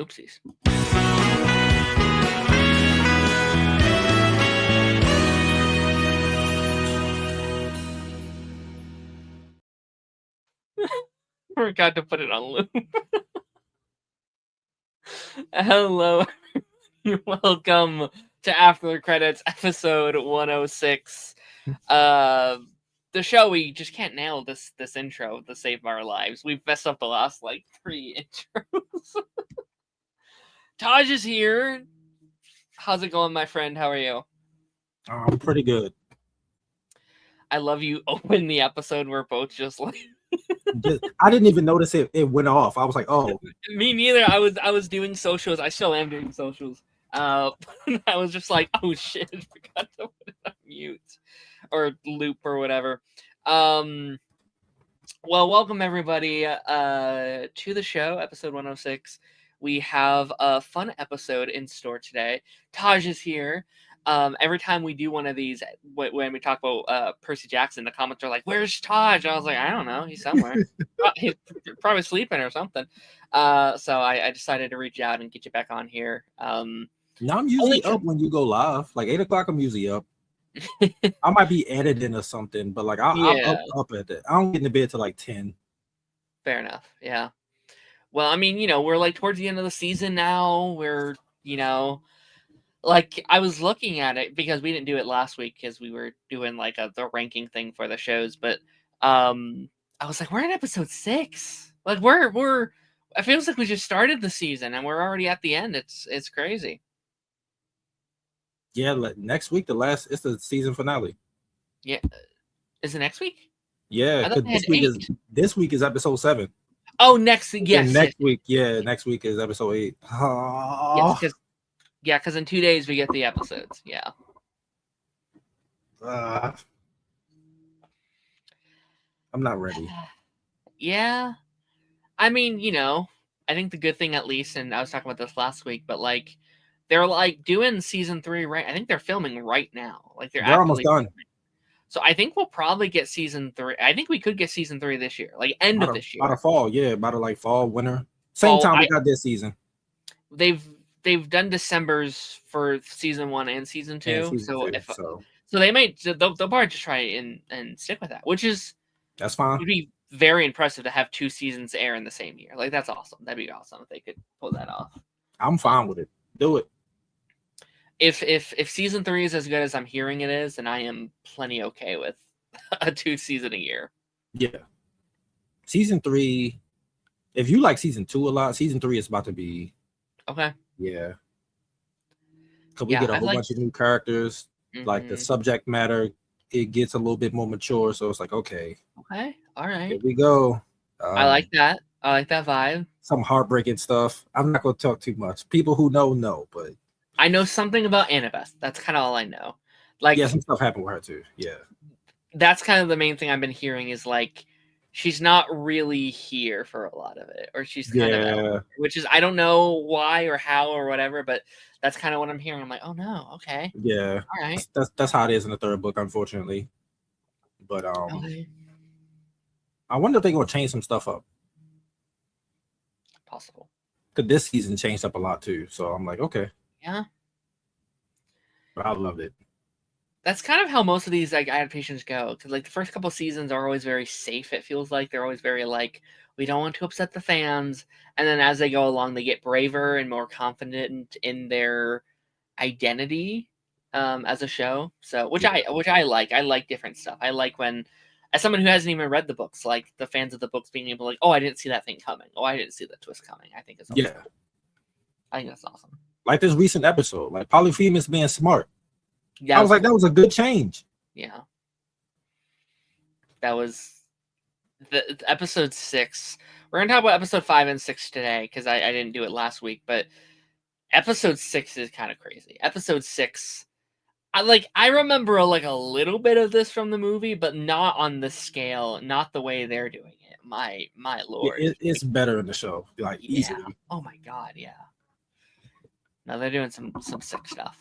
Oopsies. Forgot to put it on loop. Hello. Welcome to After the Credits, episode 106. The show, we just can't nail this intro to save our lives. We've messed up the last, 3 intros. Taj is here. How's it going, my friend? How are you? I'm pretty good. I love you open the episode. We're both just like... I didn't even notice it went off. I was like, oh. Me neither. I was doing socials. I still am doing socials. I was just like, oh shit, I forgot to put it on mute or loop or whatever. Well, welcome everybody to the show, episode 106. We have a fun episode in store today. Taj is here. Every time we do one of these, when we talk about Percy Jackson, the comments are like, "Where's Taj?" I was like, "I don't know. He's somewhere. He's probably sleeping or something." So I decided to reach out and get you back on here. Now I'm usually up when you go live, like 8 o'clock. I'm usually up. I might be editing or something, but I'm up at it. I don't get into bed till 10. Fair enough. Yeah. Well, I mean, we're towards the end of the season now. We're, I was looking at it because we didn't do it last week because we were doing the ranking thing for the shows. But I was like, we're in episode 6. We're. It feels like we just started the season and we're already at the end. It's crazy. Yeah, next week it's the season finale. Yeah, is it next week? Yeah, because this week is episode 7. Oh, next week, yes. Next week is episode 8. Oh. Yes, because in 2 days we get the episodes. Yeah. I'm not ready. Yeah. I mean, I think the good thing at least, and I was talking about this last week, but they're doing season 3 right. I think they're filming right now. They're almost done. So I think we'll probably get season 3. I think we could get season 3 this year, end of this year. About a fall, yeah, about fall, winter. Same time we got this season. They've done December's for season 1 and season 2. So they might they'll probably just try and stick with that, that's fine. It'd be very impressive to have 2 seasons air in the same year. That's awesome. That'd be awesome if they could pull that off. I'm fine with it. Do it. If season 3 is as good as I'm hearing it is, then I am plenty okay with a 2 season a year. Yeah. Season 3, if you like season 2 a lot, season 3 is about to be okay. Yeah. Because we get a whole bunch of new characters. Mm-hmm. The subject matter, it gets a little bit more mature. So it's okay. Okay. All right. Here we go. I like that. I like that vibe. Some heartbreaking stuff. I'm not going to talk too much. People who know, but I know something about Annabeth. That's kind of all I know. Yeah, some stuff happened with her too. Yeah. That's kind of the main thing I've been hearing is she's not really here for a lot of it, or she's kind of, which is I don't know why or how or whatever, but that's kind of what I'm hearing. I'm like, oh no, okay, yeah, all right. That's how it is in the 3rd book, unfortunately. But okay. I wonder if they're gonna change some stuff up. Possible. Because this season changed up a lot too, so I'm like, okay. Yeah. But I loved it. That's kind of how most of these adaptations go. Because the first couple seasons are always very safe. It feels like they're always very we don't want to upset the fans. And then as they go along, they get braver and more confident in their identity as a show. So which I like. I like different stuff. I like when, as someone who hasn't even read the books, the fans of the books being able to oh, I didn't see that thing coming. Oh, I didn't see that twist coming. I think it's awesome. Yeah. I think that's awesome. This recent episode, Polyphemus being smart. Yeah, I was that was a good change. Yeah. That was the episode 6. We're going to talk about episode 5 and 6 today because I didn't do it last week, but episode 6 is kind of crazy. Episode 6, I remember a little bit of this from the movie, but not on the scale, not the way they're doing it. My lord. It's better in the show. Easily. Yeah. Oh my god, yeah. No, they're doing some sick stuff.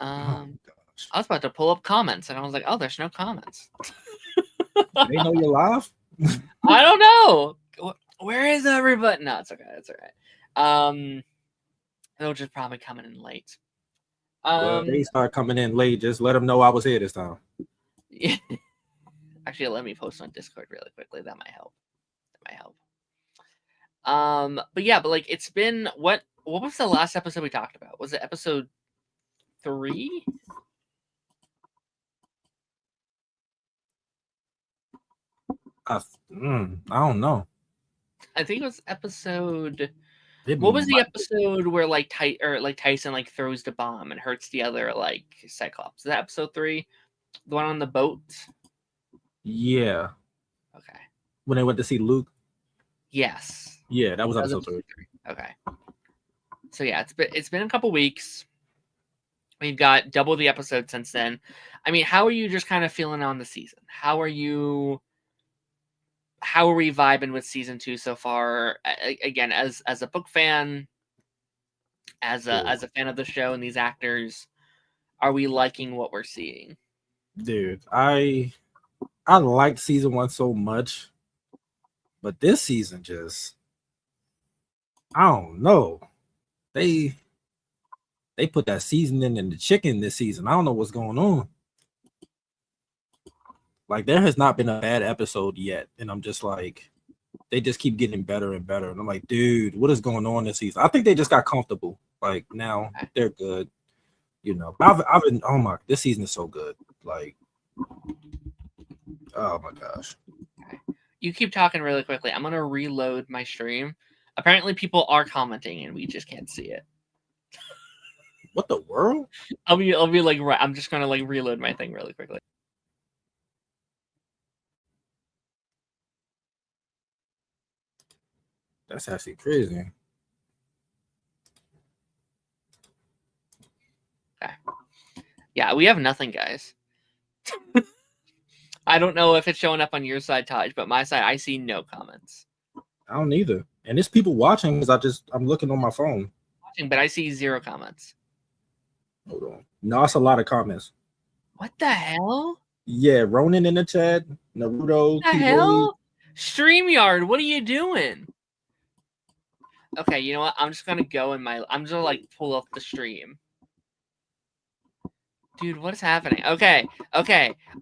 I was about to pull up comments, and I was like, "Oh, there's no comments." They know you're live. I don't know. Where is everybody? No, it's okay. It's all right. They'll just probably coming in late. Well, they start coming in late. Just let them know I was here this time. Yeah. Actually, let me post on Discord really quickly. That might help. But yeah, but like it's been what was the last episode we talked about? Was it episode 3? I don't know. I think it was episode. What was the episode where like Tyson like throws the bomb and hurts the other like Cyclops? Is that episode 3? The one on the boat? Yeah. Okay. When they went to see Luke? Yes. Yeah, that was episode 3. Okay. So yeah, it's been a couple weeks. We've got double the episode since then. I mean, how are you just kind of feeling on the season? How are we vibing with season 2 so far? Again, as a book fan, as a fan of the show and these actors, are we liking what we're seeing? Dude, I liked season 1 so much, but this season just, I don't know. They put that seasoning in the chicken this season. I don't know what's going on. Like, there has not been a bad episode yet, and I'm just like, they just keep getting better and better. And I'm like, dude, what is going on this season? I think they just got comfortable. Like, now they're good. You know, I've been, oh my, this season is so good. Like, oh my gosh. You keep talking really quickly. I'm gonna reload my stream. Apparently, people are commenting, and we just can't see it. What the world? I'll be like, right. I'm just gonna like reload my thing really quickly. That's actually crazy. Okay. Yeah, we have nothing, guys. I don't know if it's showing up on your side, Taj, but my side, I see no comments. I don't either. And there's people watching because I'm looking on my phone. Watching, but I see 0 comments. Hold on. No, it's a lot of comments. What the hell? Yeah, Ronan in the chat. Naruto. What the hell? StreamYard, what are you doing? Okay, you know what? I'm just gonna go in my. I'm just gonna like pull up the stream. Dude, what is happening? Okay.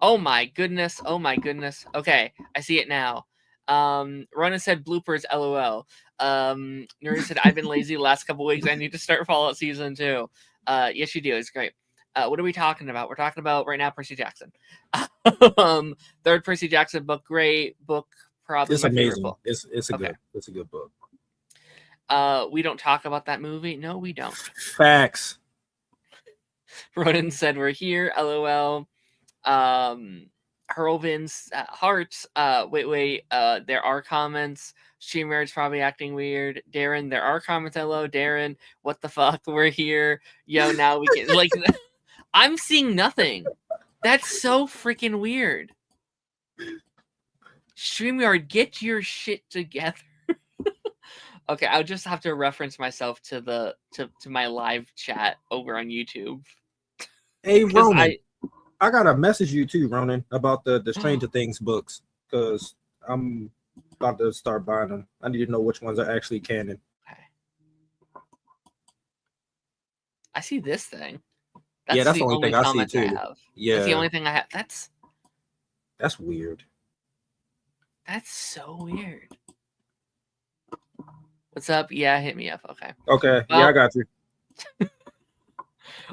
Oh my goodness. Okay, I see it now. Ronan said bloopers, LOL. Nuri said I've been lazy the last couple weeks. I need to start Fallout Season 2. Yes, you do. It's great. What are we talking about? We're talking about right now Percy Jackson. Third Percy Jackson book, great book, probably it's my amazing. favorite book. It's a good book. We don't talk about that movie. No, we don't. Facts. Ronan said we're here. LOL. Hurlvin's hearts. Wait. There are comments. StreamYard's probably acting weird. Darren, there are comments. Hello, Darren. What the fuck? We're here. Yo, now we can like. I'm seeing nothing. That's so freaking weird. StreamYard, get your shit together. Okay, I'll just have to reference myself to my live chat over on YouTube. Hey, Ronan, I gotta message you too, Ronan, about the Stranger Things books because I'm about to start buying them. I need to know which ones are actually canon. Okay. I see this thing. That's the only thing I see too. Yeah, that's the only thing I have. That's weird. That's so weird. What's up? Yeah, hit me up. Okay. Okay. Well, yeah, I got you.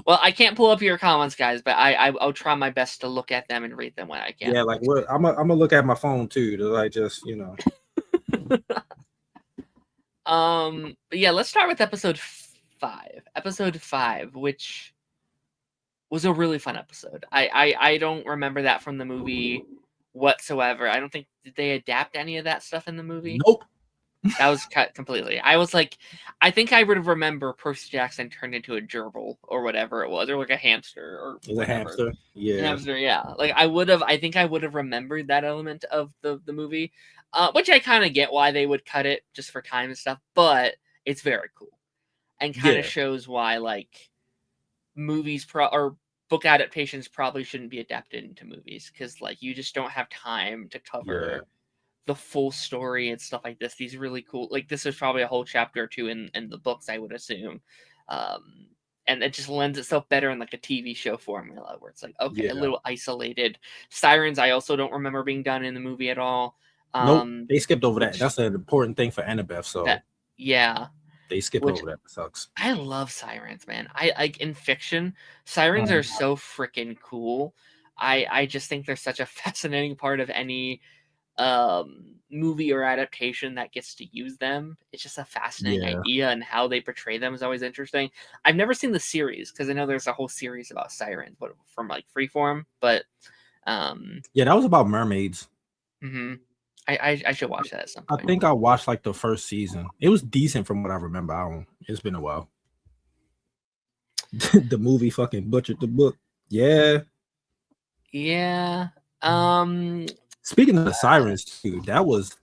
Well, I can't pull up your comments, guys, but I'll try my best to look at them and read them when I can. Yeah, like what I'm gonna look at my phone too to like just But yeah, let's start with episode 5. Episode 5, which was a really fun episode. I don't remember that from the movie whatsoever. I don't think did they adapt any of that stuff in the movie? Nope. That was cut completely. I was like, I think I would remember Percy Jackson turned into a gerbil or whatever it was, or like a hamster or whatever. A hamster. Yeah. Hamster, yeah. Like I think I would have remembered that element of the movie. Which I kind of get why they would cut it just for time and stuff, but it's very cool. And kind of shows why like movies or book adaptations probably shouldn't be adapted into movies because like you just don't have time to cover the full story and stuff like this. These really cool, like this is probably a whole chapter or two in the books, I would assume. And it just lends itself better in like a TV show formula where it's like, okay, a Yeah. little isolated. Sirens, I also don't remember being done in the movie at all. Nope, they skipped over that. Which That's an important thing for Annabeth. So that yeah, they skipped which over that. It sucks. I love sirens, man. I like in fiction, sirens are so freaking cool. I just think they're such a fascinating part of any movie or adaptation that gets to use them. It's just a fascinating Yeah. idea, and how they portray them is always interesting. I've never seen the series because I know there's a whole series about sirens, but from like Freeform. But Yeah, that was about mermaids. mhm. I should watch that at some I point. think I watched like the first season. It was decent from what I remember. It's been a while. The movie fucking butchered the book. Yeah. Yeah. Speaking of the sirens too, that was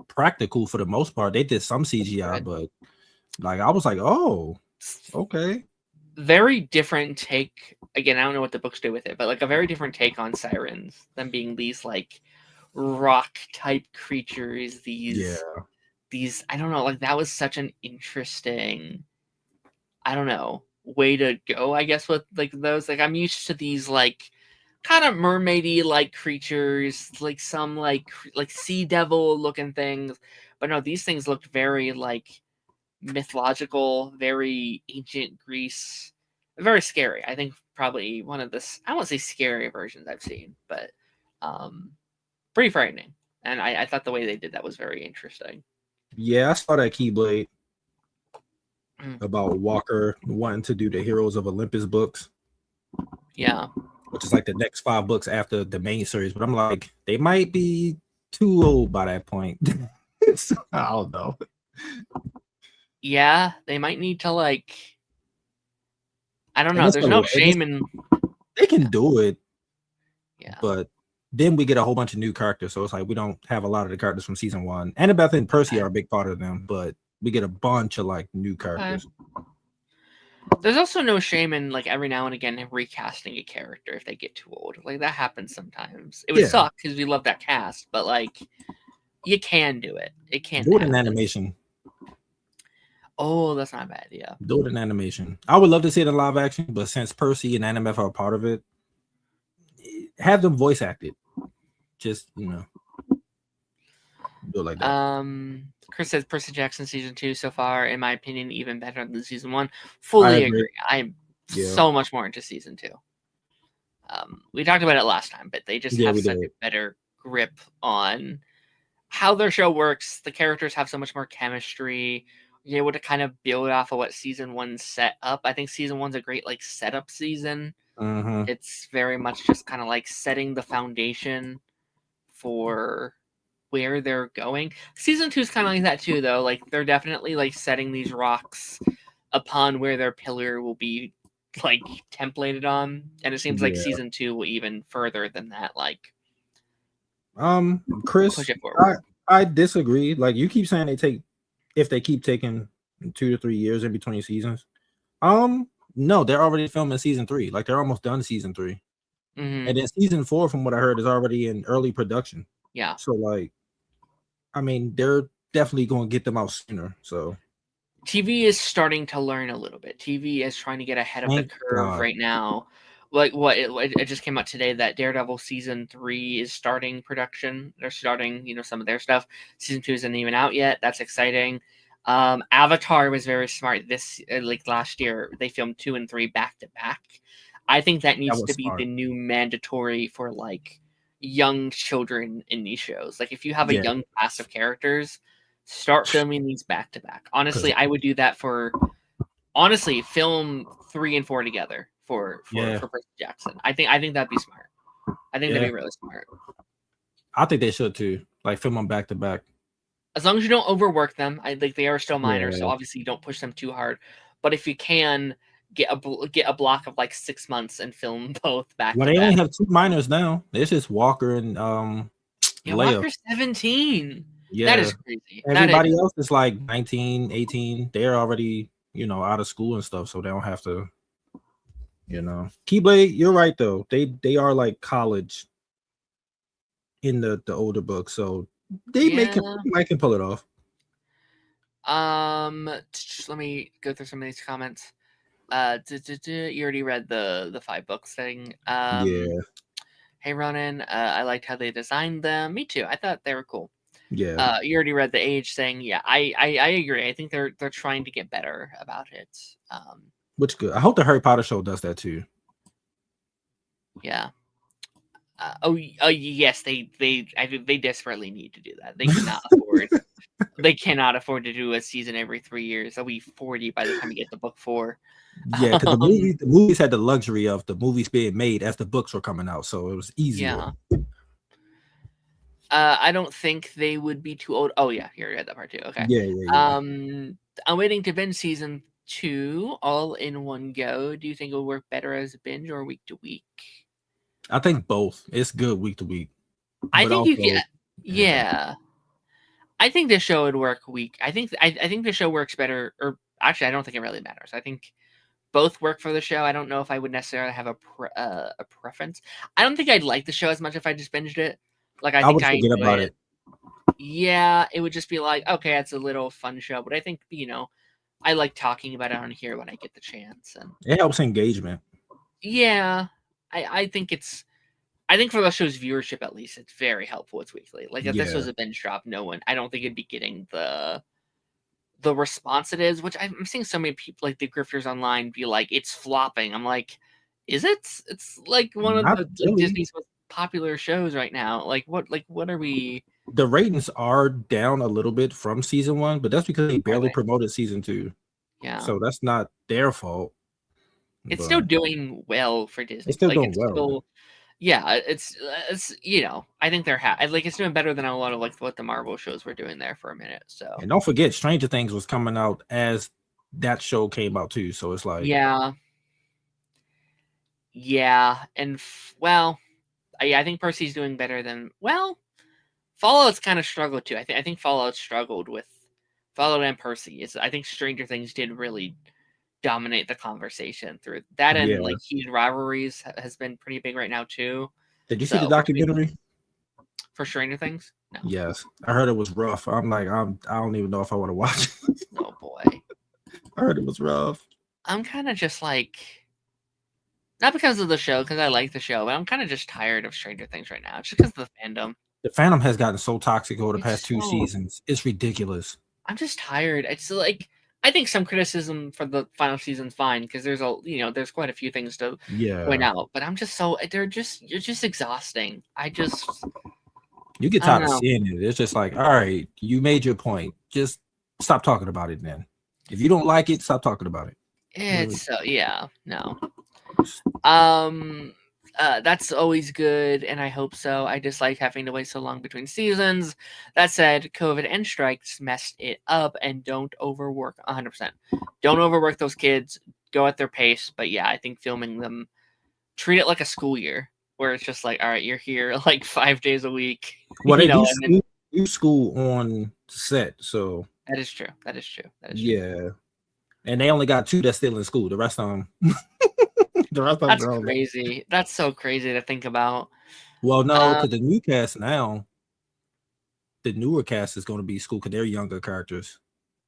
practical for the most part. They did some CGI, but like I was like, oh, okay. Very different take. Again, I don't know what the books do with it, but like a very different take on sirens, them being these like rock type creatures. These I don't know, like that was such an interesting, I don't know, way to go, I guess, with like those. Like I'm used to these like kind of mermaidy like creatures, like some like sea devil looking things. But no, these things looked very like mythological, very ancient Greece, very scary. I think probably one of the, I won't say scary versions I've seen, but pretty frightening. And I thought the way they did that was very interesting. Yeah, I saw that Keyblade about Walker wanting to do the Heroes of Olympus books. Yeah. Which is like the next 5 books after the main series. But I'm like, they might be too old by that point. So, I don't know. Yeah, they might need to like, I don't know. There's no shame in. They can do it. Yeah. But then we get a whole bunch of new characters. So it's like we don't have a lot of the characters from season 1. Annabeth and Percy are a big part of them, but we get a bunch of like new characters. There's also no shame in like every now and again recasting a character if they get too old. Like that happens sometimes. It would suck because we love that cast, but like you can do it. It can do it in animation. Oh, that's not a bad idea. Do it in animation. I would love to see it in live action, but since Percy and Annabeth are a part of it, have them voice acted. Just, you know, do it like that. Chris says Percy Jackson season 2 so far, in my opinion, even better than season 1. Fully agree. I'm so much more into season 2. We talked about it last time, but they just have such a better grip on how their show works. The characters have so much more chemistry. You're able to kind of build off of what season 1 set up. I think season 1's a great like setup season. It's very much just kind of like setting the foundation for where they're going. Season 2 is kind of like that too, though. Like they're definitely like setting these rocks upon where their pillar will be like templated on, and it seems like season 2 will even further than that. Like, Chris, push it forward. I disagree. Like you keep saying if they keep taking 2 to 3 years in between seasons. No, they're already filming season 3. Like they're almost done season 3. And then season 4, from what I heard, is already in early production. Yeah. So like, I mean, they're definitely going to get them out sooner. So TV is starting to learn a little bit. TV is trying to get ahead of the curve right now. Like it just came out today that Daredevil season 3 is starting production. They're starting, some of their stuff. Season 2 isn't even out yet. That's exciting. Avatar was very smart. Last year, they filmed 2 and 3 back to back. I think that needs to be the new mandatory for like young children in these shows. Like if you have a young cast of characters, start filming these back to back. Honestly, I would do that for film 3 and 4 together for Percy Jackson. I think that'd be smart. I think that'd be really smart. I think they should too. Like film them back to back. As long as you don't overwork them. I think they are still minors, so obviously you don't push them too hard. But if you can get a block of like 6 months and film both back. Well, they only have 2 minors now. It's just Walker and Leia. Walker's 17. Yeah, that is crazy. Everybody else is like 19, 18. They're already, out of school and stuff, so they don't have to, Keyblade, you're right though. They are like college. in the older books, so they Yeah. might can pull it off. Let me go through some of these comments. You already read the 5 books thing. Yeah, Hey Ronan, I liked how they designed them. Me too. I thought they were cool. yeah. You already read the age thing. Yeah, I agree. I think they're trying to get better about it. Which good. I hope the Harry Potter show does that too. Yeah. Yes, they desperately need to do that. They cannot afford. They cannot afford to do a season every 3 years. They'll be 40 by the time you get to book 4. Yeah, because Um, the movies had the luxury of the movies being made as the books were coming out, so it was easier. yeah. I don't think they would be too old. Oh yeah, you already read that part too. Okay. Yeah, yeah, yeah. I'm waiting to binge season 2 all in one go. Do you think it will work better as a binge or week to week? I think both. It's good week to week, I but think you can. also Yeah, I think the show would work week. I think the show works better. Or actually, I don't think it really matters. I think both work for the show. I don't know if I would necessarily have a preference. I don't think I'd like the show as much if I just binged it. Like I I think would I forget enjoy about it. it. Yeah, it would just be like, okay, it's a little fun show, but I think I like talking about it on here when I get the chance, and It helps engagement. yeah, I think I think for the show's viewership at least, it's very helpful. It's weekly. Like if this Yeah, was a binge drop, I don't think it'd be getting the response it is. Which I'm seeing so many people like the grifters online be like, it's flopping. I'm like, is it? It's like one of not the like really. Disney's most popular shows right now. What are we? The ratings are down a little bit from season 1, but that's because they Are barely they? promoted season 2. Yeah. So that's not their fault. It's still But doing well for it's Disney. still Like doing it's well. still, yeah. It's I think they're like it's doing better than a lot of like what the Marvel shows were doing there for a minute. So And don't forget, Stranger Things was coming out as that show came out too. So it's like, yeah, yeah, and well, yeah, I think Percy's doing better than Fallout's kind of struggled too. I think Fallout struggled with Fallout and Percy. I think Stranger Things did really dominate the conversation through that, and yeah. like heated rivalries has been pretty big right now too. Did you see the So between documentary? for Stranger Things, no. Yes, I heard it was rough. I'm like, I don't even know if I want to watch it. Oh boy. I heard it was rough. I'm kind of just like, not because of the show, because I like the show, but I'm kind of just tired of Stranger Things right now. It's just because of the fandom. The fandom has gotten so toxic over the past It's 2 so. seasons. It's ridiculous. I'm just tired. It's like, I think some criticism for the final season's fine because there's quite a few things to point Yeah, out, but I'm just so you're just exhausting. you get I don't tired of know. seeing it. It's just like, all right, you made your point. Just stop talking about it then. If you don't like it, stop talking about it. It's so yeah, no. Um, that's always good, and I hope so. I dislike having to wait so long between seasons. That said, COVID and strikes messed it up, and don't overwork 100%. Don't overwork those kids. Go at their pace. But yeah, I think filming them, treat it like a school year, where it's just like, all right, you're here like 5 days a week, Well, they and then do school on set, so that is true. That is true. That is true. yeah. And they only got 2 that's still in school. The rest of them, the rest of them That's grown. crazy. That's so crazy to think about. Well, no, Um, because the new cast now, the newer cast is going to be school because they're younger characters,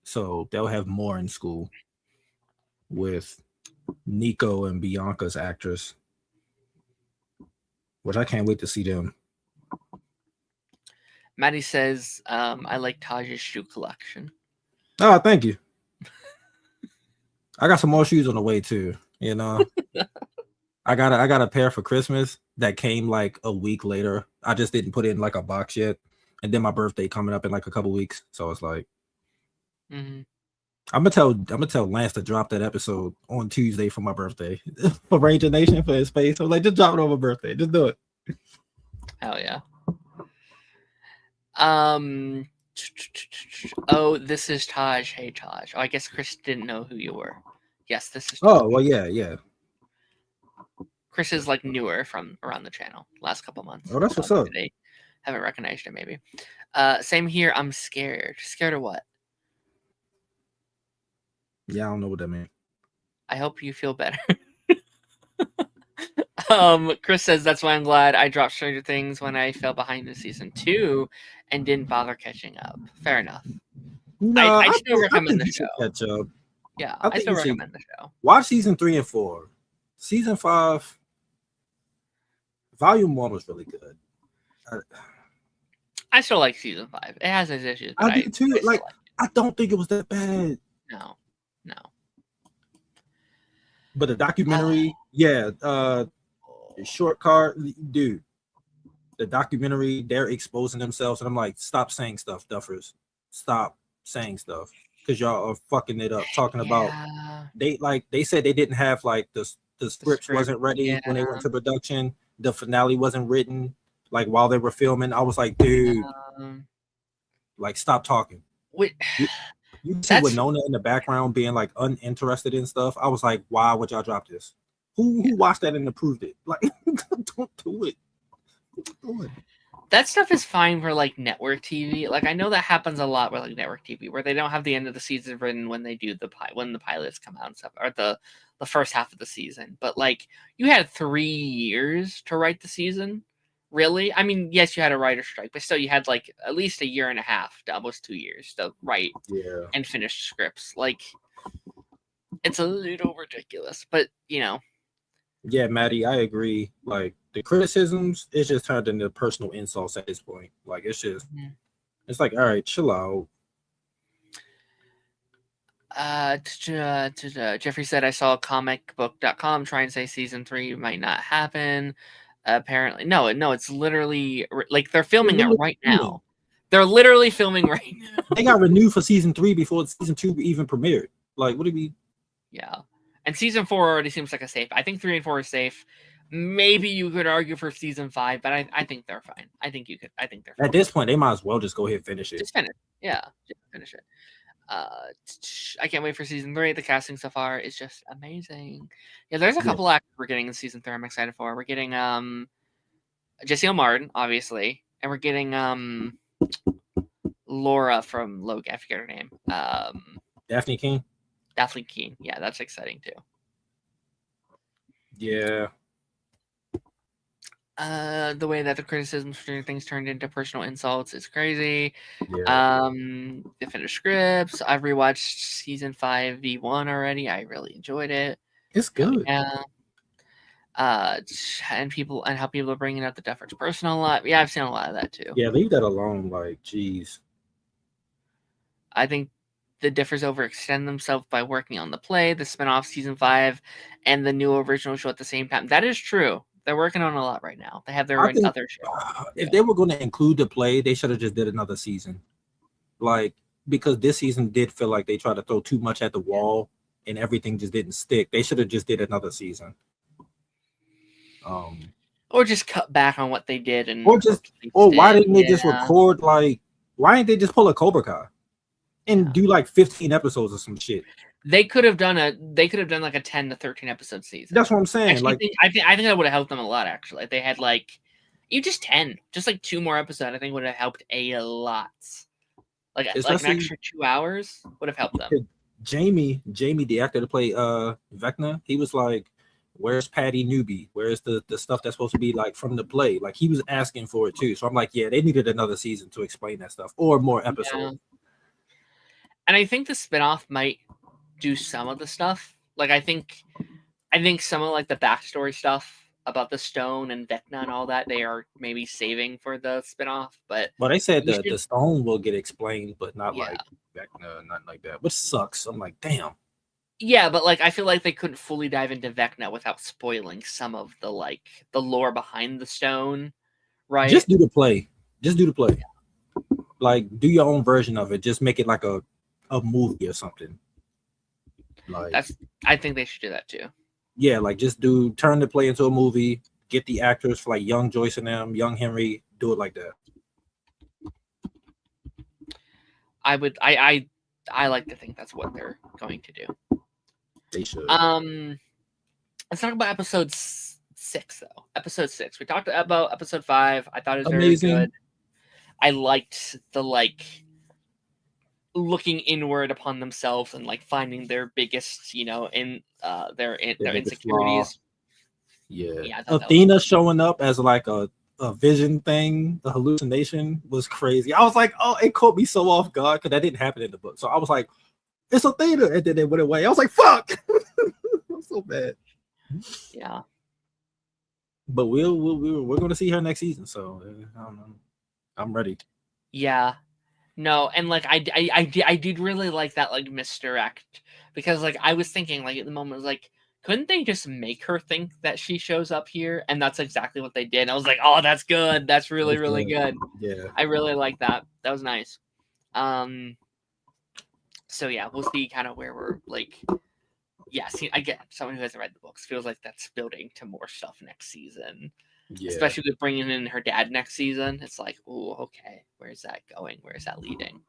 so they'll have more in school with Nico and Bianca's actress, which I can't wait to see them. Maddie says, I like Taj's shoe collection. Oh, thank you. I got some more shoes on the way too. You know, I got a pair for Christmas that came like a week later. I just didn't put it in like a box yet, and then my birthday coming up in like a couple weeks, so it's like Mm-hmm. I'm gonna tell Lance to drop that episode on Tuesday for my birthday for Ranger Nation for his face. I was like, just drop it on my birthday, just do it. Hell yeah. Um. Oh, this is Taj. Hey, Taj. Oh, I guess Chris didn't know who you were. Yes, this is Taj. Oh well, yeah. Chris is like newer from around the channel, last couple months. Oh, that's So what's up. maybe they haven't recognized him. Maybe. Same here. I'm scared. Scared of what? Yeah, I don't know what that means. I hope you feel better. Chris says that's why I'm glad I dropped Stranger Things when I fell behind in season 2 and didn't bother catching up. Fair enough. No, I still I recommend think the you show. should catch up. Yeah, I I think still you should recommend the show. watch season 3 and 4. Season 5, volume 1 was really good. I still like season 5. It has its issues, but I do too. I still Like, like I don't think it was that bad. it. No. But the documentary, yeah, short card, dude. The documentary, they're exposing themselves, and I'm like, stop saying stuff, duffers. Stop saying stuff, because y'all are fucking it up. Talking about they said they didn't have like the scripts script, wasn't ready when they went yeah. to production. The finale wasn't written like while they were filming. I was like, dude, like stop talking. Wait, you see Winona in the background being like uninterested in stuff. I was like, why would y'all drop this? Who watched that and approved it? Like, don't do it. That stuff is fine for like network TV. Like I know that happens a lot with like network TV, where they don't have the end of the season written when they do when the pilots come out and stuff, or the first half of the season. But like you had 3 years to write the season. Really? I mean, yes, you had a writer's strike, but still, you had like at least 1.5 years to almost 2 years to write and finish scripts. Like, it's a little ridiculous, but you know. Yeah, Maddie, I agree. Like the criticisms, it's just turned into personal insults at this point. Like it's just, it's like, all right, chill out. Jeffrey said, I saw comicbook.com try and say season 3 might not happen. Apparently, no, it's literally like they're filming it right now. They're literally filming right now. They got renewed for season 3 before season 2 even premiered. Like, what do we? Yeah, and season 4 already seems like a safe. I think 3 and 4 are safe. Maybe you could argue for season 5, but I think they're fine. I think they're fine. At this point, they might as well just go ahead and finish it. Just finish. Yeah, just finish it. I can't wait for season 3. The casting so far is just amazing. Yeah, there's a couple actors we're getting in season 3 I'm excited for. We're getting Jesse L. Martin, obviously, and we're getting Laura from Logan. I forget her name. Daphne Keane. Daphne Keane. Yeah, that's exciting too. Yeah. The way that the criticisms for things turned into personal insults is crazy. Yeah. The finished scripts. I've rewatched season 5 V1 already. I really enjoyed it. It's good. Yeah. And how people are bringing up the Duffer's personal life. Yeah, I've seen a lot of that too. Yeah, leave that alone. Like, geez. I think the Differs overextend themselves by working on the play, the spinoff season 5, and the new original show at the same time. That is true. They're working on a lot right now. They have their other show. If they were going to include the play, they should have just did another season. Like, because this season did feel like they tried to throw too much at the wall and everything just didn't stick. They should have just did another season. Or just cut back on what they did, and why didn't they just record like? Why didn't they just pull a Cobra Kai and do like 15 episodes or some shit? They could have done like a 10 to 13 episode season. That's what I'm saying. Actually, I think that would have helped them a lot. Actually, if they had like even just 10, just like 2 more episodes, I think would have helped a lot. Like an extra 2 hours would have helped them. Jamie, the actor to play Vecna, he was like, where's Patty Newby? Where's the stuff that's supposed to be like from the play? Like he was asking for it too. So I'm like, yeah, they needed another season to explain that stuff or more episodes. Yeah. And I think the spinoff might do some of the stuff. Like I think some of like the backstory stuff about the stone and Vecna and all that they are maybe saving for the spinoff. But they said the stone will get explained, but not like Vecna, nothing like that. Which sucks. I'm like, damn. Yeah, but like I feel like they couldn't fully dive into Vecna without spoiling some of the like the lore behind the stone, right? Just do the play. Yeah. Like do your own version of it. Just make it like a movie or something. Like I think they should do that too. Yeah, like just turn the play into a movie. Get the actors for like young Joyce and them, young Henry. Do it like that. I like to think that's what they're going to do. They should. Let's talk about episode 6 though. Episode 6. We talked about episode 5. I thought it was amazing. Very good. I liked the like looking inward upon themselves and like finding their biggest, in their insecurities. Yeah. Yeah, I thought that was Athena showing up as like a vision thing, a hallucination was crazy. I was like, oh, it caught me so off guard because that didn't happen in the book. So I was like, it's Athena, and then it went away. I was like, fuck. I'm so bad. Yeah. But we're going to see her next season. So I don't know. I'm ready. Yeah. No, and like I did really like that like misdirect, because like I was thinking like at the moment, I was like, couldn't they just make her think that she shows up here? And that's exactly what they did. I was like, oh, that's good. That's really, really good. Yeah. I really like that. That was nice. So yeah, we'll see kind of where we're like. Yeah, see, I get someone who hasn't read the books feels like that's building to more stuff next season. Yeah. Especially with bringing in her dad next season. It's like, oh, okay, where's that going? Where's that leading?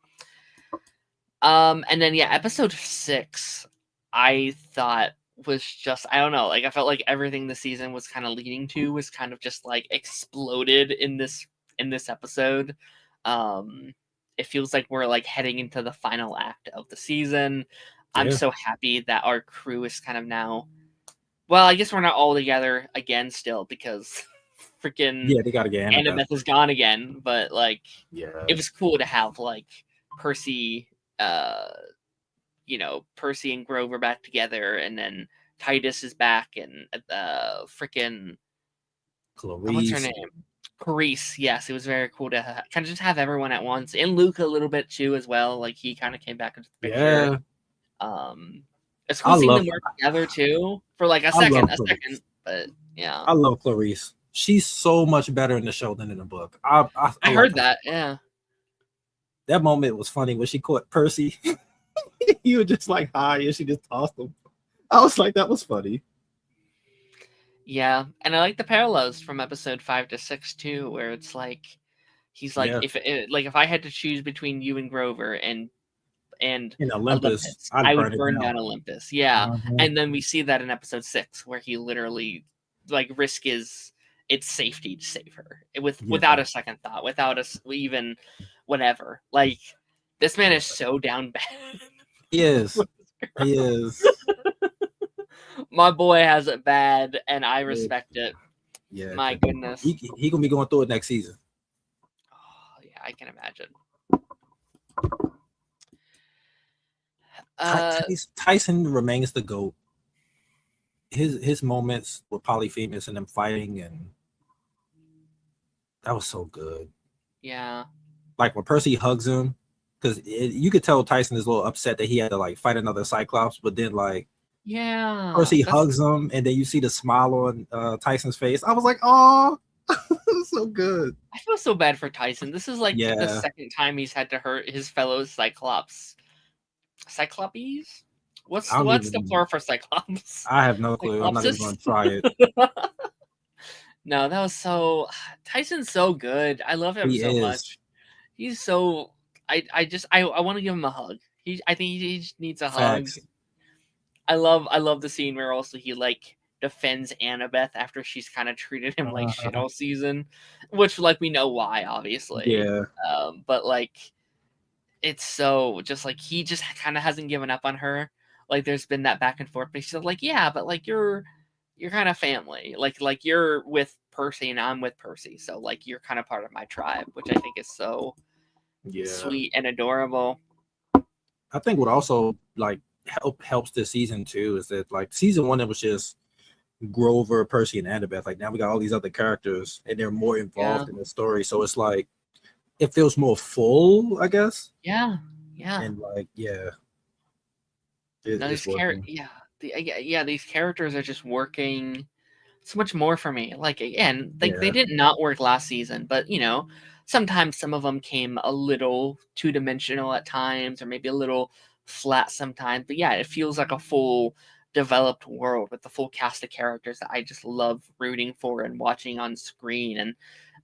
And then yeah, episode 6, I thought was just, I don't know, like I felt like everything the season was kind of leading to was kind of just like exploded in this episode. It feels like we're like heading into the final act of the season. I'm Yeah. so happy that our crew is kind of now, well, I guess we're not all together again still, because freaking Yeah, they got to get Annabeth. Annabeth is gone again, but like Yeah. it was cool to have like Percy, you know, Percy and Grover back together, and then Titus is back, and freaking Clarice. what's her name? Clarice. Yes, it was very cool to kind of just have everyone at once, and Luke a little bit too as well. Like he kind of came back into the picture. Yeah. It's cool seeing them work together too for like a second, but yeah. I love Clarice. She's so much better in the show than in the book. I heard that. Yeah. That moment was funny when she caught Percy. He was just like, hi, and she just tossed him. I was like, that was funny. Yeah, and I like the parallels from episode 5 to 6 too, where it's like he's like, if I had to choose between you and Grover and in Olympus, I would burn down Olympus. Yeah, and then we see that in episode 6, where he literally like risk its safety to save her without a second thought, without even whatever. Like this man is so down bad. He is. He is. My boy has it bad, and I respect it. Yeah. My goodness. He gonna be going through it next season. Oh, yeah, I can imagine. Tyson remains the GOAT. His moments with Polyphemus and them fighting, and that was so good. Yeah. Like when Percy hugs him, because you could tell Tyson is a little upset that he had to like fight another Cyclops, but then like, yeah, Percy hugs him, and then you see the smile on Tyson's face. I was like, oh, so good. I feel so bad for Tyson. This is like the second time he's had to hurt his fellow Cyclops. Cyclopes? What's the plural for Cyclops? I have no clue. I'm not even going to try it. No, that was so. Tyson's so good. I love him so much. He's so. I want to give him a hug. I think he just needs a hug. I love the scene where also he like defends Annabeth after she's kind of treated him like shit all season, which like we know why, obviously. Yeah. But like, it's so just like he just kind of hasn't given up on her. Like there's been that back and forth, but she's like, yeah, but like you're kind of family. Like you're with Percy and I'm with Percy, so like you're kind of part of my tribe, which I think is so sweet and adorable. I think what also like helps this season too is that like season 1 it was just Grover, Percy, and Annabeth. Like now we got all these other characters and they're more involved in the story, so it's like it feels more full, I guess. Yeah. And like these characters are just working so much more for me. Like again, they did not work last season, but you know, sometimes some of them came a little two-dimensional at times, or maybe a little flat sometimes. But yeah, it feels like a full developed world with the full cast of characters that I just love rooting for and watching on screen. And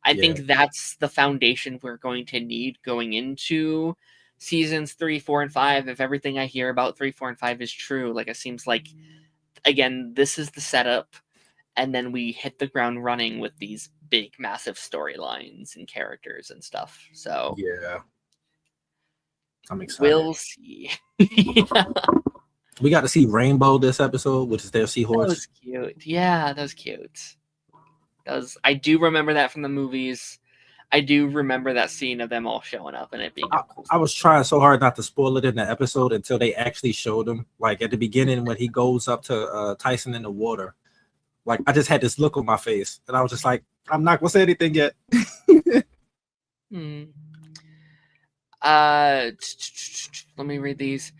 I think that's the foundation we're going to need going into seasons 3, 4, and 5. If everything I hear about 3, 4, and 5 is true, like it seems like again, this is the setup, and then we hit the ground running with these big, massive storylines and characters and stuff. So yeah, I'm excited. We'll see. We got to see Rainbow this episode, which is their That seahorse. was cute. Yeah, that was cute. I do remember that from the movies. I do remember that scene of them all showing up and it being cool. I was trying so hard not to spoil it in the episode until they actually showed him. Like at the beginning when he goes up to Tyson in the water. Like I just had this look on my face, and I was just like, I'm not gonna say anything yet. Let me read these.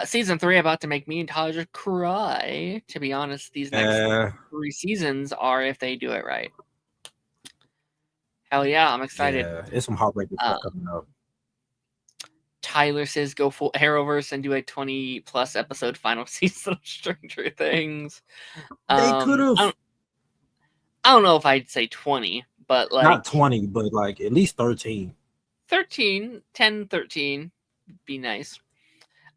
Season 3 about to make me and Tyler cry. To be honest, these next 3 seasons are if they do it right. Hell yeah, I'm excited. Yeah, it's some heartbreaking stuff coming up. Tyler says go full Arrowverse and do a 20+ episode final season of Stranger Things. They could have. I don't know if I'd say 20, but like not 20, but like at least 13. 10, 13 be nice.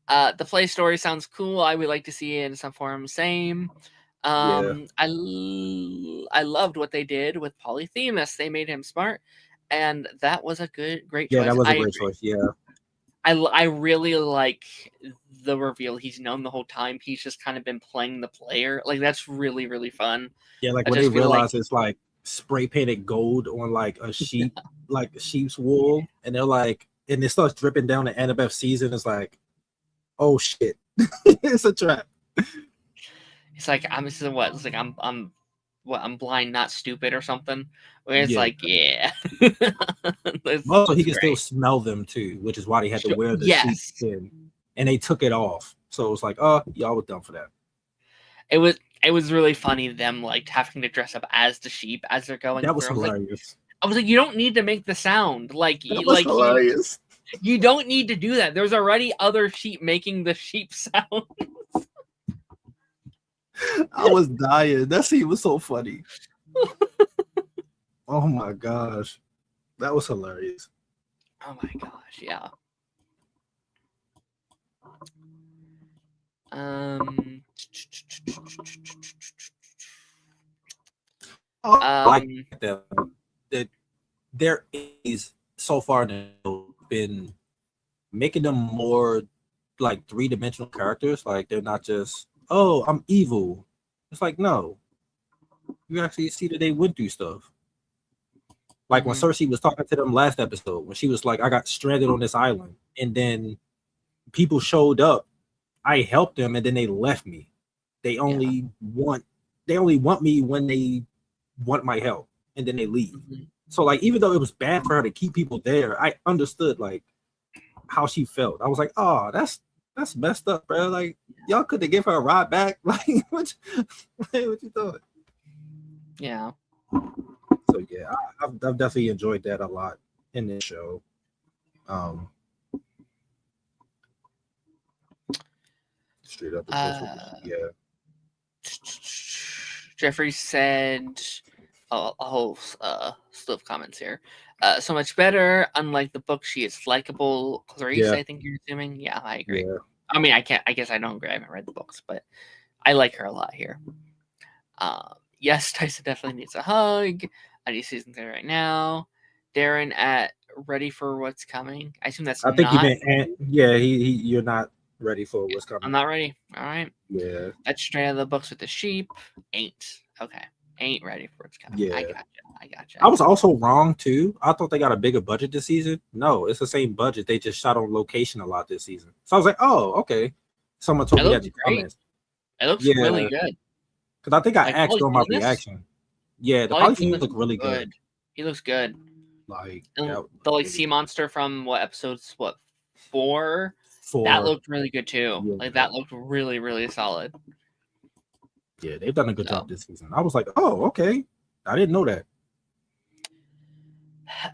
The play story sounds cool. I would like to see it in some form. Same. I loved what they did with Polyphemus. They made him smart, and that was a great choice. Yeah, that was a great choice. Yeah. I really like the reveal. He's known the whole time. He's just kind of been playing the player. Like that's really, really fun. Yeah, like when they realize it's like spray painted gold on like a sheep, like sheep's wool, and they're like, and it starts dripping down the Annabeth season. It's like, oh shit, it's a trap. It's like It's like I'm blind, not stupid, or something. Where it's like, yeah. Also, he can still smell them too, which is why they had to wear the sheep skin, and they took it off. So it was like, oh, y'all were done for that. It was really funny them like having to dress up as the sheep as they're going. That was hilarious. I was like, you don't need to make the sound. Like, that was hilarious. You don't need to do that. There's already other sheep making the sheep sound. I was dying. That scene was so funny. Oh my gosh. That was hilarious. Oh my gosh, yeah. Like that there is so far been making them more like 3-dimensional characters. Like they're not just, oh, I'm evil. It's like, no, you actually see that they went through stuff. Like when Cersei was talking to them last episode, when she was like, I got stranded on this island, and then people showed up, I helped them, and then they left me. They only want me when they want my help, and then they leave. So like, even though it was bad for her to keep people there, I understood like how she felt. I was like, oh, that's messed up, bro. Like y'all could have given her a ride back. Like what you doing? Yeah. So yeah, I've definitely enjoyed that a lot in this show. Straight up, yeah. Jeffrey said a whole slew of comments here. So much better. Unlike the book, she is likable. Clarice, I think you're assuming. Yeah, I agree. Yeah. I mean, I guess I don't agree. I haven't read the books, but I like her a lot here. Yes, Tyson definitely needs a hug. I need season 3 right now. Darren at ready for what's coming. I assume that's. I think you meant. Yeah, you're not ready for what's coming. I'm not ready. All right. Yeah. That's straight out of the books with the sheep. Ain't ready for what's coming. Yeah. I gotcha. I was also wrong too. I thought they got a bigger budget this season. No, it's the same budget. They just shot on location a lot this season. So I was like, oh, okay. Someone told me that. It looks really good. Because I think I asked on my reaction. Yeah, the Polyphemus look really good. He looks good. Like the sea monster from what episodes? What 4? 4. That looked really good too. Yeah. Like that looked really, really solid. Yeah, they've done a good job this season. I was like, oh, okay. I didn't know that.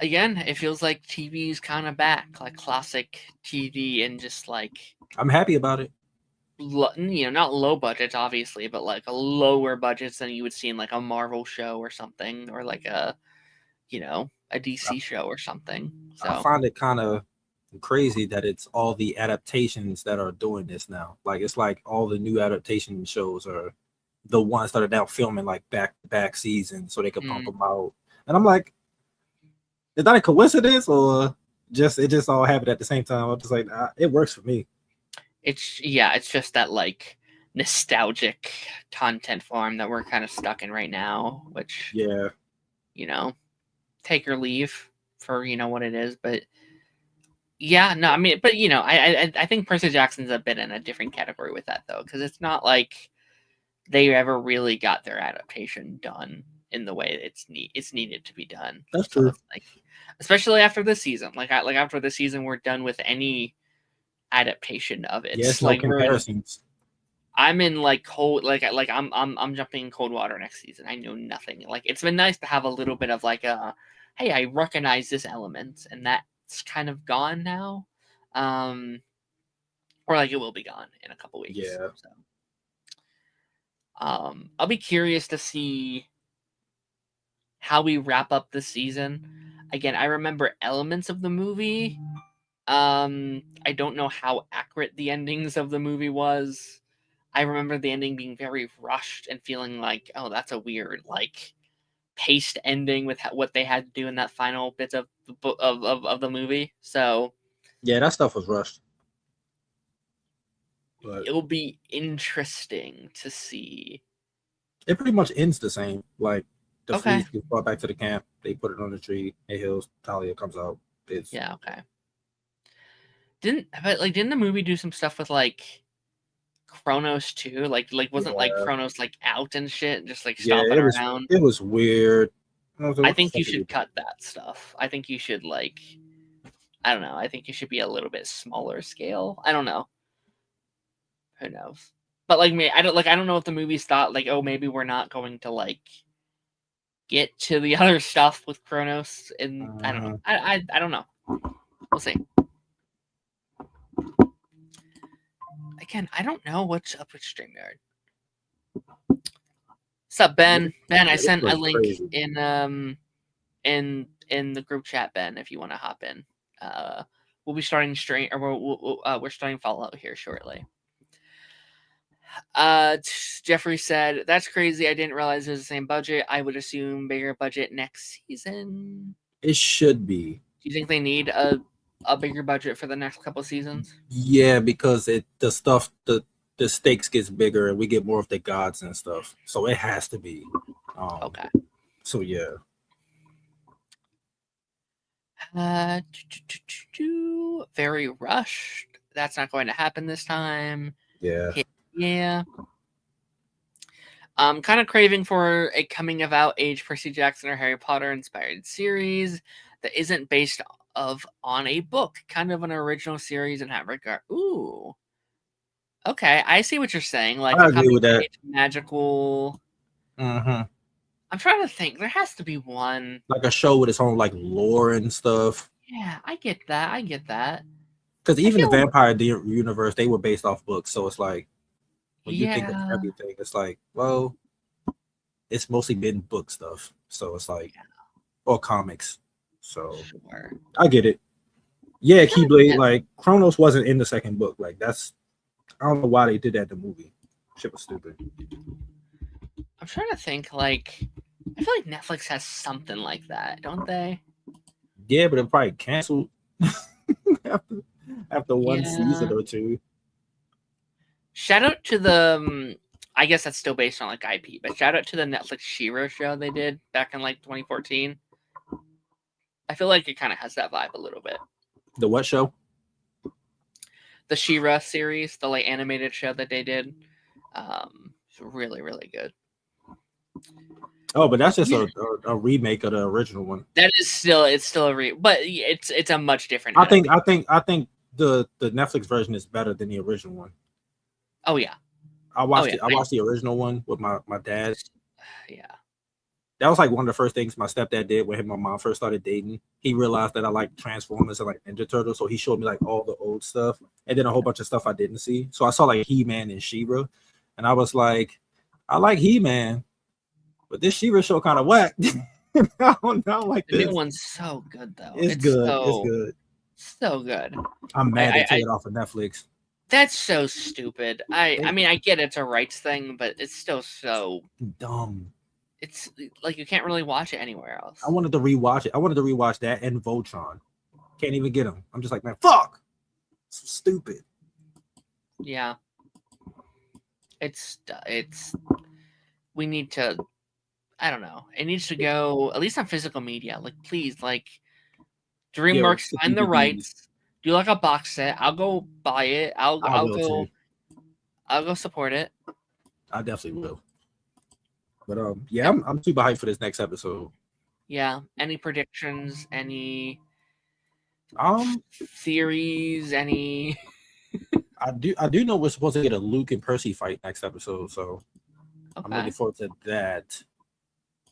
Again, it feels like TV's kind of back, like classic TV, and just like I'm happy about it. Not low budgets, obviously, but like a lower budgets than you would see in like a Marvel show or something, or like a DC show or something. So I find it kind of crazy that it's all the adaptations that are doing this now. Like it's like all the new adaptation shows are the ones that are now filming like back-to-back seasons so they can pump them out. And I'm like, is that a coincidence or it just all happened at the same time? I'm just like, it works for me. it's just that like nostalgic content form that we're kind of stuck in right now, which Yeah, you know, take or leave for what it is. But yeah, no, I mean, but I think Percy Jackson's a bit in a different category with that though, because it's not like they ever really got their adaptation done in the way it's needed to be done. that's So true. it's like, especially after this season, like after this season, we're done with any adaptation of it. Yes, no Like comparisons. I'm in like cold, like I'm jumping in cold water next season. I know nothing. Like it's been nice to have a little bit of like a, hey, I recognize this element, and that's kind of gone now, or like it will be gone in a couple weeks. Yeah, So, I'll be curious to see how we wrap up this season. Again, I remember elements of the movie. I don't know how accurate the endings of the movie was. I remember the ending being very rushed and feeling like, oh, that's a weird like paced ending with what they had to do in that final bit of the movie. So yeah, that stuff was rushed. But it'll be interesting to see. it pretty much ends the same. Like the Okay. fleet gets brought back to the camp. They put it on the tree. It heals. Talia comes out. It's Yeah. Okay. Didn't the movie do some stuff with like Kronos too? Like wasn't like yeah, Kronos like out and shit, just like yeah. stomping around? It was weird. I was like, I what the think you fuck are you should doing? cut that stuff. I think you should like, I don't know. I think you should be a little bit smaller scale. I don't know. Who knows? But like me, I don't know if the movies thought like, oh, maybe we're not going to like get to the other stuff with Kronos, and I don't know. I don't know. We'll see. Again, I don't know what's up with StreamYard. What's up, Ben? Ben, I Yeah, this sent a was link crazy. in the group chat, Ben, if you want to hop in. We'll be starting stream, or we're starting Fallout here shortly. Jeffrey said, "That's crazy. I didn't realize it was the same budget. I would assume bigger budget next season. It should be. Do you think they need a bigger budget for the next couple seasons?" Yeah, because the stakes gets bigger and we get more of the gods and stuff. So it has to be. Okay. So yeah. Very rushed. That's not going to happen this time. Yeah. Yeah. I'm kind of craving for a coming of age Percy Jackson or Harry Potter inspired series that isn't based on a book, kind of an original series in that regard. Ooh. Okay, I see what you're saying. Like I a agree coming with of that. age magical. Mm-hmm. I'm trying to think. There has to be one. Like a show with its own like lore and stuff. Yeah, I get that. I get that. Because I even the feel Vampire universe, they were based off books. So it's like when you think of yeah. everything, it's like, well, it's mostly been book stuff. So it's like, or comics. So Sure. I get it. Yeah, Yeah, Keyblade, like Kronos wasn't in the second book. Like that's I don't know why they did that in the movie. Shit was stupid. I'm trying to think. Like, I feel like Netflix has something like that, don't they? Yeah, but it probably canceled after one Yeah. season or two. Shout out to the. I guess that's still based on like IP, but shout out to the Netflix Shira show they did back in like 2014. I feel like it kind of has that vibe a little bit. The what show? The Shira series, the like animated show that they did, it's really really good. Oh, but that's just a remake of the original one. That is still but it's a much different. I think the Netflix version is better than the original one. Oh yeah. I watched the original one with my dad. Yeah. That was like one of the first things my stepdad did when him and my mom first started dating. He realized that I like Transformers and like Ninja Turtles, so he showed me like all the old stuff and then a whole bunch of stuff I didn't see. So I saw like He-Man and She-Ra, and I was like, I like He-Man, but this She-Ra show kind of whack. I don't like The this. new one's so good though. It's good. It's good. So good. I'm mad they took it off of Netflix. That's so stupid. I mean, I get it's a rights thing, but it's still so dumb. It's like you can't really watch it anywhere else. I wanted to rewatch it. I wanted to rewatch that and Voltron. Can't even get them. I'm just like, man, fuck. So stupid. Yeah. It's we need to, I don't know. It needs to go at least on physical media. Like, please, like, Yeah, DreamWorks, the find the DVDs. rights. Do like a box set. I'll go buy it. I will too. I'll go support it. I definitely will. But yeah, I'm super hyped for this next episode. Yeah. Any predictions? Any theories? Any? I do know we're supposed to get a Luke and Percy fight next episode, so Okay. I'm looking forward to that.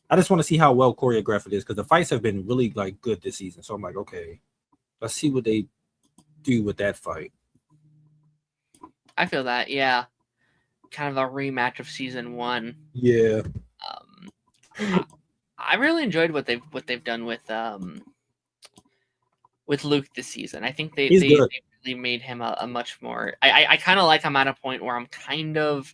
I just want to see how well choreographed it is because the fights have been really like good this season. So I'm like, okay, let's see what they do with that fight. I feel that, yeah. Kind of a rematch of season 1. Yeah. I really enjoyed what they've done with Luke this season. I think they really made him a much more. I kind of like. I'm at a point where I'm kind of,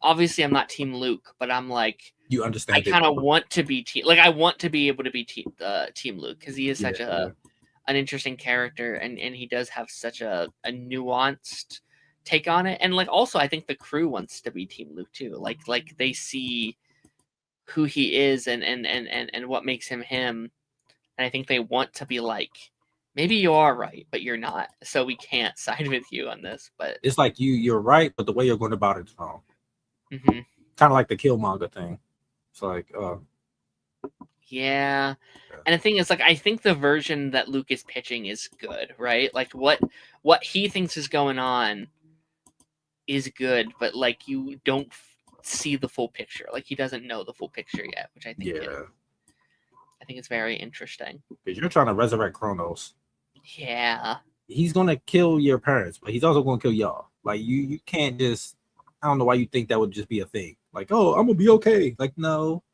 obviously I'm not Team Luke, but I'm like, you understand. I kind of want to be I want to be able to be Team Luke because he is such an interesting character, and he does have such a nuanced take on it. And like, also I think the crew wants to be Team Luke too. Like they see who he is and what makes him him, and I think they want to be like, maybe you are right, but you're not, so we can't side with you on this. But it's like you're right, but the way you're going about it is wrong. Mm-hmm. Kind of like the Killmonger thing. It's like, yeah. And the thing is, like, I think the version that Luke is pitching is good, right? Like, what he thinks is going on is good, but like, you don't see the full picture. Like, he doesn't know the full picture yet, which I think I think it's very interesting. Because you're trying to resurrect Kronos. Yeah. He's gonna kill your parents, but he's also gonna kill y'all. Like, you can't just. I don't know why you think that would just be a thing. Like, oh, I'm gonna be okay. Like, no.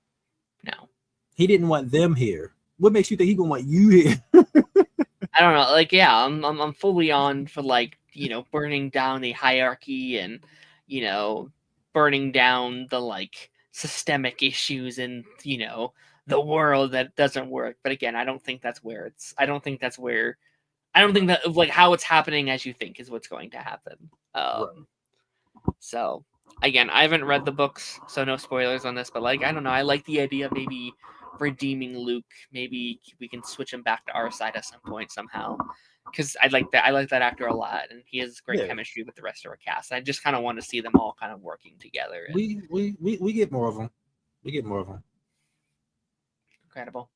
He didn't want them here. What makes you think he gonna want you here? I don't know. Like, yeah, I'm fully on for, like, you know, burning down the hierarchy and, you know, burning down the like systemic issues in, you know, the world that doesn't work. But again, I don't think that like how it's happening as you think is what's going to happen. Right. So again, I haven't read the books, so no spoilers on this, but like, I don't know, I like the idea of maybe redeeming Luke. Maybe we can switch him back to our side at some point somehow, because I like that actor a lot, and he has great chemistry with the rest of our cast. I just kind of want to see them all kind of working together. And we get more of them. Incredible.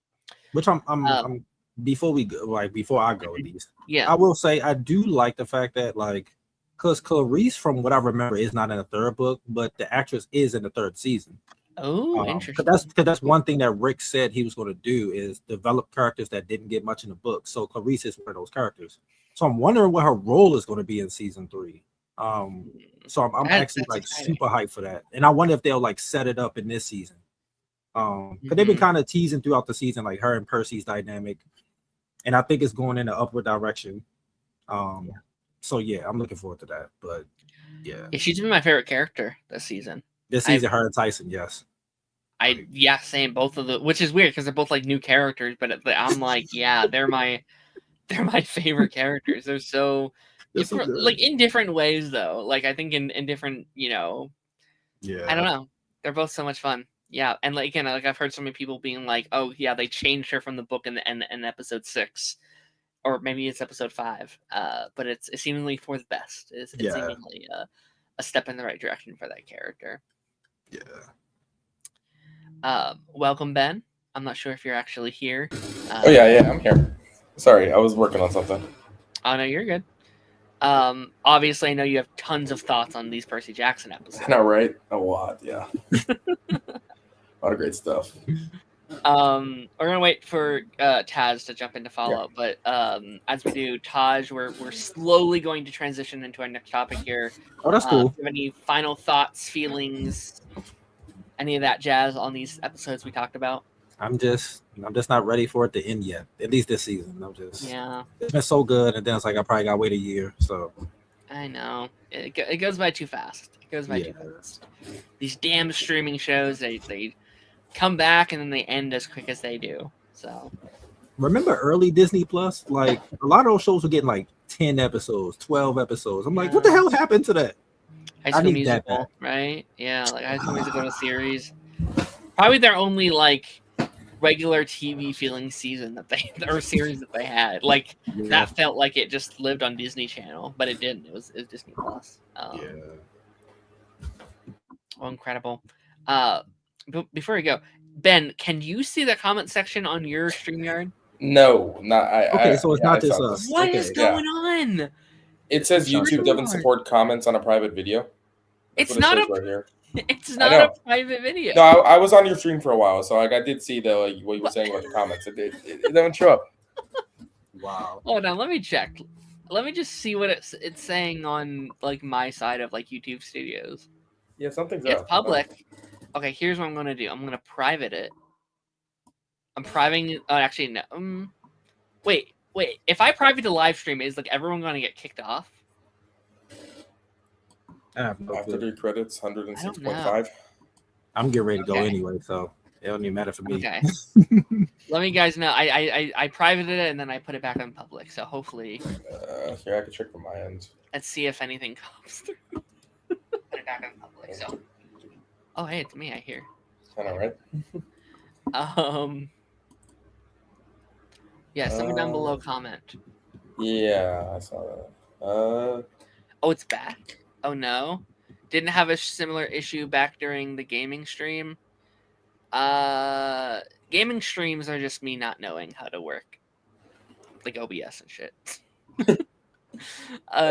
Which I'm before I go at least. Yeah, I will say I do like the fact that, like, because Clarice, from what I remember, is not in the third book, but the actress is in the third season. Oh, interesting. Because that's one thing that Rick said he was going to do, is develop characters that didn't get much in the book. So Clarice is one of those characters. So I'm wondering what her role is going to be in season 3. So I'm actually like exciting. Super hyped for that, and I wonder if they'll like set it up in this season. Because they've been kind of teasing throughout the season, like her and Percy's dynamic, and I think it's going in an upward direction. So yeah, I'm looking forward to that. But yeah, she's been my favorite character this season. Her and Tyson, yes. Same. Both of the, which is weird because they're both like new characters, but I'm like, yeah, they're my favorite characters. They're so different, like in different ways though. Like I think in different, you know, I don't know. They're both so much fun. Yeah, and like again, like I've heard so many people being like, oh yeah, they changed her from the book in episode 6. Or maybe it's episode 5, but it's seemingly for the best. It's seemingly a step in the right direction for that character. Yeah. Welcome, Ben. I'm not sure if you're actually here. Yeah, I'm here. Sorry, I was working on something. Oh no, you're good. Obviously, I know you have tons of thoughts on these Percy Jackson episodes. I know, right? A lot, yeah. A lot of great stuff. We're gonna wait for Taz to jump in to follow, but as we do, Taj, we're slowly going to transition into our next topic here. Oh, that's cool. Do you have any final thoughts, feelings, any of that jazz on these episodes we talked about? I'm just not ready for it to end yet. At least this season. It's been so good, and then it's like I probably gotta wait a year. So I know it goes by too fast. Too fast. These damn streaming shows, they come back and then they end as quick as they do. So remember early Disney Plus, like a lot of those shows were getting like 10 episodes, 12 episodes. I'm like, what the hell happened to that? High I School need that Musical, right? Yeah, like High School Musical series. Probably their only like regular TV feeling season that they or series that they had. Like that felt like it just lived on Disney Channel, but it didn't. It was Disney Plus. Well, incredible. Before we go, Ben, can you see the comment section on your StreamYard? No, not I. Okay, so it's not I just saw us. this. What Okay. is going on? It says Sounds YouTube good. doesn't support comments on a private video. That's It's what it not says a right here. it's I not know. a private video. No, I was on your stream for a while, so like I did see the like, what you were saying about the comments. It doesn't show up. Wow. Hold on, let me check. Let me just see what it's saying on like my side of like YouTube Studios. Yeah, something's It's up. public. Okay, here's what I'm gonna do. I'm gonna private it. I'm privating. Oh, actually, no. Wait. If I private the live stream, is like everyone gonna get kicked off? I have no After clue. the credits, 106.5. I'm getting ready to go Okay. anyway, so it don't even matter for me. Okay. Let me guys know. I privated it and then I put it back on public. So hopefully, Here I can check from my end. let's see if anything comes through. Put it back on public. So. Oh, hey, it's me. I hear. I know, right? Yeah, someone down below comment. Yeah, I saw that. Oh, it's back. Oh no, didn't have a similar issue back during the gaming stream. Gaming streams are just me not knowing how to work, like OBS and shit.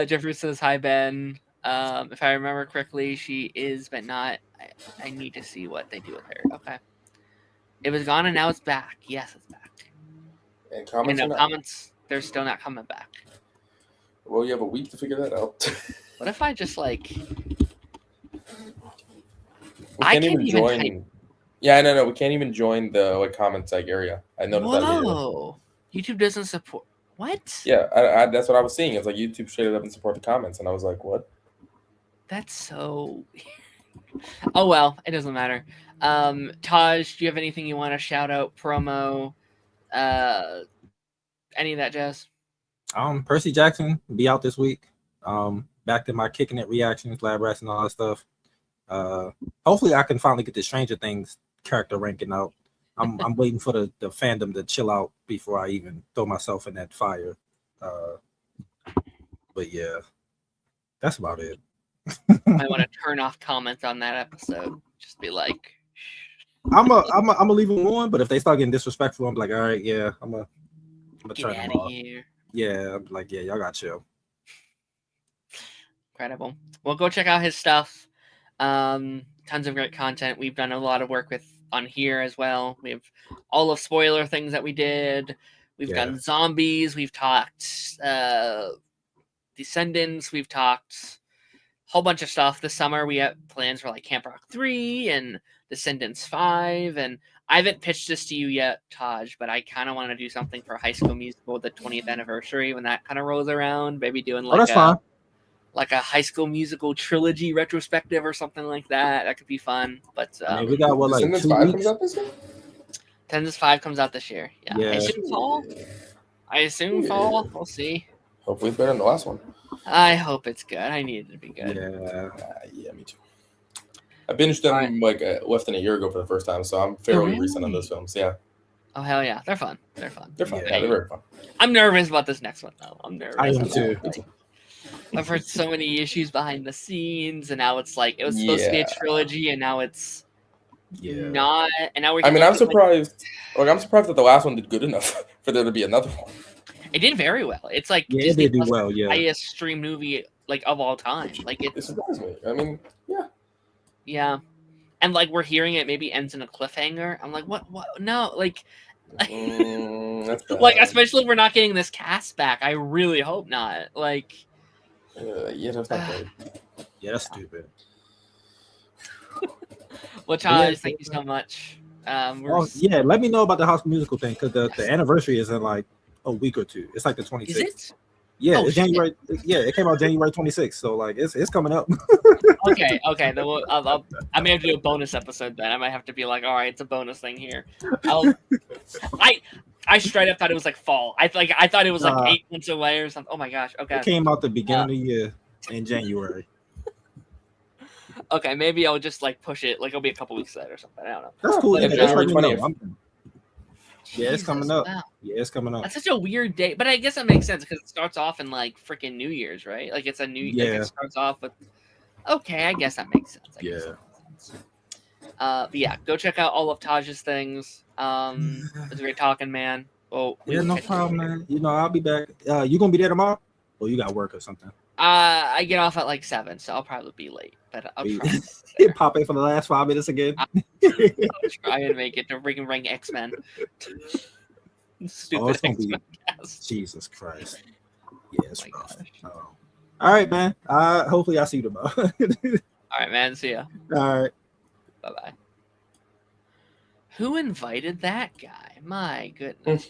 Jeffrey says hi, Ben. If I remember correctly, she is, but not. I need to see what they do with her. Okay, it was gone and now it's back. Yes, it's back. And comments. And no comments. They're still not coming back. Well, you have a week to figure that out. What if I just like? We I can't can't even even join. type. Yeah, no, we can't even join the like comments like area. I noticed that. Immediately. Whoa! YouTube doesn't support. What? Yeah, I that's what I was seeing. It's like YouTube straight up doesn't support the comments, and I was like, what? That's so. Oh well, it doesn't matter. Taj, do you have anything you want to shout out, promo, any of that jazz? Percy Jackson be out this week. Back to my kicking it reactions, lab rats, and all that stuff. Hopefully I can finally get the Stranger Things character ranking out. I'm waiting for the fandom to chill out before I even throw myself in that fire. But yeah, that's about it. I want to turn off comments on that episode. Just be like, I'm a leave them on, but if they start getting disrespectful, I'm like, all right, yeah, I'm a get turn out them of off. here. Yeah, I'm like, yeah, y'all got chill. Incredible. Well, go check out his stuff. Tons of great content. We've done a lot of work on here as well. We have all of spoiler things that we did. We've done zombies. We've talked Descendants. We've talked a whole bunch of stuff. This summer we have plans for like Camp Rock 3 and Descendants 5. And I haven't pitched this to you yet, Taj, but I kind of want to do something for High School Musical, the 20th anniversary, when that kind of rolls around. Maybe doing like like a High School Musical trilogy retrospective or something like that. That could be fun. But we got what, like Descendants 2 5 weeks? comes out this year? Descendants 5 comes out this year. Yeah. I assume fall. We'll see. Hopefully it's better than the last one. I hope it's good. I need it to be good. Yeah, me too. I binged them like less than a year ago for the first time, so I'm fairly recent on those films. Yeah. Oh hell yeah, they're fun. They're fun. Yeah, they're very fun. I'm nervous about this next one though. I'm nervous. I am too. I've heard so many issues behind the scenes, and now it's like it was supposed to be a trilogy, and now it's not. And now we're. I mean, I'm surprised. Like, I'm surprised that the last one did good enough for there to be another one. It did very well. It's like it did do well. Yeah, highest stream movie like of all time. Like it surprised me. I mean, yeah, and like we're hearing it maybe ends in a cliffhanger. I'm like, what? No, like. That's bad. Like, especially if we're not getting this cast back. I really hope not. Like, yeah, that's not good. Yeah, that's stupid. Well, Charles, thank you so much. Let me know about the High School Musical thing because the anniversary is in like a week or two. It's like the 26th. Is it? Yeah, it's January. Yeah, it came out January 26th. So like, it's coming up. Okay. Then I may have to do a bonus episode then. I might have to be like, all right, it's a bonus thing here. I straight up thought it was like fall. I thought it was like Nah. 8 months away or something. Oh my gosh. Okay. It came out the beginning of the year in January. Okay, maybe I'll just like push it. Like it'll be a couple weeks later or something. I don't know. That's cool. But, Yeah, just let me know. January 20th. Yeah, it's coming up. Wow. Yeah, it's coming up. That's such a weird date, but I guess that makes sense because it starts off in like freaking New Year's, right? Like it's a new. Like Yeah. it starts off with. Okay, I guess that makes sense. I guess that makes sense. But yeah, go check out all of Taj's things. It was great talking, man. Oh, Yeah, no problem, man. You know, I'll be back. You gonna be there tomorrow? Or you got work or something? I get off at like 7, so I'll probably be late. But I'll try. You pop in for the last 5 minutes again. I'll try and make it to freaking ring X-Men. Stupid it's gonna be- X-Men cast. Jesus Christ. Yeah, it's Oh my rough. gosh. Oh. All right, man. Hopefully I'll see you tomorrow. All right, man. See ya. All right. Bye bye. Who invited that guy? My goodness.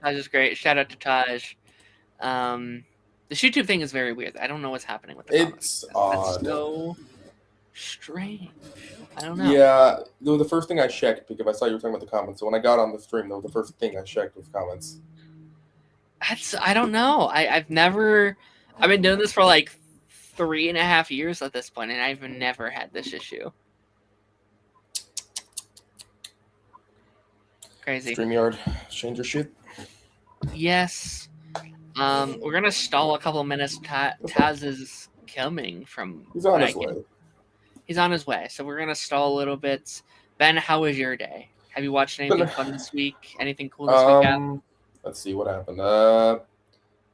Taj is great. Shout out to Taj. The YouTube thing is very weird. I don't know what's happening with the comments. It's odd. That's so strange. I don't know. Yeah, the first thing I checked, because I saw you were talking about the comments. So when I got on the stream, the first thing I checked was comments. I don't know. I've been doing this for like 3.5 years at this point, and I've never had this issue. Crazy. StreamYard, change your shit. Yes. We're gonna stall a couple minutes. Taz is coming from. He's on his way. He's on his way, so we're gonna stall a little bit. Ben, how was your day? Have you watched anything fun this week? Anything cool this week? Let's see what happened.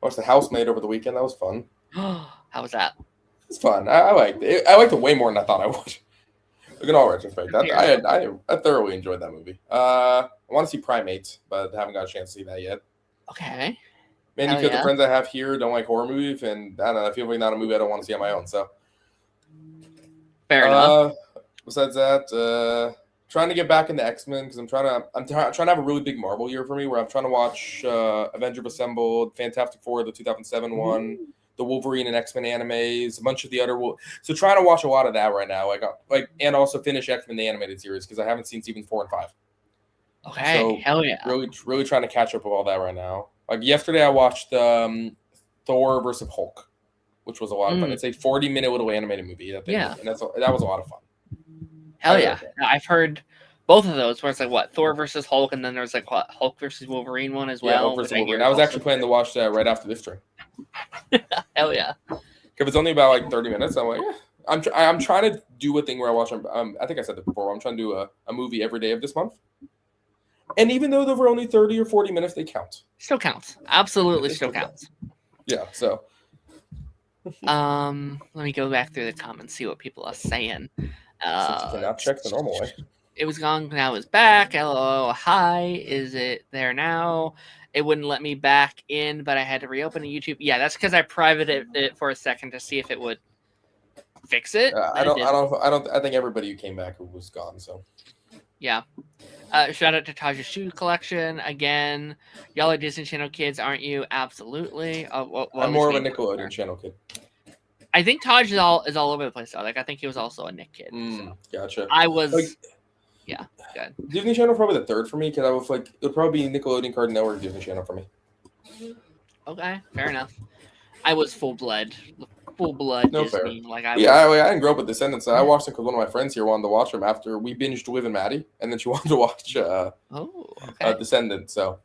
Watched The Housemaid over the weekend. That was fun. How was that? It's fun. I liked it. I liked it way more than I thought I would. Look at all retrospect. I thoroughly enjoyed that movie. I want to see Primates, but I haven't got a chance to see that yet. Okay. Man, you feel the friends I have here don't like horror movies, and I don't know. I feel like not a movie I don't want to see on my own. So fair enough. Besides that, trying to get back into X-Men because I'm trying to have a really big Marvel year for me, where I'm trying to watch Avengers Assembled, Fantastic Four, the 2007 one, the Wolverine and X-Men animes, a bunch of the other. So trying to watch a lot of that right now, and also finish X-Men the animated series because I haven't seen seasons 4 and 5. Okay, so hell yeah! Really trying to catch up with all that right now. Like yesterday, I watched Thor versus Hulk, which was a lot of fun. It's a 40-minute little animated movie. And that was a lot of fun. Hell yeah! I've heard both of those where it's like what Thor versus Hulk, and then there's like what Hulk versus Wolverine one as well. Yeah, Hulk versus Wolverine. I was actually planning to watch that right after this stream. Hell yeah! If it's only about like 30 minutes, I'm like, yeah. I'm trying to do a thing where I watch. I think I said that before. I'm trying to do a movie every day of this month. And even though they were only 30 or 40 minutes, they count. Still counts. Absolutely still counts. Yeah, so. Let me go back through the comments, see what people are saying. Since you cannot check the normal way. It was gone, now it's back. LOL, hi. Is it there now? It wouldn't let me back in, but I had to reopen the YouTube. Yeah, that's because I privated it for a second to see if it would fix it. I think everybody who came back was gone, so. Yeah. Shout out to Taj's shoe collection again. Y'all are Disney Channel kids, aren't you? Absolutely. I'm more of a Nickelodeon Channel kid. I think Taj is all over the place though. Like I think he was also a Nick kid. So. Gotcha. I was. Yeah. Good. Disney Channel probably the third for me because I was like it would probably be Nickelodeon, Cartoon Network, Disney Channel for me. Okay, fair enough. I was full blood Disney. Fair. Like I didn't grow up with Descendants. So I watched it because one of my friends here wanted to watch them after we binged Liv and Maddie, and then she wanted to watch Descendants. So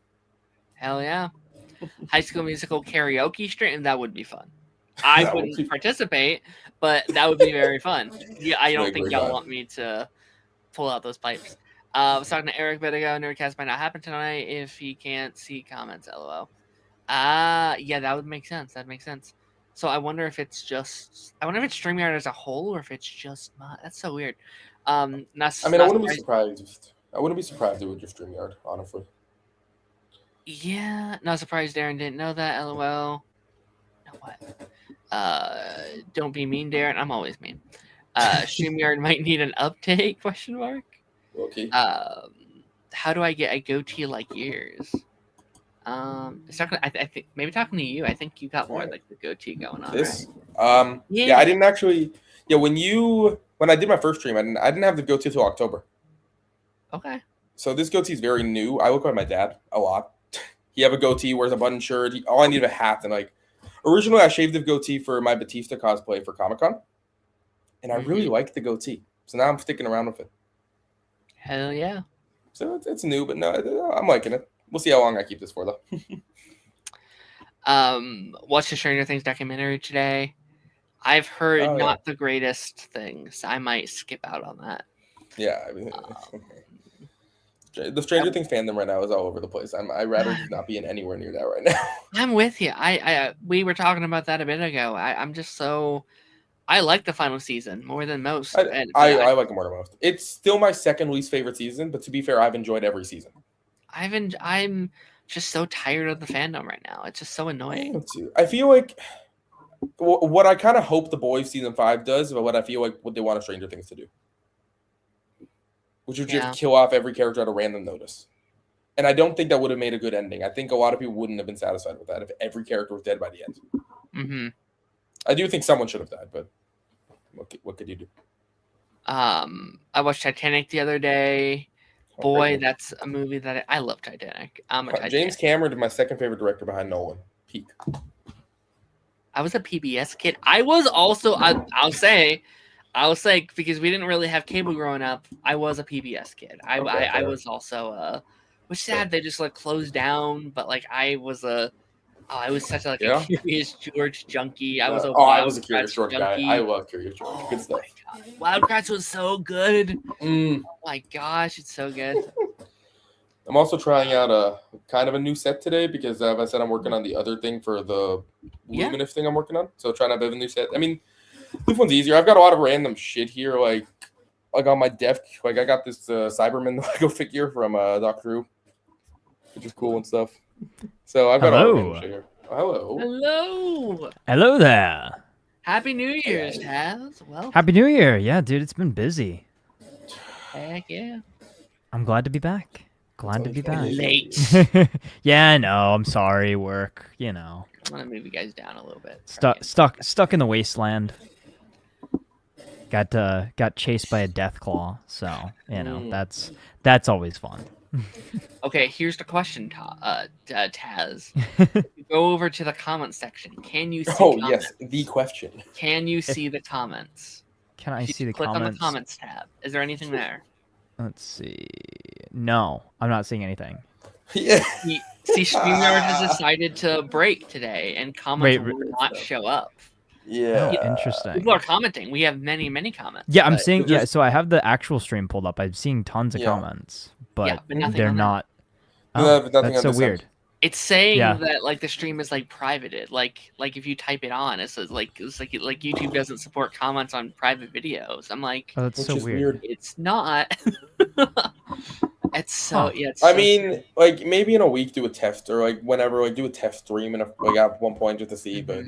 hell yeah, High School Musical karaoke stream, that would be fun. I wouldn't participate, but that would be very fun. Yeah, I don't think y'all want me to pull out those pipes. I was talking to Eric a bit ago. Nerdcast might not happen tonight if he can't see comments. LOL. Yeah, that would make sense. That makes sense. So I wonder if it's StreamYard as a whole or if it's just that's so weird. I wouldn't be surprised. I wouldn't be surprised if it was just StreamYard, honestly. Yeah, not surprised Darren didn't know that. LOL. No what? Don't be mean, Darren. I'm always mean. StreamYard might need an update? Question mark. Okay. How do I get a goatee like yours? I think maybe talking to you. I think you got more like the goatee going on. This, right? Yeah, I didn't actually. Yeah, when I did my first stream, I didn't have the goatee till October. Okay. So this goatee is very new. I look like my dad a lot. He have a goatee, wears a button shirt. All I need is a hat. And like, originally I shaved the goatee for my Batista cosplay for Comic-Con. And I really like the goatee. So now I'm sticking around with it. Hell yeah. So it's new, but no, I'm liking it. We'll see how long I keep this for, though. Watched the Stranger Things documentary today. I've heard not the greatest things. I might skip out on that. Yeah. I mean, the Stranger Things fandom right now is all over the place. I'd rather just not be in anywhere near that right now. I'm with you. We were talking about that a bit ago. I like the final season more than most. I like it more than most. It's still my second least favorite season, but to be fair, I've enjoyed every season. I'm just so tired of the fandom right now. It's just so annoying. I feel like what I kind of hope The Boys season 5 does, but what I feel like what they want Stranger Things to do, which would just kill off every character at a random notice. And I don't think that would have made a good ending. I think a lot of people wouldn't have been satisfied with that if every character was dead by the end. Mm-hmm. I do think someone should have died, but what could you do? I watched Titanic the other day. Boy, that's a movie that I love. Titanic. James Cameron is my second favorite director behind Nolan. Peak. I was a PBS kid. I was also. I'll say, because we didn't really have cable growing up. I was a PBS kid. I was also. Which sad they just like closed down, but like I was such a Curious George junkie. I was a Curious George guy. I love Curious George. Good stuff. Wildcats was so good. Oh my gosh, it's so good. I'm also trying out a kind of a new set today because as I said, I'm working on the other thing for the Luminous thing I'm working on. So trying to have a new set. I mean, this one's easier. I've got a lot of random shit here, like on my desk. Like I got this Cyberman Lego figure from Doctor Who, which is cool and stuff. So I've got a share. Hello there. Happy New Year's, Taz. Well, Happy New Year. Yeah, dude, it's been busy. Heck yeah. I'm glad to be back. Glad to be back. Late. Yeah, I know. I'm sorry, work. You know. I'm gonna move you guys down a little bit. Stuck in the wasteland. Got chased by a death claw. So that's always fun. Okay, here's the question, Taz. Go over to the comment section. Can you see comments? Yes, the question. Can you see the comments? Can I see the click comments? On the comments tab. Is there anything there? Let's see. No, I'm not seeing anything. Yeah. See, StreamYard has decided to break today, and comments will not show up. Yeah. Oh, interesting. People are commenting. We have many, many comments. Yeah, I'm seeing. Yeah, so I have the actual stream pulled up. I'm seeing tons of comments, but they're not. Oh, that's so weird. It's saying that like the stream is like privated. Like if you type it on, it says like YouTube doesn't support comments on private videos. I'm like, oh, that's so weird. It's not. It's so I mean, like maybe in a week do a test or like whenever like do a test stream and like at one point just to see, but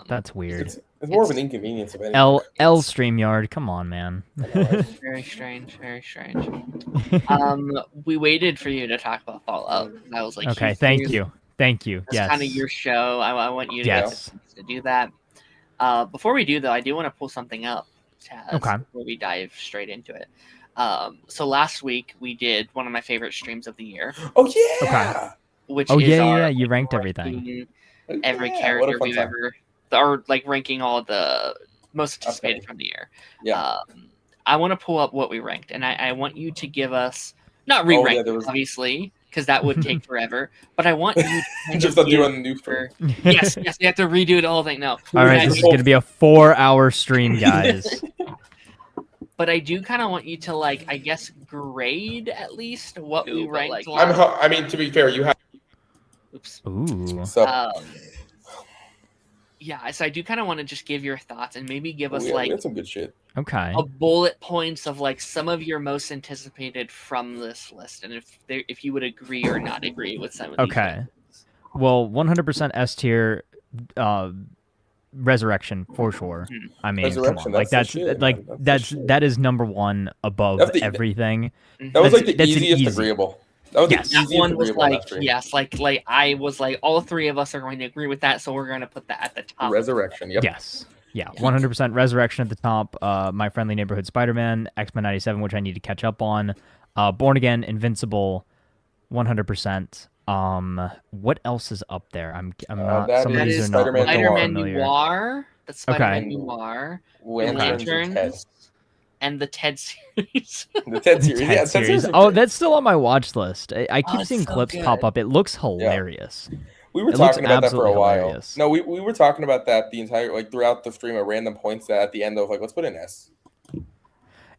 that's weird. It's more of an inconvenience of anything. L StreamYard, come on, man. Very strange. Very strange. We waited for you to talk about Fallout. I was like, okay, thank you. That's kind of your show. I want you to do that. Before we do, though, I do want to pull something up, Taz, before we dive straight into it. So last week we did one of my favorite streams of the year. Oh yeah. Which you ranked everything. Every character we've ever, or like ranking all the most anticipated from the year. Yeah. I want to pull up what we ranked, and I want you to give us not re-rank, obviously, because that would take forever. But I want you to just do a new stream. Yes, you have to redo the whole thing. No. All right, this is going to be a 4-hour stream, guys. But I do kind of want you to, like, I guess, grade at least what we ranked. I mean, to be fair, you have. Oops. Ooh. So. Yeah, so I do kind of want to just give your thoughts and maybe give us we had some good shit. Okay. A bullet points of like some of your most anticipated from this list, and if you would agree or not agree with some of these. Okay. Well, 100% S tier. Resurrection for sure. I mean, come on. Like that is number one above everything. That was like the easiest agreeable. That was that one was like I was like all three of us are going to agree with that, so we're going to put that at the top. Resurrection, yep. Yes. Yeah, 100% Resurrection at the top. My Friendly Neighborhood Spider-Man, X-Men 97, which I need to catch up on. Born Again, Invincible, 100%. What else is up there? I'm not. Some of these are not looking familiar. Noir. That's Spider-Man Noir. Lanterns, and the Ted series. The Ted series. Ted series. Oh, that's still on my watch list. I keep seeing clips pop up. It looks hilarious. Yeah. We were talking about that for a while. No, we were talking about that the entire throughout the stream at random points that at the end of let's put an S.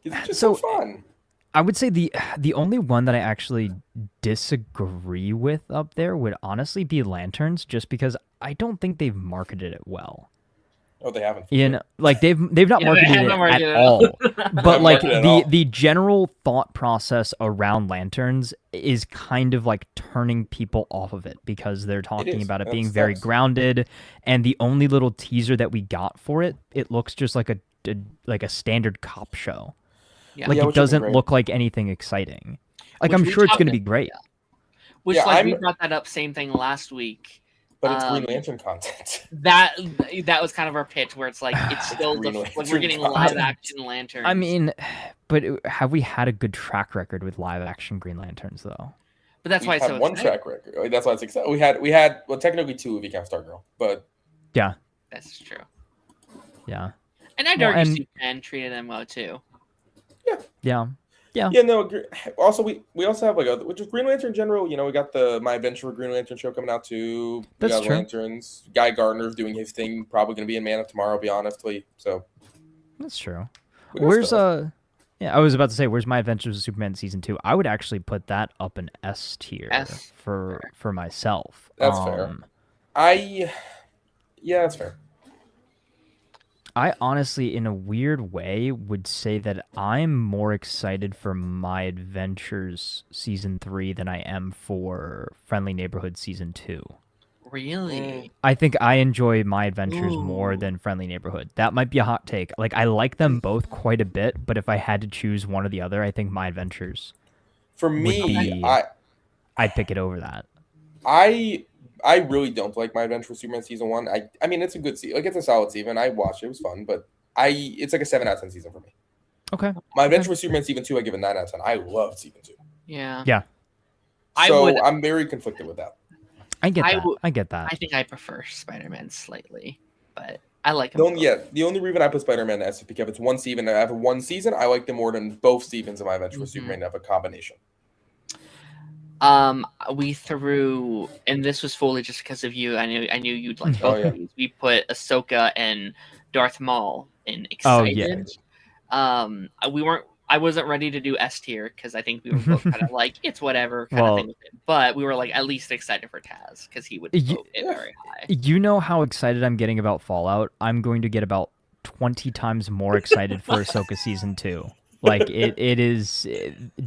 It's just so fun. I would say the only one that I actually disagree with up there would honestly be Lanterns, just because I don't think they've marketed it well. Oh, they haven't. They've not marketed it at all. But the general thought process around Lanterns is kind of turning people off of it, because they're talking about it being very grounded, and the only little teaser that we got for it looks just like a standard cop show. Yeah. It doesn't look like anything exciting. I'm sure it's going to be great. Which we brought that up, same thing last week. But it's Green Lantern content. That was kind of our pitch, where it's it's still we're getting live action Lanterns. I mean, but have we had a good track record with live action Green Lanterns though? But that's why it's so one track record. That's why it's exciting. We had technically two if you count Stargirl, but yeah, that's true. Yeah, and I'd argue Superman treated them well too. Yeah. No. Also, we also have which is Green Lantern in general. We got the My Adventure with Green Lantern show coming out too. That's true. Lanterns. Guy Gardner's doing his thing. Probably going to be in Man of Tomorrow. Be honestly, so that's true. Where's I was about to say, where's My Adventures with Superman season 2? I would actually put that up in S tier for myself. That's fair. That's fair. I honestly, in a weird way, would say that I'm more excited for My Adventures Season 3 than I am for Friendly Neighborhood Season 2. Really? I think I enjoy My Adventures more than Friendly Neighborhood. That might be a hot take. I like them both quite a bit, but if I had to choose one or the other, I think My Adventures. For me, I'd pick it over that. I really don't like My Adventure with Superman season 1. I mean, it's a good season. It's a solid season. I watched it. It was fun, but it's a 7 out of 10 season for me. Okay. My Adventure with Superman season 2, I give a 9 out of 10. I loved season 2. Yeah. Yeah. I'm very conflicted with that. I get that. I think I prefer Spider-Man slightly, but I like him. The only reason I put Spider-Man in S is because it's one season. I have one season. I like them more than both seasons of My Adventure with Superman have a combination. We threw, and this was fully just because of you. I knew you'd like both of these. We put Ahsoka and Darth Maul in excited. I wasn't ready to do S tier because I think we were both kind of it's whatever kind of thing with it. But we were at least excited for Taz because he would vote it very high. You know how excited I'm getting about Fallout? I'm going to get about 20 times more excited for Ahsoka season 2. It is,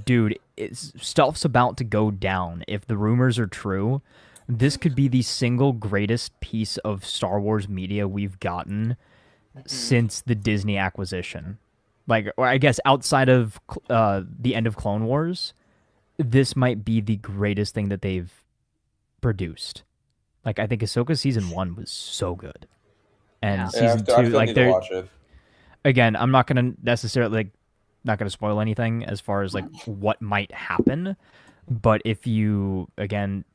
dude, stuff's about to go down. If the rumors are true, this could be the single greatest piece of Star Wars media we've gotten since the Disney acquisition. I guess outside of the end of Clone Wars, this might be the greatest thing that they've produced. I think Ahsoka season 1 was so good. And season 2, again, I'm not going to necessarily... not going to spoil anything as far as what might happen, but if you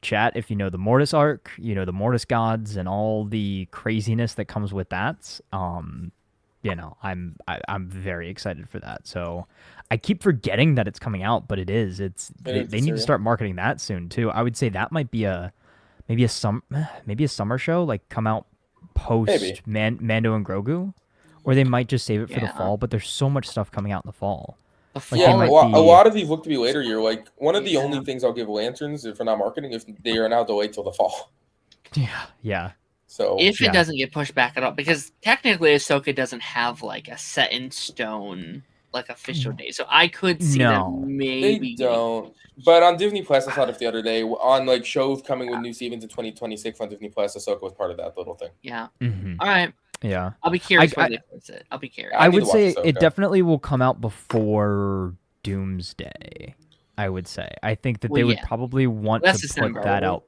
chat, if you know the Mortis arc, the Mortis gods and all the craziness that comes with that, I'm very excited for that. So I keep forgetting that it's coming out, but it is. They need to start marketing that soon too. I would say that might be maybe a summer show, come out post Mando and Grogu. Or they might just save it for the fall, but there's so much stuff coming out in the fall. A lot of these look to be later year. One of the only things I'll give Lanterns, if we're not marketing, if they are now delayed till the fall. Yeah. So if it doesn't get pushed back at all, because technically Ahsoka doesn't have a set in stone official date, so I could see them maybe. They don't. But on Disney Plus, I saw it the other day on shows coming with new seasons in 2026 on Disney Plus. Ahsoka was part of that little thing. Yeah. Mm-hmm. All right. Yeah. I'll be curious when they post it. I'll be curious. I would say it definitely will come out before Doomsday. I would say. I think that they would probably want to put that out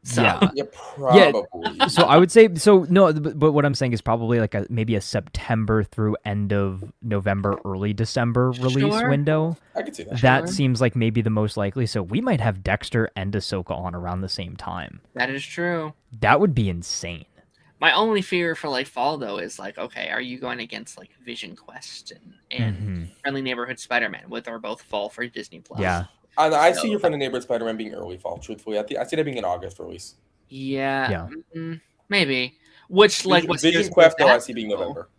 So Yeah. Yeah, probably. So I would say no, but what I'm saying is probably like maybe a September through end of November, early December release Sure. window. I could see that. That Sure. seems like maybe the most likely. So we might have Dexter and Ahsoka on around the same time. that is true. That would be insane. My only fear for like fall though is like, okay, are you going against like Vision Quest and Mhm. Friendly Neighborhood Spider-Man, which are both fall for Disney Plus? Yeah. I So- see your friend and neighbor Spider-Man being early fall. Truthfully, I see that being an August release. Yeah. Yeah. Maybe. Which like what scares Vision me with Quest, though, I that, see being though- November.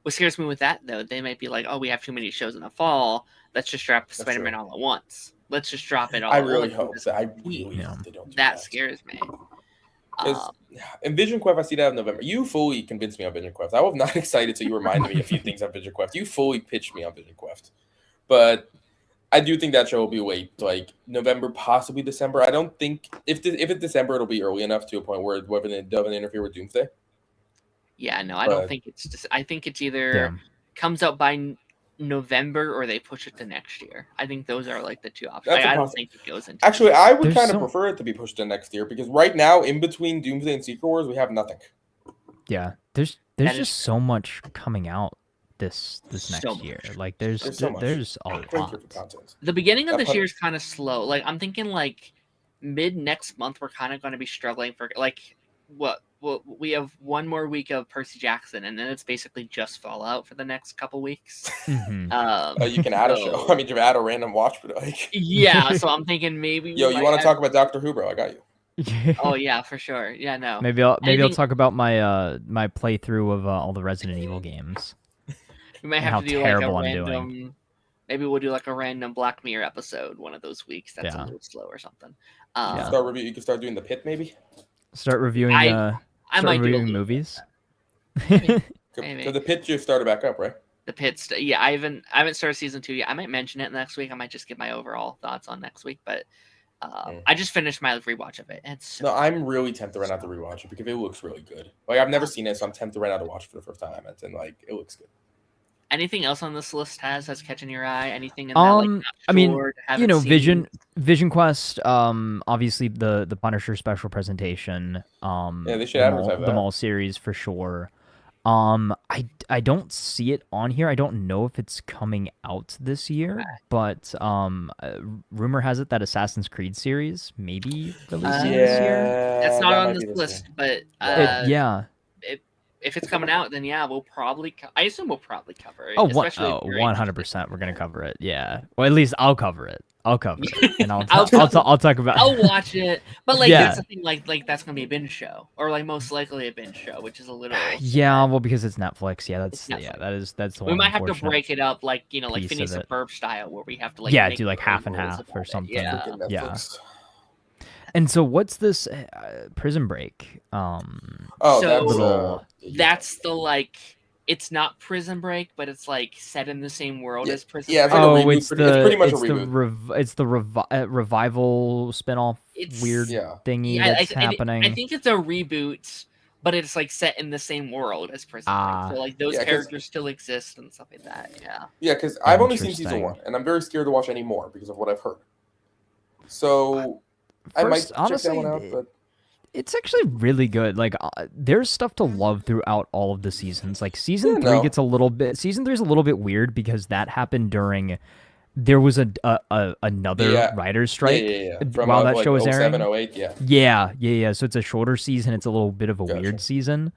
What scares me with that though, they might be like, oh, we have too many shows in the fall. Let's just drop Spider-Man true. all at once. Let's just drop it all. I at really once hope because that. I really Yeah. hope they don't do that that. scares me. 'Cause in Vision Quest, I see that in November. You fully convinced me on Vision Quest. I was not excited till you reminded me a few things on Vision Quest. You fully pitched me on Vision Quest. But I do think that show will be late, like November, possibly December. I don't think if it's December, it'll be early enough to a point where it doesn't interfere with Doomsday. Yeah, no, I don't But- think it's just. I think it's either Yeah. comes out by November or they push it to next year. I think those are like the two options. That's a I don't possi- think it goes into. Actually, I would There's kind of so- prefer it to be pushed to next year because right now, in between Doomsday and Secret Wars, we have nothing. Yeah. There's That is just so much coming out this So next much. year. Like there's There's so much. there's a Thank you lot. for content. The beginning of That this part- year is kind of slow. Like I'm thinking like mid next month we're kind of going to be struggling for like what we have one more week of Percy Jackson and then it's basically just Fallout for the next couple weeks. Mhm. You can add a so- show. I mean, you add a random watch, but like, Yeah, so I'm thinking maybe. yo, we you might want to add- talk about Doctor Who, bro? I got you. Oh yeah, for sure. Yeah, no. Maybe I'll Anything- talk about my my playthrough of all the Resident Evil games. We might and have how to do terrible like a I'm doing. random. Maybe we'll do like a random Black Mirror episode one of those weeks. That's Yeah. a little slow or something. Yeah. You can start doing the pit, maybe. Start reviewing I start might do a reviewing little movies. Maybe. Because the pit just started back up, right? The Pits. Yeah, I haven't started season 2 yet. I might mention it next week. I might just give my overall thoughts on next week. But I just finished my rewatch of it. It's so No, I'm really tempted right now to rewatch it because it looks really good. Like I've never seen it, so I'm tempted right now to watch it for the first time. I meant, and like it looks good. Anything else on this list that's catching your eye? Anything in that like not I mean, sure, you haven't know, seen? Vision Quest, obviously the Punisher special presentation, Yeah, they should the advertise Maul, the that. Maul series for sure. I don't see it on here. I don't know if it's coming out this year, but rumor has it that Assassin's Creed series maybe releasing this year. That's not that on might this be list, year. but Yeah. if it's coming out, then yeah, we'll probably. I assume we'll probably cover it. Oh, especially if you're 100%. We're gonna cover it. Yeah. Well, at least I'll cover it. I'll cover it, and I'll I'll I'll talk about. I'll watch it, but like Yeah. that's the thing. Like that's gonna be a binge show, or like most likely a binge show, which is a little. Yeah, well, because it's Netflix. Yeah, that's It's yeah, Netflix. that's the We one might have to unfortunate- break it up, like like piece Phineas of and it. Ferb style, where we have to like Yeah, make do, like, our half own and rules half or about it. something. Yeah. Freaking Yeah. Netflix. And so, what's this Prison Break? Oh, So- that's Little- That's the like. It's not Prison Break, but it's like set in the same world Yeah, as Prison yeah, it's Break. like a Oh, reboot, it's it's pretty much a it's reboot. it's the revival spinoff It's- weird Yeah. thingy Yeah, that's happening. I think it's a reboot, but it's like set in the same world as Prison Ah. Break. So like those Yeah, 'cause- characters still exist and stuff like that. Yeah. Yeah, because I've only seen season Interesting. 1, and I'm very scared to watch any more because of what I've heard. So I might First, check honestly, that one out, but it's actually really good. Like, there's stuff to love throughout all of the seasons. Like, season Yeah, 3 no. gets a little bit. Season 3 is a little bit weird because that happened during. There was another Yeah. writer's strike yeah. From while that like show was 07, airing. 08, yeah. Yeah. So it's a shorter season. It's a little bit of a Gotcha. weird season.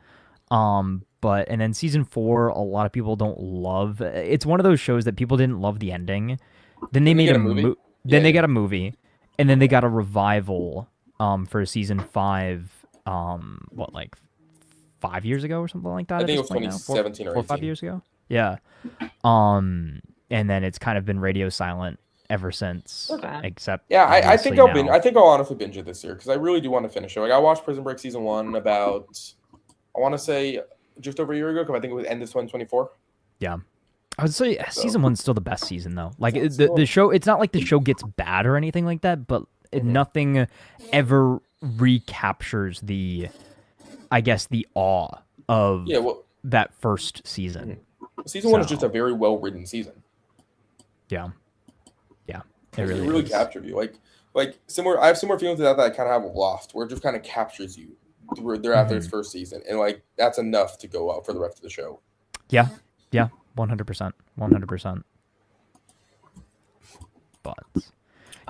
But and then season 4, a lot of people don't love. It's one of those shows that people didn't love the ending. Then they Didn't they made get a a movie? movie. Yeah, Then they yeah. got a movie, and then they got a revival. For season 5. What, like 5 years ago or something like that? I at think it this was point now? 2017 or 4 or 5 18. years ago. Yeah. And then it's kind of been radio silent ever since. Okay. Except Yeah, I think obviously I'll now. I think I'll honestly binge it this year because I really do want to finish it. Like I watched Prison Break season 1 about I want to say just over a year ago because I think it was end of 2024. I would say season 1's still the best season though. Like It's the show, it's not like the show gets bad or anything like that, but nothing ever recaptures the, I guess, the awe of Yeah, well, that first season. season 1 is So- just a very well written season. Yeah. It It really, really is. captured you. Like similar. I have similar feelings to that I kind of have with Lost, where it just kind of captures you. They're after its first season, and like that's enough to go out for the rest of the show. Yeah, 100%, 100%. But yeah,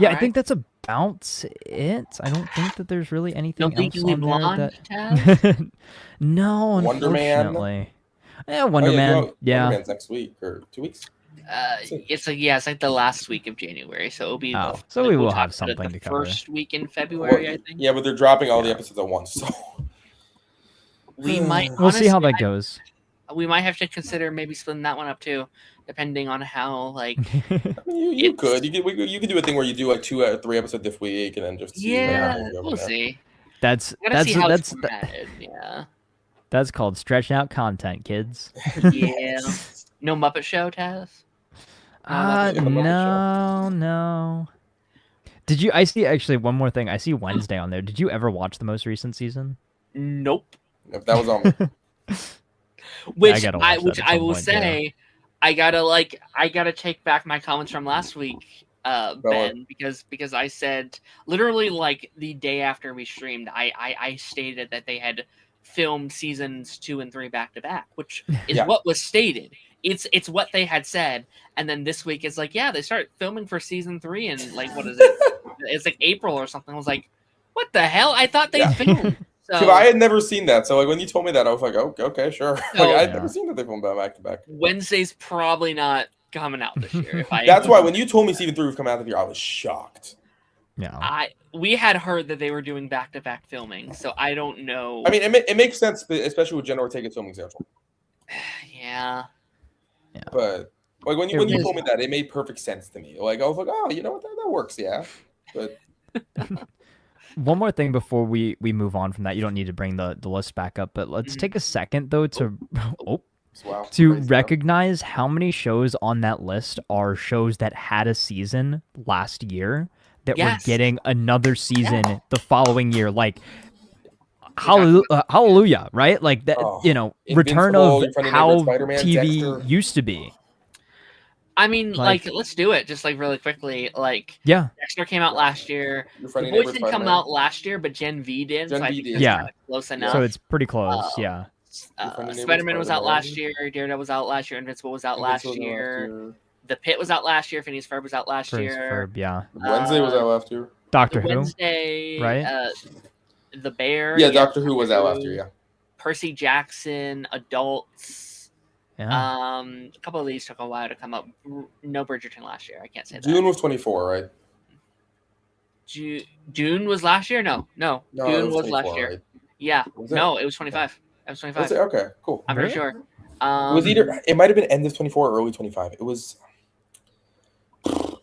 I Alright. think that's about it. I don't think that there's really anything Don't think else you on leave there Blonde, that. Taz? No, Wonder Man? unfortunately. Yeah, Wonder Oh, Man. Wonder Yeah. Man's next week or 2 weeks. It's like the last week of January, so it'll be. Oh, so we will talk have about it something the to cover. first week in February, I think. Yeah, but they're dropping all the Yeah. episodes at once, so We might. We'll see how honestly, that goes. We might have to consider maybe splitting that one up too, depending on how like. I mean, you could do a thing where you do like 2 or 3 episodes this week, and then just see Yeah, and go from we'll there. see. That's Gotta see how it's that's formatted. Yeah. that's called stretching out content, kids. Yeah. No Muppet Show, Taz. that's- Yeah, the Muppet No. Did you? I see actually one more thing. I see Wednesday on there. Did you ever watch the most recent season? Nope. If that was on me. Which gotta I watch that at I some will point, too. say, I gotta take back my comments from last week, Ben, because I said literally like the day after we streamed, I stated that they had filmed seasons 2 and 3 back to back, which is Yeah. what was stated. It's what they had said, and then this week it's like, yeah, they start filming for season 3 and like what is it? It's like April or something. I was like, what the hell? I thought they Yeah. filmed. So See, but I had never seen that, so like when you told me that, I was like, okay, sure. No. Like, I'd Yeah. never seen that they filmed back to back. Wednesday's probably not coming out this year. If I That's why when you told me season 3 was coming out this year, I was shocked. Yeah. we had heard that they were doing back to back filming, so I don't know. I mean, it makes sense, especially with Jenna Ortega's filming schedule. Yeah. But like when you It told me that, it made perfect sense to me. Like I was like, oh, you know what, that works, yeah. But One more thing before we move on from that. You don't need to bring the list back up, but let's take a second though to wow, to crazy, huh? recognize how many shows on that list are shows that had a season last year that Yes. were getting another season the following year. Like hallelujah, right? Like that, Oh, return Invincible, of Your Friendly how Neighbor Spider-Man, TV Dexter. used to be. I mean, Like- like, let's do it just like really quickly. Like, Yeah, Dexter came out last year. Your The Friendly Boys Neighbor didn't come Spider-Man. out last year, but Gen V did. Gen so I V think did. that's Yeah. kinda close enough. so it's pretty close. Yeah, Friendly Neighbor Spider-Man was out Spider-Man. last year. Daredevil was out last year. Invincible was out last Invincible was out year. The Pit was out last year. Phineas Ferb was out last First year. Ferb, yeah. Wednesday was out last year. Doctor Who. Wednesday, right? The Bear. Yeah, Doctor Who was out last year. Yeah. Percy Jackson, adults. Yeah. A couple of these took a while to come up. No Bridgerton last year. I can't say that. June was 24, right? June was last year. No, No, June it was last 24, year. right? Yeah, Was it? no, it was 25. It was 25. Was it? Okay, cool. I'm pretty Really? sure. It was either it might have been end of 24 or early 25. It was.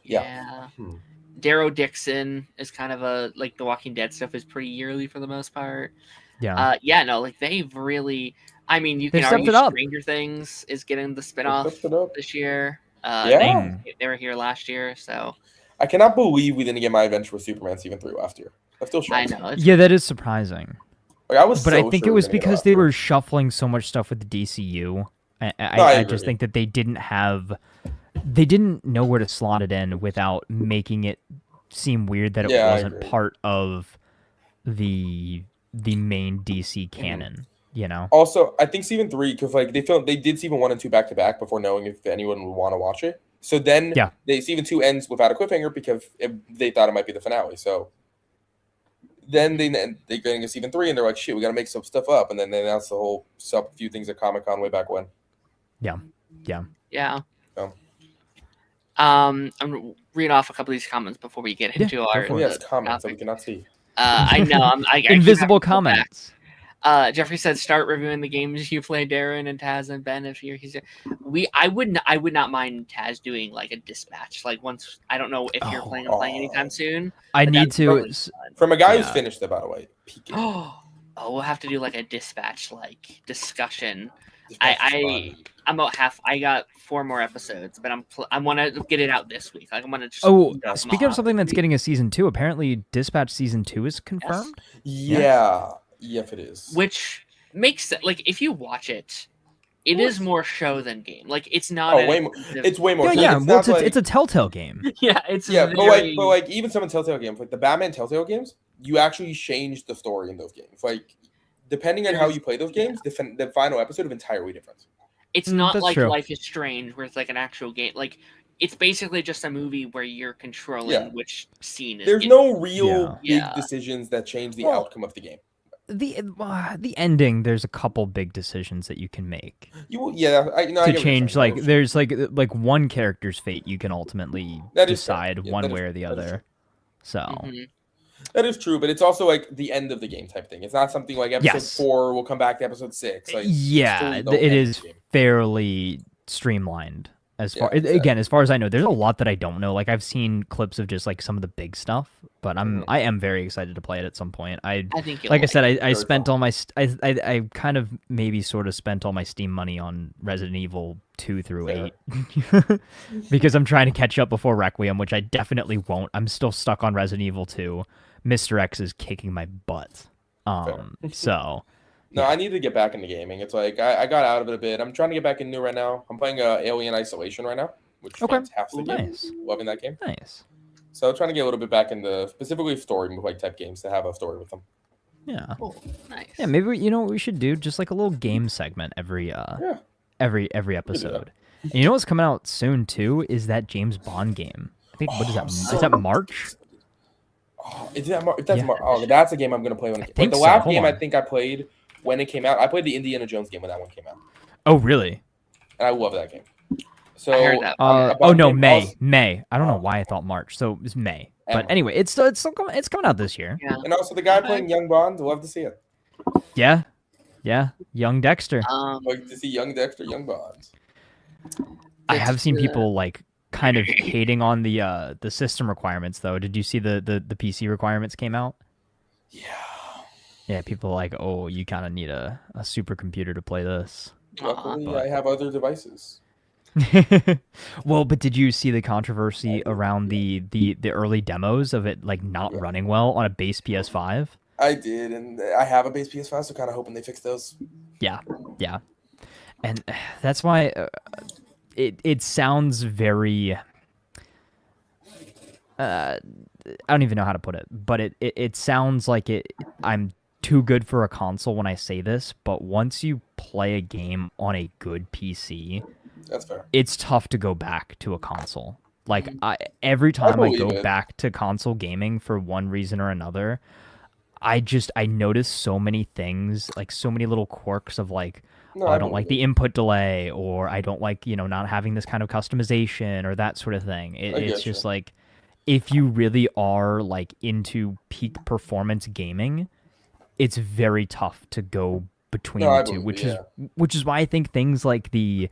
Yeah. Yeah. Hmm. Darrow Dixon is kind of a like the Walking Dead stuff is pretty yearly for the most part. Yeah. Yeah, no, like they've really. I mean, you They've can stepped argue it up. Stranger Things is getting the Stepped spinoff it up. this year. Yeah. They were here last year, so I cannot believe we didn't get My Adventure with Superman season 3 last year. That still I shocks me. know. It's, Yeah, that is surprising. Like, I was But so I think sure it we was were gonna get because last they year. were shuffling so much stuff with the DCU. I I just agree. think that they didn't know where to slot it in without making it seem weird that it Yeah, I wasn't agree. part of the main DC canon. You know? Also, I think season 3 because like they did season 1 and 2 back to back before knowing if anyone would want to watch it. So then Yeah. season 2 ends without a cliffhanger because they thought it might be the finale. So then they getting a season 3 and they're like, shit, we got to make some stuff up. And then they announced the whole few things at Comic-Con way back when. yeah. Oh. I'm gonna read off a couple of these comments before we get Yeah, into go our. for Oh, it. yes, comments that we topic. cannot see. I know. I keep Invisible having to go back. comments. Jeffrey said, "Start reviewing the games you play, Darren and Taz and Ben. If you're here, I would not mind Taz doing like a dispatch. Like once I don't know if you're planning on playing anytime soon. I but need that'd be to. really fun. From a guy who's Yeah. finished it, by the way. Peeking. Oh, we'll have to do like a dispatch like discussion. This I- match is fun. I'm about half. I got 4 more episodes, but I want to get it out this week. Like I'm gonna just. Oh, dump 'em speaking of off something this that's week. getting a season 2, apparently Dispatch season 2 is confirmed. Yeah. Yes, it is. Which makes sense. Like if you watch it, It is more show than game. Like it's not. Oh, way more. It's way more. Yeah, It's well, not like, it's a Telltale game. Yeah, it's yeah, very... but like even some of Telltale games, like the Batman Telltale games, you actually change the story in those games. Like depending on how you play those games, the final episode is entirely different. It's not that's like true. Life is Strange, where it's like an actual game. Like it's basically just a movie where you're controlling which scene is. There's no real big Yeah. decisions that change the outcome of the game. The ending, there's a couple big decisions that you can make I to get what you're change. saying. Like there's like one character's fate you can ultimately That is fair. decide Yeah, one that is way fair. or the That is other. So Mhm. That is true, but it's also like the end of the game type thing. It's not something like episode Yes. 4 will come back to episode 6. Like yeah, it's fully the it end is of the game. fairly streamlined. As far exactly. again, as far as I know, there's a lot that I don't know. Like I've seen clips of just like some of the big stuff, but I am very excited to play it at some point. I think you'll Like I said, I Very spent cool. all my I kind of maybe sort of spent all my Steam money on Resident Evil 2 through Fair. 8 because I'm trying to catch up before Requiem, which I definitely won't. I'm still stuck on Resident Evil 2. Mr. X is kicking my butt. So No, I need to get back into gaming. It's like I got out of it a bit. I'm trying to get back into it right now. I'm playing Alien Isolation right now, which is Okay. fantastic game. nice, Loving that game. nice. So I'm trying to get a little bit back into specifically story like type games to have a story with them. Yeah. Cool. Nice. Yeah, maybe you know what we should do? Just like a little game segment every every episode. And you know what's coming out soon too is that James Bond game. I think what is that? Is that March? Oh, is that if that's Yeah. oh, that's a game I'm gonna play when it think the so. last Hold game on. I think I played when it came out. I played the Indiana Jones game when that one came out, Oh, really? and I love that game. So I heard that. a Oh Bond no, game May. also- May. I don't know Oh. why I thought March. So it's May. Emma. But anyway, it's still it's coming out this year. Yeah. and also the guy playing Young Bond. Love to see it. Yeah. Yeah. Young Dexter. Like to see young Dexter, Young Bond. I it's, have seen people like kind of hating on the system requirements though. Did you see the PC requirements came out? Yeah. Yeah, people are like, oh, you kind of need a supercomputer to play this. Luckily, But- I have other devices. Well, but did you see the controversy around the early demos of it like not running well on a base PS5? I did, and I have a base PS5, so kind of hoping they fix those. Yeah, and that's why it sounds very. I don't even know how to put it, but it sounds like I'm too good for a console when I say this, but once you play a game on a good PC, That's fair. it's tough to go back to a console. Like every time I believe go it. back to console gaming for one reason or another, I notice so many things, like so many little quirks of like, No, oh, I don't like believe the input delay, or I don't like, not having this kind of customization or that sort of thing. I It's get you. just like, if you really are like into peak performance gaming, it's very tough to go between No, I the two, believe which is why I think things like the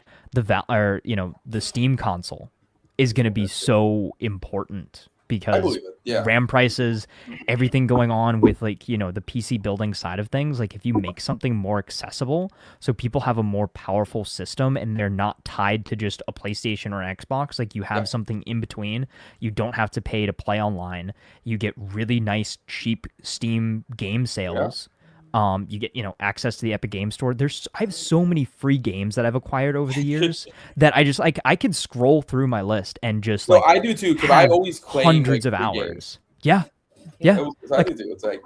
Steam console is going to be so important I because believe it. Yeah. RAM prices, everything going on with like, the PC building side of things, like if you make something more accessible so people have a more powerful system and they're not tied to just a PlayStation or an Xbox, like you have Yeah. something in between, you don't have to pay to play online, you get really nice cheap Steam game sales. You get, access to the Epic Game Store. I have so many free games that I've acquired over the years that I just like I could scroll through my list and just No, like I do too, because I have always claim hundreds like, of free hours. games. Yeah. Yeah. I do too. It's like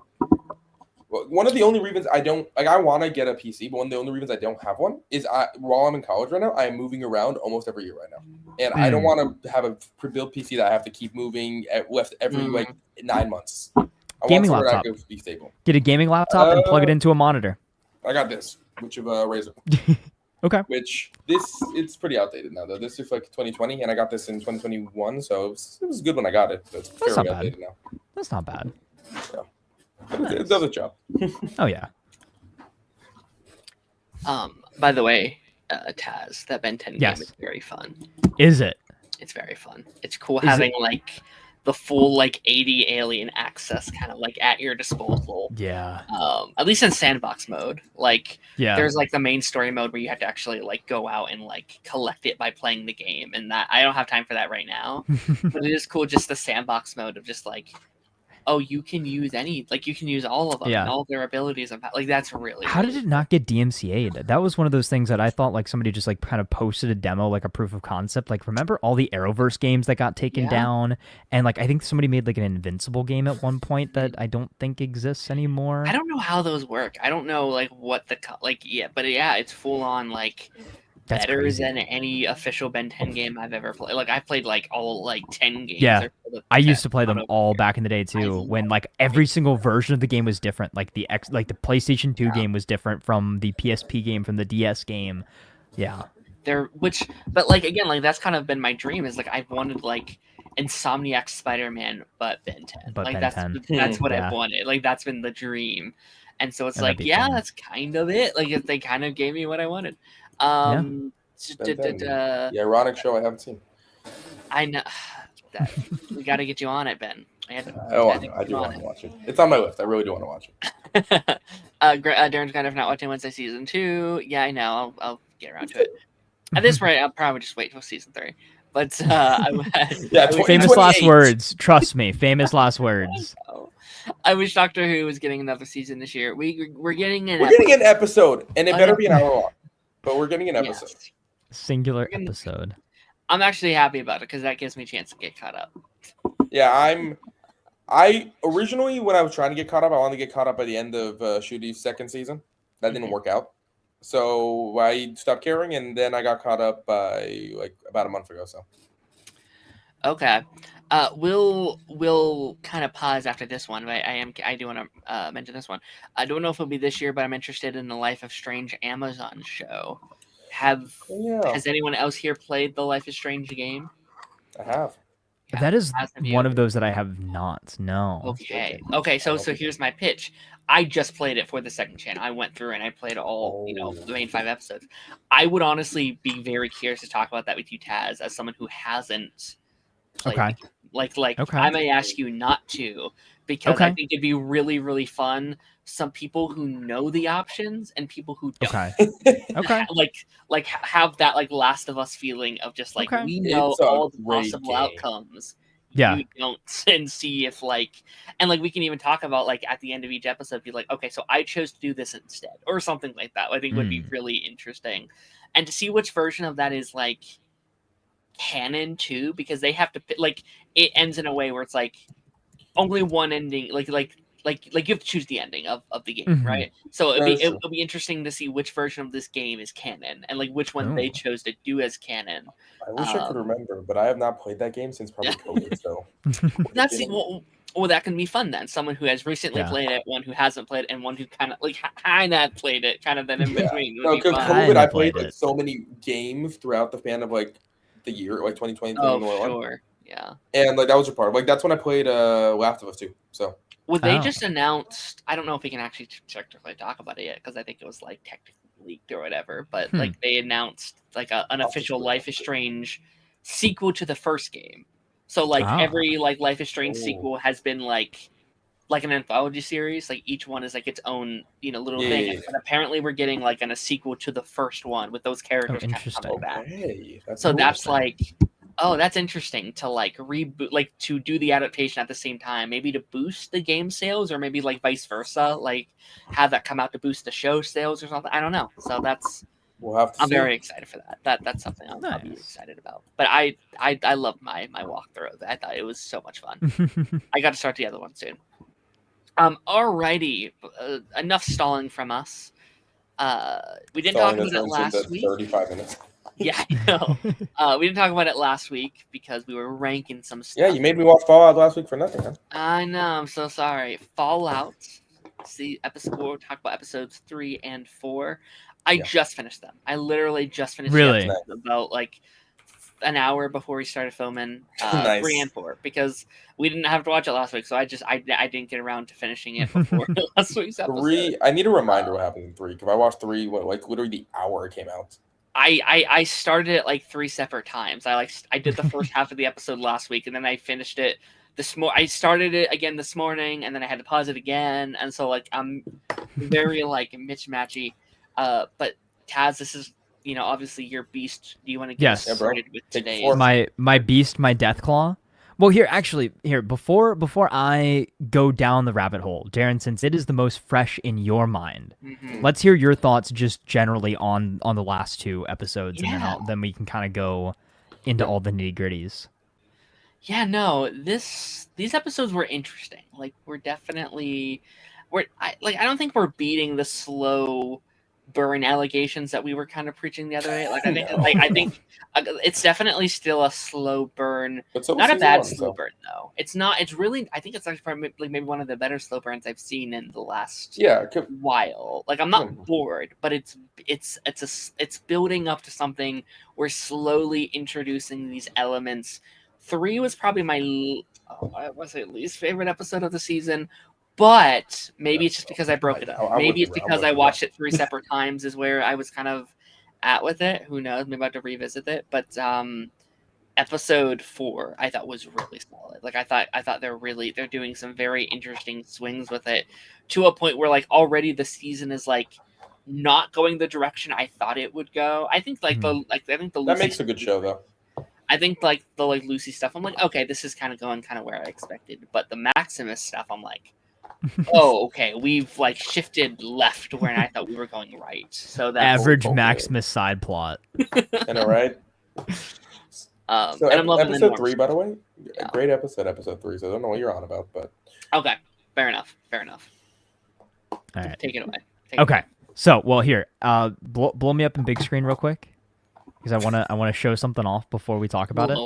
one of the only reasons I don't like I want to get a PC, but one of the only reasons I don't have one is while I'm in college right now, I am moving around almost every year right now, and I don't want to have a pre-built PC that I have to keep moving left every like 9 months. I Gaming want somewhere laptop. that I can be stable. Get a gaming laptop and plug it into a monitor. I got this, which of Razer. Okay. Which it's pretty outdated now though. This is like 2020, and I got this in 2021, so it was good when I got it. But it's That's fairly not bad. outdated now. That's not bad. But it does a job. Oh yeah. By the way, Taz, that Ben 10 Yes. game is very fun. Is it? It's very fun. It's cool Is having like the full like 80 alien access kind of like at your disposal. Yeah. At least in sandbox mode. Like Yeah. there's like the main story mode where you have to actually like go out and like collect it by playing the game, and that I don't have time for that right now. But it is cool just the sandbox mode of just like oh, you can use you can use all of them and Yeah. all of their abilities, and like that's really, How did really it not get DMCA'd? That was one of those things that I thought like somebody just like kind of posted a demo, like a proof of concept. Like, remember all the Arrowverse games that got taken Yeah. down? And like I think somebody made like an Invincible game at one point that I don't think exists anymore. I don't know how those work. I don't know like what the but yeah, it's full on like That's better crazy. than any official Ben 10 game I've ever played. Like I played like all like 10 games. Yeah. I used to play out them of all here. back in the day too, love when like every single version of the game was different. Like the PlayStation 2 game was different from the PSP game, from the DS game. Yeah. But like again, like that's kind of been my dream, is like I've wanted like Insomniac Spider-Man but Ben 10. But Like Ben 10. that's what Yeah. I've wanted. Like that's been the dream. And so it's That'd like, be yeah, fun. that's kind of it. Like they kind of gave me what I wanted. Ben 10, the ironic show I haven't seen. I know that we got to get you on it, Ben. I do want to watch it. It's on my list. I really do want to watch it. Darren's kind of not watching Wednesday season 2. Yeah, I know. I'll get around to it. At this rate, I'll probably just wait till season 3. But Yeah, famous 2028. last words. Trust me, famous last words. I wish Doctor Who was getting another season this year. We're getting an episode, and it better be an hour long. But we're getting an episode. Yes. Singular episode. I'm actually happy about it because that gives me a chance to get caught up. Yeah, I originally, when I was trying to get caught up, I wanted to get caught up by the end of Shooty's second season. That didn't work out, so I stopped caring, and then I got caught up by like about a month ago. So Okay, we'll kind of pause after this one. But I do want to mention this one. I don't know if it'll be this year, but I'm interested in the Life of Strange Amazon show. Has anyone else here played the Life is Strange game? I have. That is one of those that I have not. No. Okay. So here's my pitch. I just played it for the second channel. I went through and I played all, the main 5 episodes. I would honestly be very curious to talk about that with you, Taz, as someone who hasn't played. Okay. Like I may ask you not to, because I think it'd be really, really fun. Some people who know the options and people who don't. Okay. Like have that like Last of Us feeling of just like we know all the possible outcomes. Yeah. You don't, and see if and we can even talk about like at the end of each episode, be like, okay, so I chose to do this instead, or something like that. I think would be really interesting, and to see which version of that is like canon too, because they have to it ends in a way where it's like only one ending, like you have to choose the ending of the game, right? So it'll be interesting to see which version of this game is canon and like which one they chose to do as canon. I wish I could remember, but I have not played that game since probably COVID. So that's well, that can be fun then. Someone who has recently played it, one who hasn't played it, and one who kind of played it, kind of then in between. No, because COVID, I played like so many games throughout the span of like the year, like 2020. Oh, sure, yeah. And like that was a part. Like that's when I played Last of Us 2. So. Well, they just announced. I don't know if we can actually technically talk about it yet because I think it was like technically leaked or whatever. But like they announced like an official Life is Strange sequel to the first game. So like every like Life is Strange sequel has been like an anthology series. Like each one is like its own little thing. Yeah. And apparently we're getting like a sequel to the first one with those characters kind of coming back. So that's like. Oh, that's interesting to like reboot, like to do the adaptation at the same time, maybe to boost the game sales, or maybe like vice versa, like have that come out to boost the show sales or something. I don't know. So that's I'm very excited for that. That's something I'll be excited about. But I love my walkthrough of it. I thought it was so much fun. I got to start the other one soon. Alrighty, enough stalling from us. We didn't talk about it last week. 35 minutes. Yeah, I know. We didn't talk about it last week because we were ranking some stuff. Yeah, you made me watch Fallout last week for nothing, huh? I know. I'm so sorry. Fallout. We'll talk about episodes 3 and 4. I just finished them. I literally just finished them about like an hour before we started filming 3 and 4 because we didn't have to watch it last week. So I didn't get around to finishing it before last week's episode. 3. I need a reminder what happened in 3 because I watched 3 like literally the hour it came out. I started it like 3 separate times. I did the first half of the episode last week, and then I finished it I started it again this morning, and then I had to pause it again, and so like I'm very like mismatchy. But Taz, this is obviously your beast. Do you want to get started with today? My beast, my Deathclaw. Well, here before I go down the rabbit hole, Darren, since it is the most fresh in your mind, let's hear your thoughts just generally on the last 2 episodes, and then we can kind of go into all the nitty gritties. Yeah, no, these episodes were interesting. Like, I don't think we're beating the slow burn allegations that we were kind of preaching the other day. Like, I think it's definitely still a slow burn. But so was Not a season bad 1, slow so. burn though. It's not. It's really. I think it's actually probably like maybe one of the better slow burns I've seen in the last while. Like, I'm not bored, but it's building up to something. We're slowly introducing these elements. 3 was probably my least favorite episode of the season. But maybe it's just because I broke it up. Maybe it's because I watched it 3 separate times is where I was kind of at with it. Who knows? Maybe I have to revisit it. But episode 4 I thought was really solid. Like, I thought they're doing some very interesting swings with it, to a point where like already the season is like not going the direction I thought it would go. I think the that makes a good show though. I think like the Lucy stuff, I'm like, okay, this is kind of going kind of where I expected. But the Maximus stuff, I'm like, oh, okay, we've like shifted left where I thought we were going right. So that's average Maximus side plot. I know, right? So and I'm loving episode 3, by the way, a great episode 3. So I don't know what you're on about, but okay, fair enough. All right, take it away. Okay, so well here, blow me up in big screen real quick, because I wanna show something off before we talk about it.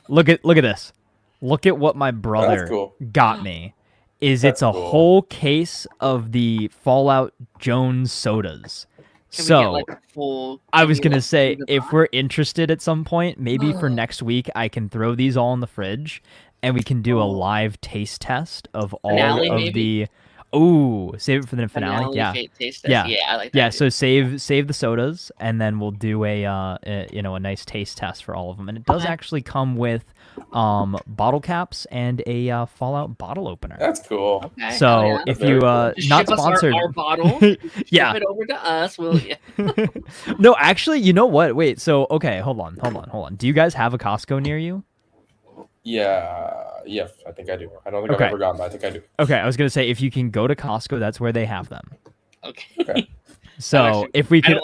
Look at this. Look at what my brother got me. It's a whole case of the Fallout Jones sodas. I was going to say, if we're interested at some point, maybe for next week, I can throw these all in the fridge and we can do a live taste test of all of the... Ooh, save it for the finale. Yeah. I like that. Yeah, so save the sodas, and then we'll do a nice taste test for all of them. And it does actually come with bottle caps and a Fallout bottle opener. That's cool. Okay, so if you not sponsored, our bottle, ship it over to us. We'll No, actually, you know what? Wait, so okay, hold on. Do you guys have a Costco near you? Yeah, I think I do. I don't think I've ever gone, but I think I do. Okay, I was gonna say, if you can go to Costco, that's where they have them. Okay. So if we could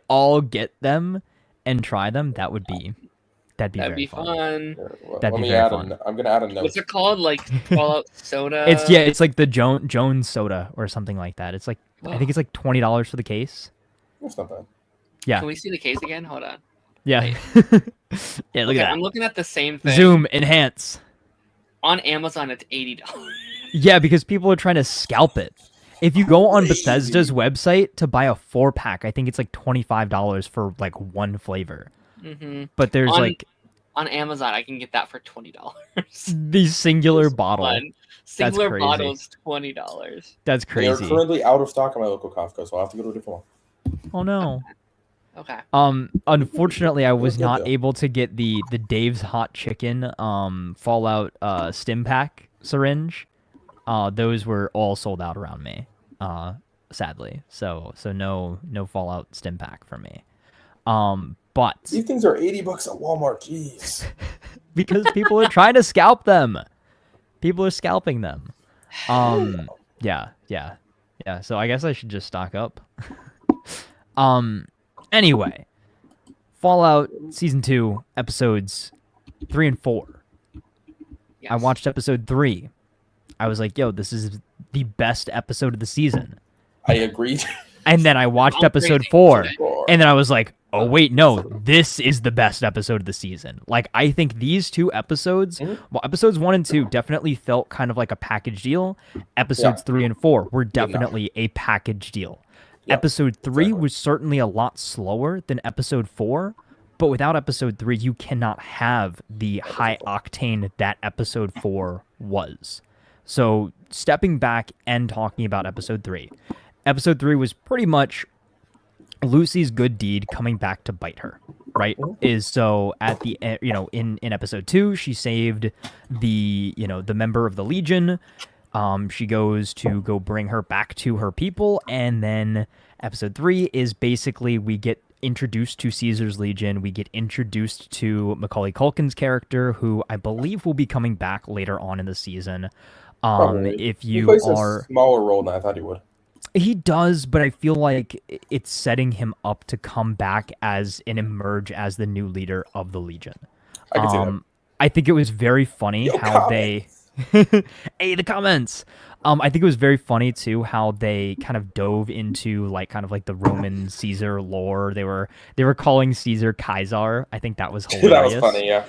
all get them and try them, that'd be very fun. That'd be very fun. I'm gonna add a note. What's it called? Like Fallout soda? It's like the Jones soda or something like that. It's like I think it's like $20 for the case. That's not bad. Yeah. Can we see the case again? Hold on. Yeah. Yeah, look at that. I'm looking at the same thing. Zoom, enhance. On Amazon, it's $80. Yeah, because people are trying to scalp it. If you go on Bethesda's website to buy a 4-pack, I think it's like $25 for like one flavor. Mm-hmm. But there's on Amazon, I can get that for $20. The singular bottle. Singular bottle's $20. That's crazy. They are currently out of stock at my local Costco, so I'll have to go to a different one. Oh no. Okay. Unfortunately, I was not able to get the Dave's Hot Chicken Fallout stim pack syringe. Those were all sold out around me. Sadly. So no Fallout stim pack for me. But these things are $80 at Walmart. Jeez. Because people are trying to scalp them. People are scalping them. Yeah. So I guess I should just stock up. Anyway, Fallout Season 2, Episodes 3 and 4. Yes. I watched Episode 3. I was like, yo, this is the best episode of the season. I agreed. And then I watched Episode 4, and then I was like, oh, wait, no, this is the best episode of the season. Like, I think these 2 episodes, well, Episodes 1 and 2 definitely felt kind of like a package deal. Episodes 3 and 4 were definitely a package deal. Yep, episode 3 was certainly a lot slower than Episode 4, but without Episode 3, you cannot have the high octane that Episode 4 was. So, stepping back and talking about Episode 3. Episode 3 was pretty much Lucy's good deed coming back to bite her, right? Is so at the in Episode 2, she saved the member of the Legion. She goes to bring her back to her people, and then Episode 3 is basically we get introduced to Caesar's Legion. We get introduced to Macaulay Culkin's character, who I believe will be coming back later on in the season. Probably. If He you plays are, a smaller role than I thought he would. he does, but I feel like it's setting him up to come back as and emerge as the new leader of the Legion. I can see that. I think it was very funny Yo, how comments. hey, the comments. I think it was very funny too how they kind of dove into like kind of like the Roman Caesar lore. They were calling Caesar Caesar. I think that was hilarious. That was funny, yeah.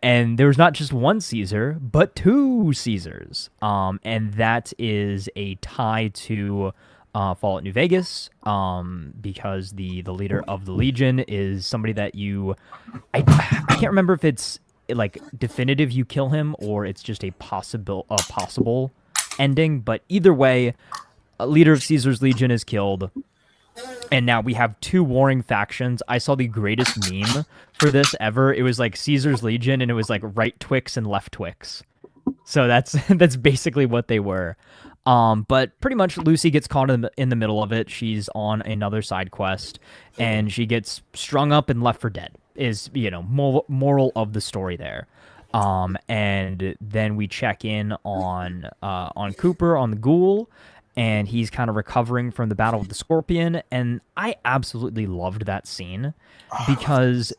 And there was not just one Caesar, but two Caesars. And that is a tie to Fallout New Vegas, because the leader of the Legion is somebody that I can't remember if it's like definitive you kill him or it's just a possible ending, but either way, a leader of Caesar's Legion is killed. And now we have two warring factions. I saw the greatest meme for this ever. It was like Caesar's Legion, and it was like right Twix and left Twix. So that's basically what they were. But pretty much Lucy gets caught in the middle of it. She's on another side quest, and she gets strung up and left for dead. Is moral of the story there. And then we check in on Cooper, on the Ghoul, and he's kind of recovering from the battle with the Scorpion. And I absolutely loved that scene because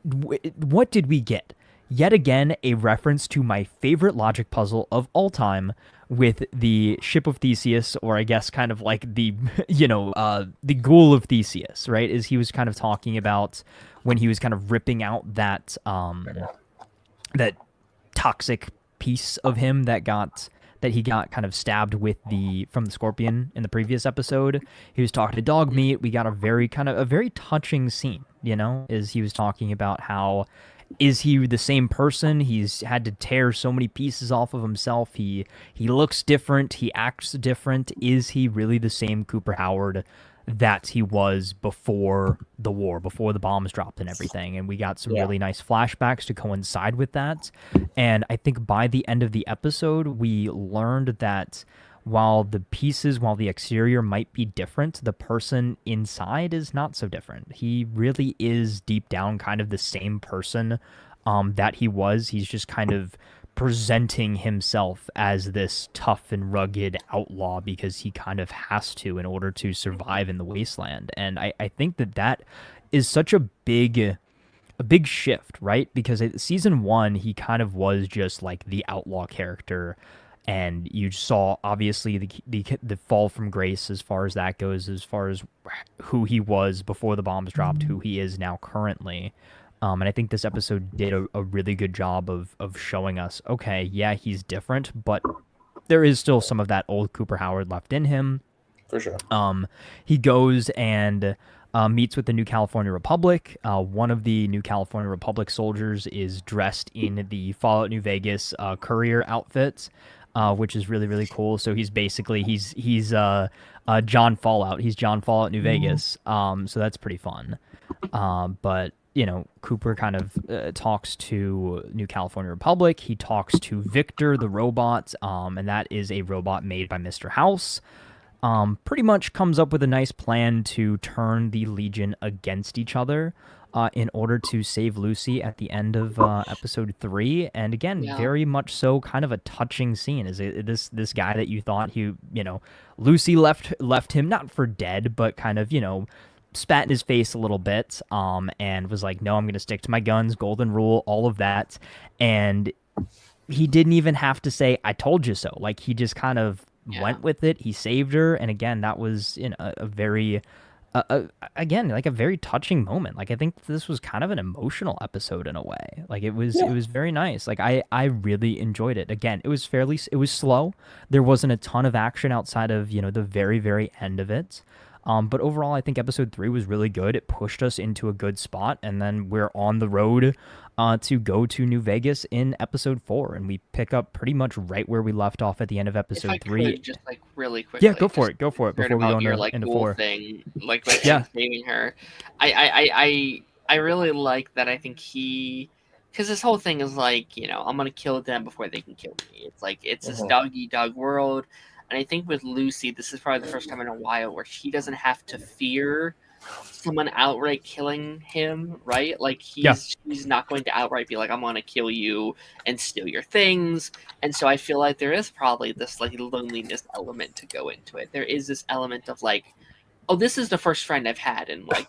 what did we get? Yet again, a reference to my favorite logic puzzle of all time with the Ship of Theseus, or I guess kind of like the, the Ghoul of Theseus, right? Is he was kind of talking about when he was kind of ripping out that that toxic piece of him that he got kind of stabbed from the Scorpion in the previous episode. He was talking to Dogmeat. We got a very touching scene, is he was talking about how is he the same person? He's had to tear so many pieces off of himself. He looks different. He acts different. Is he really the same Cooper Howard that he was before the war, before the bombs dropped and everything? And we got some really nice flashbacks to coincide with that. And I think by the end of the episode, we learned that while the exterior might be different, the person inside is not so different. He really is deep down kind of the same person that he was. He's just kind of presenting himself as this tough and rugged outlaw because he kind of has to in order to survive in the wasteland. And I think that is such a big shift, right? Because season 1, he kind of was just like the outlaw character, and you saw obviously the fall from grace as far as that goes, as far as who he was before the bombs dropped, who he is now currently. And I think this episode did a really good job of showing us, okay, yeah, he's different, but there is still some of that old Cooper Howard left in him. For sure. He goes and meets with the New California Republic. One of the New California Republic soldiers is dressed in the Fallout New Vegas courier outfit, which is really, really cool. So he's basically he's John Fallout. He's John Fallout New Vegas. So that's pretty fun. But Cooper kind of talks to New California Republic. He talks to Victor the robot, and that is a robot made by Mr. House. Pretty much comes up with a nice plan to turn the Legion against each other in order to save Lucy at the end of episode 3. And again, very much so kind of a touching scene. Is it this guy that you thought Lucy left him not for dead, but kind of, spat in his face a little bit, and was like, no, I'm going to stick to my guns, golden rule, all of that. And he didn't even have to say, I told you so. Like, he just kind of went with it. He saved her. And again, that was a very, again, like a very touching moment. Like, I think this was kind of an emotional episode in a way. Like, it was very nice. Like, I really enjoyed it. Again, it was slow. There wasn't a ton of action outside of, the very, very end of it. But overall, I think episode 3 was really good. It pushed us into a good spot, and then we're on the road to go to New Vegas in episode 4, and we pick up pretty much right where we left off at the end of episode 3. Could, just like really quickly. Yeah, go for it. Before we go into 4. Thing, like saving her. I really like that. I think because this whole thing is like, I'm gonna kill them before they can kill me. It's like it's this dog-eat-dog world. And I think with Lucy, this is probably the first time in a while where she doesn't have to fear someone outright killing him, right? Like Yeah. he's not going to outright be like, I'm gonna kill you and steal your things. And so I feel like there is probably this like loneliness element to go into it. There is this element of like, oh, this is the first friend I've had in like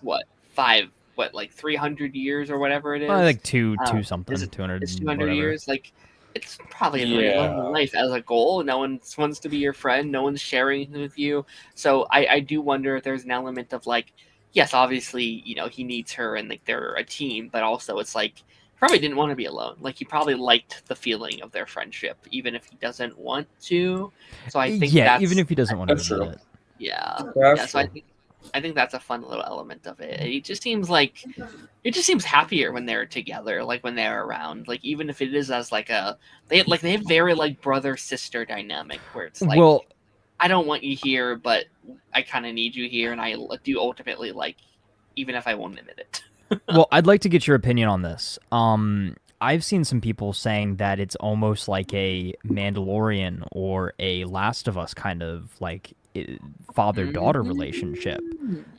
like 300 years or whatever it is. Like two something, Is it 200, it's 200 whatever. years. Like it's probably a very lonely life as a goal. No one wants to be your friend. No one's sharing with you. So I do wonder if there's an element of like, yes, obviously, he needs her and like they're a team, but also it's like he probably didn't want to be alone. Like he probably liked the feeling of their friendship, even if he doesn't want to. So I think even if he doesn't want to That's admit true. it. yeah. That's So true. I think that's a fun little element of it. It just seems happier when they're together, like when they're around. Like even if it is as like they have very like brother sister dynamic where it's like, Well, I don't want you here, but I kind of need you here, and I do ultimately like, even if I won't admit it. well, I'd like to get your opinion on this. I've seen some people saying that it's almost like a Mandalorian or a Last of Us kind of like father-daughter relationship.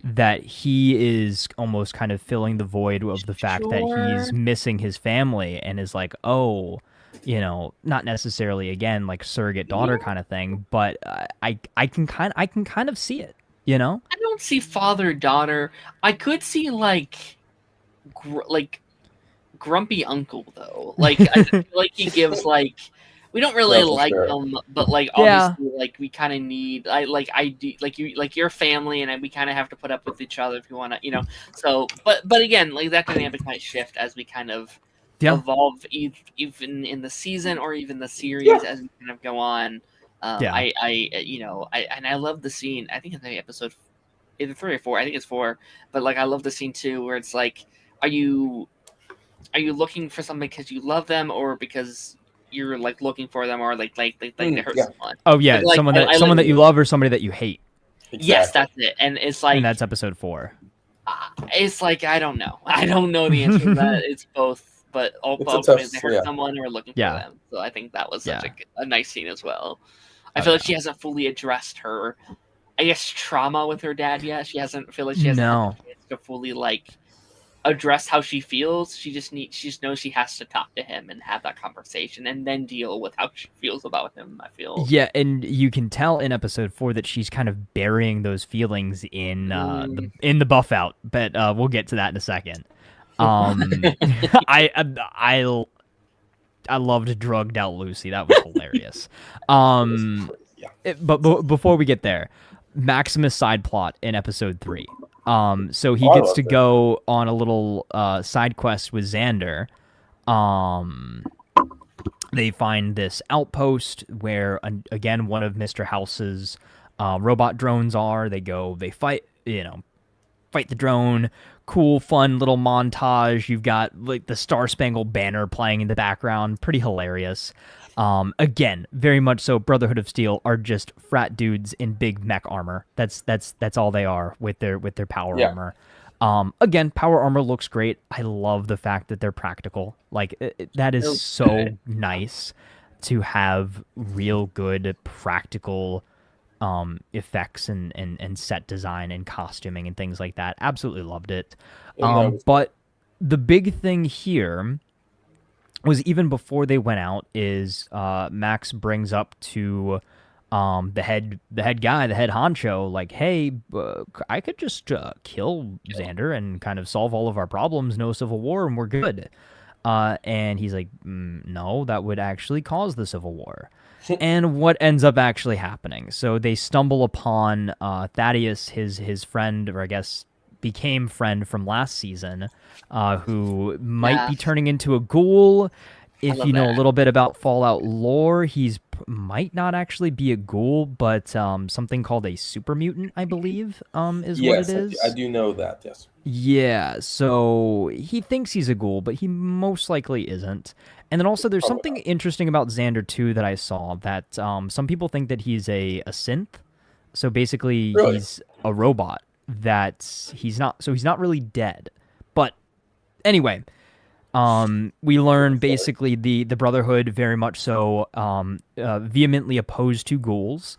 That he is almost kind of filling the void of the fact that he's Sure. missing his family and is like, oh, not necessarily again like surrogate daughter kind of thing, but I can kind of see it. I don't see father daughter. I could see like grumpy uncle though. Like I feel like he gives like, we don't really No, for like sure. them, but like Yeah. obviously like we kind of need I do like you like your family and we kind of have to put up with each other if you want to So but again like that dynamic might shift as we kind of Yeah. evolve even in the season or even the series as we kind of go on. Yeah. I love the scene. I think in the episode either 3 or 4. I think it's 4. But like I love the scene too where it's like, are you looking for something because you love them or because you're like looking for them or like to hurt yeah. someone? Oh yeah, Like, someone I that you literally- love or somebody that you hate. Yes, Exactly. that's it. And it's like And that's episode 4. it's like I don't know. I don't know the answer to that. It's both, but ultimately they hurt someone or looking for them. So I think that was such a nice scene as well. I feel like she hasn't fully addressed her, I guess, trauma with her dad yet. She hasn't feel like she hasn't had the chance to fully like address how she feels. She just knows she has to talk to him and have that conversation and then deal with how she feels about him, I feel. Yeah, and you can tell in episode 4 that she's kind of burying those feelings in the buff out, but we'll get to that in a second. I loved drugged out Lucy. That was hilarious. But before we get there, Maximus side plot in episode 3. So he gets to go on a little side quest with Xander. They find this outpost where, again, one of Mr. House's robot drones are. They fight the drone. Cool, fun little montage. You've got like the Star Spangled Banner playing in the background. Pretty hilarious. Again, very much so. Brotherhood of Steel are just frat dudes in big mech armor. That's all they are with their power armor. Again, power armor looks great. I love the fact that they're practical. Like that is so nice to have real good practical effects and set design and costuming and things like that. Absolutely loved it. But the big thing here was even before they went out is Max brings up to the head guy, the head honcho, like, hey, I could just kill Xander and kind of solve all of our problems, no civil war, and we're good. And he's like, no, that would actually cause the civil war. And what ends up actually happening? So they stumble upon Thaddeus, his friend, or I guess became friend from last season, who might be turning into a ghoul. If you know a little bit about Fallout lore, he's might not actually be a ghoul, but something called a super mutant, I believe, is what it is. I do know that, yes. Yeah, so he thinks he's a ghoul, but he most likely isn't. And then also there's something interesting about Xander, too, that I saw, that some people think that he's a synth. So basically he's a robot, that he's not really dead. But anyway, we learn basically the Brotherhood very much so vehemently opposed to ghouls.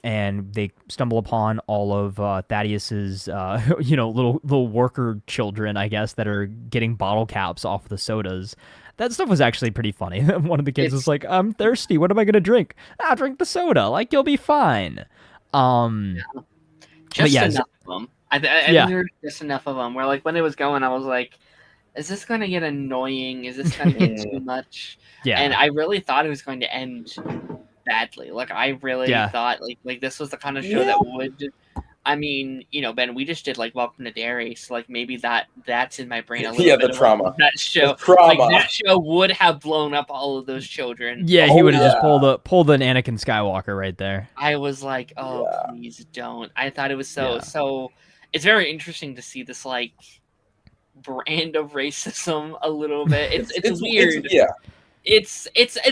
and they stumble upon all of Thaddeus's, little worker children, I guess, that are getting bottle caps off the sodas. That stuff was actually pretty funny. One of the kids was like, "I'm thirsty. What am I gonna drink? I'll drink the soda. Like, you'll be fine." Just yeah, enough of them. I Yeah. think there were just enough of them. Where like when it was going, I was like, "Is this going to get annoying? Is this going to get too much?" Yeah. And I really thought it was going to end badly. Like I really Yeah. thought like this was the kind of show that would. I mean, Ben, we just did like Welcome to Derry, so like maybe that's in my brain a little bit. The trauma. That show, The trauma. like that show would have blown up all of those children. Yeah, he would have just yeah. pulled an Anakin Skywalker right there. I was like, oh, Yeah. please don't. I thought it was so Yeah. so. It's very interesting to see this like brand of racism a little bit. It's weird. It's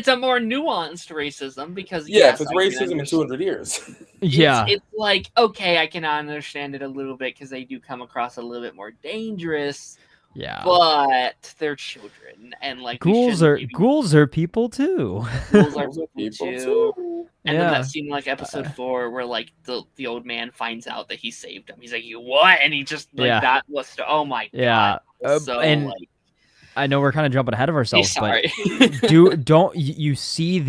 a more nuanced racism because if it's racism in 200 years. It's like, okay, I can understand it a little bit because they do come across a little bit more dangerous. Yeah, but they're children, and like ghouls are people too. Ghouls are people too. And then Yeah. that scene, like episode 4, where like the old man finds out that he saved him. He's like, "You what?" And he just like that was oh my Yeah. god. So and like, I know we're kind of jumping ahead of ourselves, sorry. but you see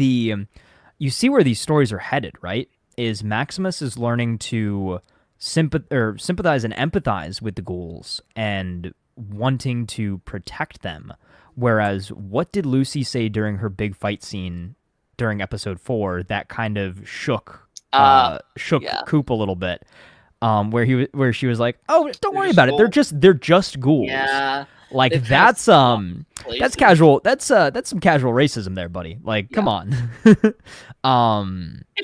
where these stories are headed, right? Is Maximus is learning to sympathize and empathize with the ghouls and wanting to protect them. Whereas, what did Lucy say during her big fight scene during episode 4 that kind of shook Coop a little bit? Where she was like, "Oh, don't worry about it. They're just ghouls." Yeah. Like that's casual. That's some casual racism there, buddy. Like, come on. In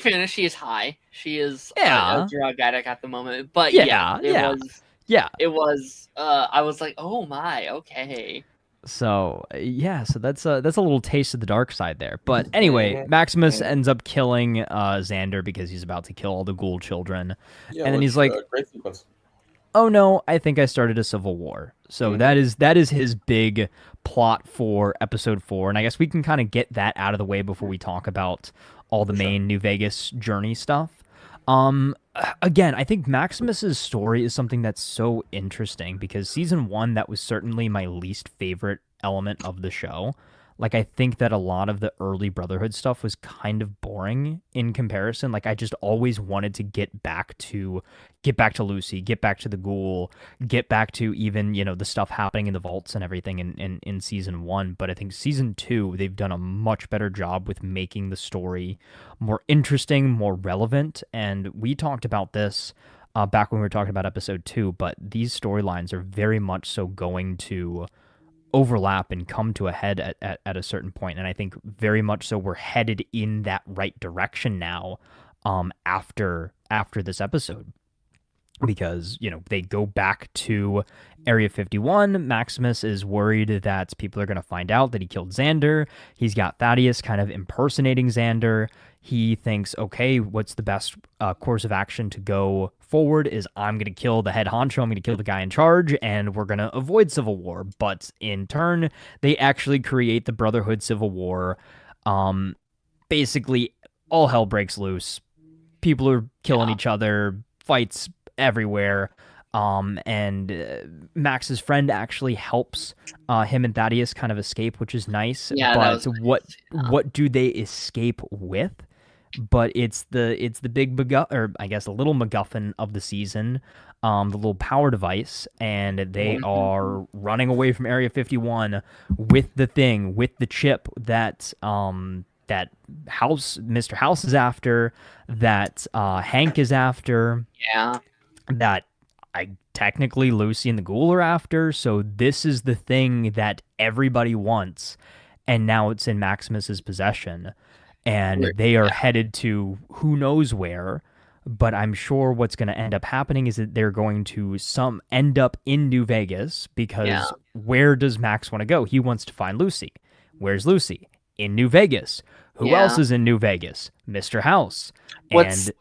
fairness, she is high. She is a drug addict at the moment. But it was. I was like, oh my, okay. So that's a little taste of the dark side there. But anyway, Maximus ends up killing Xander because he's about to kill all the ghoul children, and then he's like, great sequence. "Oh no, I think I started a civil war." So that is his big plot for episode 4, and I guess we can kind of get that out of the way before we talk about all the main New Vegas journey stuff. Again, I think Maximus's story is something that's so interesting because season 1, that was certainly my least favorite element of the show. Like, I think that a lot of the early Brotherhood stuff was kind of boring in comparison. Like, I just always wanted to get back to Lucy, get back to the ghoul, get back to even, the stuff happening in the vaults and everything in season 1. But I think season 2, they've done a much better job with making the story more interesting, more relevant. And we talked about this back when we were talking about episode 2, but these storylines are very much so going to overlap and come to a head at a certain point, and I think very much so we're headed in that right direction now after this episode, because they go back to Area 51. Maximus is worried that people are going to find out that he killed Xander. He's got Thaddeus kind of impersonating Xander. He thinks, okay, what's the best course of action to go forward is I'm going to kill the head honcho, I'm going to kill the guy in charge, and we're going to avoid civil war. But in turn, they actually create the Brotherhood Civil War. Basically, all hell breaks loose. People are killing each other, fights everywhere. And Max's friend actually helps him and Thaddeus kind of escape, which is nice. But what do they escape with? But it's the big I guess a little MacGuffin of the season, the little power device, and they are running away from Area 51 with the thing, with the chip that Mr. House is after, that Hank is after, that technically Lucy and the Ghoul are after. So this is the thing that everybody wants, and now it's in Maximus's possession. And they are headed to who knows where, but I'm sure what's going to end up happening is that they're going to end up in New Vegas, because where does Max want to go? He wants to find Lucy. Where's Lucy? In New Vegas. Who else is in New Vegas? Mr. House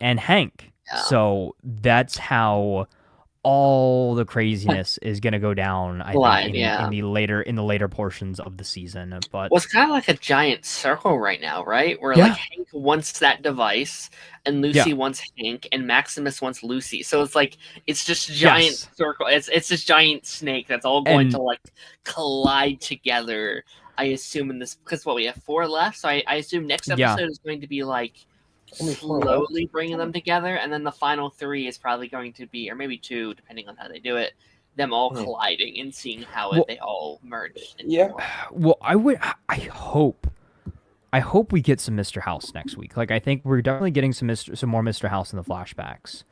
and Hank. So that's how all the craziness is gonna go down. I Live, think yeah. in the later portions of the season. But Well, it's kind of like a giant circle right now, right? Where Yeah. like Hank wants that device, and Lucy wants Hank, and Maximus wants Lucy. So it's like it's just giant Yes. circle. It's this giant snake that's all going And- to like collide together. I assume in this because we have 4 left, so I assume next Yeah. episode is going to be like Only 4 slowly bringing them together, and then the final 3 is probably going to be, or maybe 2, depending on how they do it, them all colliding and seeing how they all merge. Yeah. Well, I hope we get some Mr. House next week. Like, I think we're definitely getting some more Mr. House in the flashbacks,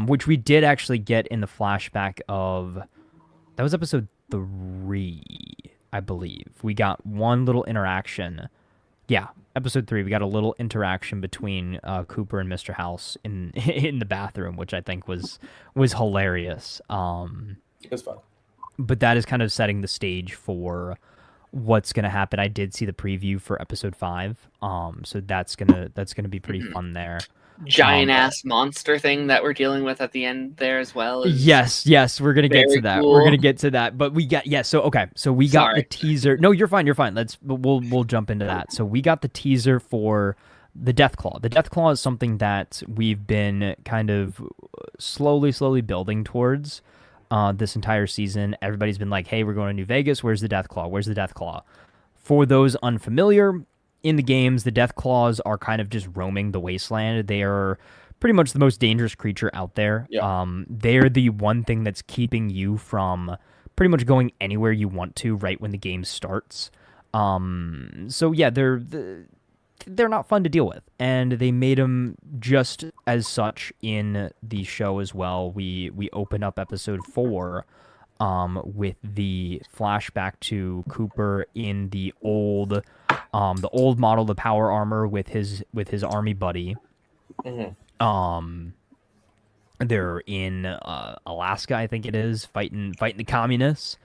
which we did actually get in the flashback of that was episode 3, I believe. We got one little interaction. Yeah, episode 3. We got a little interaction between Cooper and Mr. House in in the bathroom, which I think was hilarious. It was fun. But that is kind of setting the stage for what's gonna happen. I did see the preview for episode 5, so that's gonna be pretty fun there. Giant ass monster thing that we're dealing with at the end there as well. Yes, we're gonna get to that. cool. We're gonna get to that. But we got so we got Sorry. the teaser. No, you're fine. We'll jump into that. So we got the teaser for the Deathclaw. The Deathclaw is something that we've been kind of slowly building towards. This entire season, everybody's been like, "Hey, we're going to New Vegas. Where's the Deathclaw? Where's the Deathclaw?" For those unfamiliar, in the games, the Deathclaws are kind of just roaming the wasteland. They are pretty much the most dangerous creature out there. Yeah. They're the one thing that's keeping you from pretty much going anywhere you want to right when the game starts. So yeah, they're not fun to deal with, and they made them just as such in the show as well. We open up episode 4 with the flashback to Cooper in the old model, the power armor with his army buddy. Mm-hmm. They're in Alaska, I think it is, fighting the communists.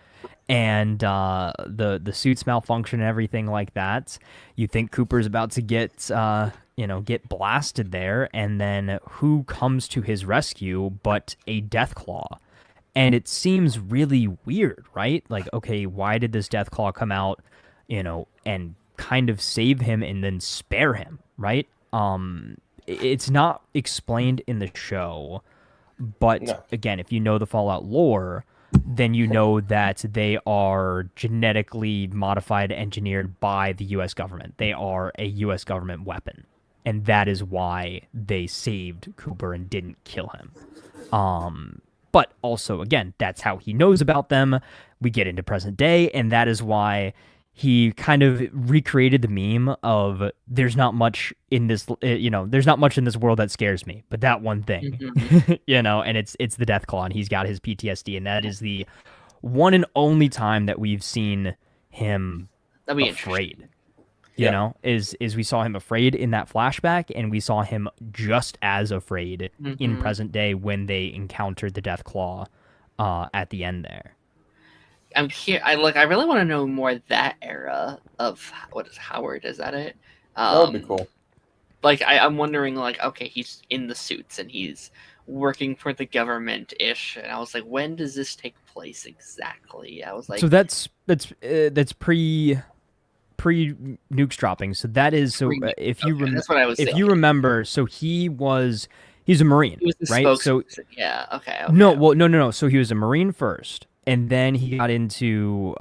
And the suits malfunction and everything like that. You think Cooper's about to get blasted there, and then who comes to his rescue but a Deathclaw? And it seems really weird, right? Like, okay, why did this Deathclaw come out, and kind of save him and then spare him, right? It's not explained in the show, but again, if you know the Fallout lore, then you know that they are genetically modified, engineered by the U.S. government. They are a U.S. government weapon, and that is why they saved Cooper and didn't kill him. But also, again, that's how he knows about them. We get into present day, and that is why he kind of recreated the meme of there's not much in this, there's not much in this world that scares me, but that one thing, and it's the Deathclaw, and he's got his PTSD, and that is the one and only time that we've seen him afraid. Is we saw him afraid in that flashback, and we saw him just as afraid in present day when they encountered the Deathclaw at the end there. I'm here. I really want to know more that era of what is Howard? Is that it? That would be cool. Like I'm wondering, like, okay, he's in the suits and he's working for the government ish, and I was like, when does this take place exactly? I was like, so that's pre nukes dropping. So that is if you that's what I was. If you remember, so he's a Marine, He was the right? So yeah, okay. No. So he was a Marine first, and then he got into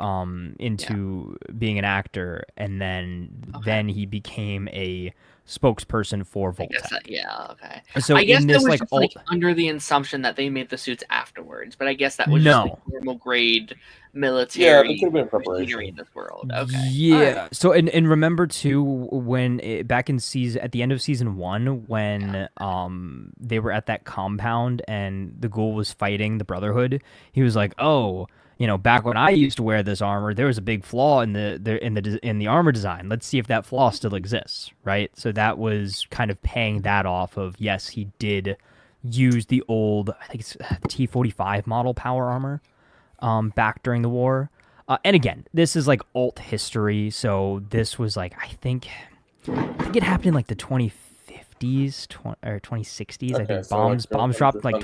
being an actor, and then he became a spokesperson for Voltec. Okay. So I guess in that this was just, under the assumption that they made the suits afterwards, but I guess that was just like normal grade military machinery in this world. Okay. Yeah. Right. So and remember too when back in at the end of season 1 when they were at that compound and the ghoul was fighting the Brotherhood, he was like, "Oh, back when I used to wear this armor, there was a big flaw in the armor design. Let's see if that flaw still exists." Right? So that was kind of paying that off of, yes, he did use the old, I think it's T-45 model power armor back during the war. And again, this is like alt history, so this was like I think it happened in like the 2050s or 2060s. Okay, I think bombs dropped like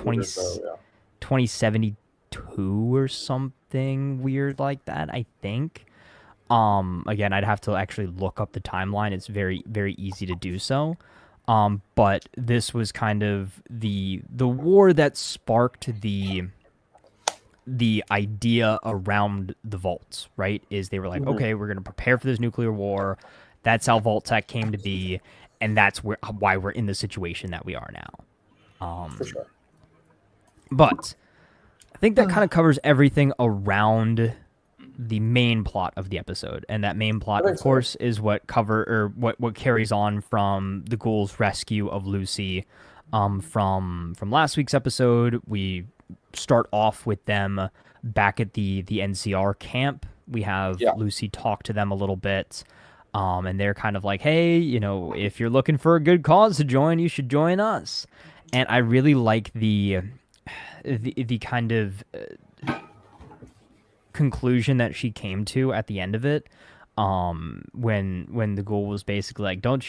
2072 or something weird like that, I think. Again, I'd have to actually look up the timeline. It's very, very easy to do so. But this was kind of the war that sparked the idea around the vaults, right? Is they were like, okay, we're going to prepare for this nuclear war. That's how Vault Tech came to be, and that's why we're in the situation that we are now. For sure. But I think that kind of covers everything around the main plot of the episode, and that main plot, of course, is what carries on from the ghouls' rescue of Lucy. From last week's episode, we start off with them back at the NCR camp. We have Lucy talk to them a little bit, and they're kind of like, hey, if you're looking for a good cause to join, you should join us. And I really like the kind of conclusion that she came to at the end of it, when the ghoul was basically like, don't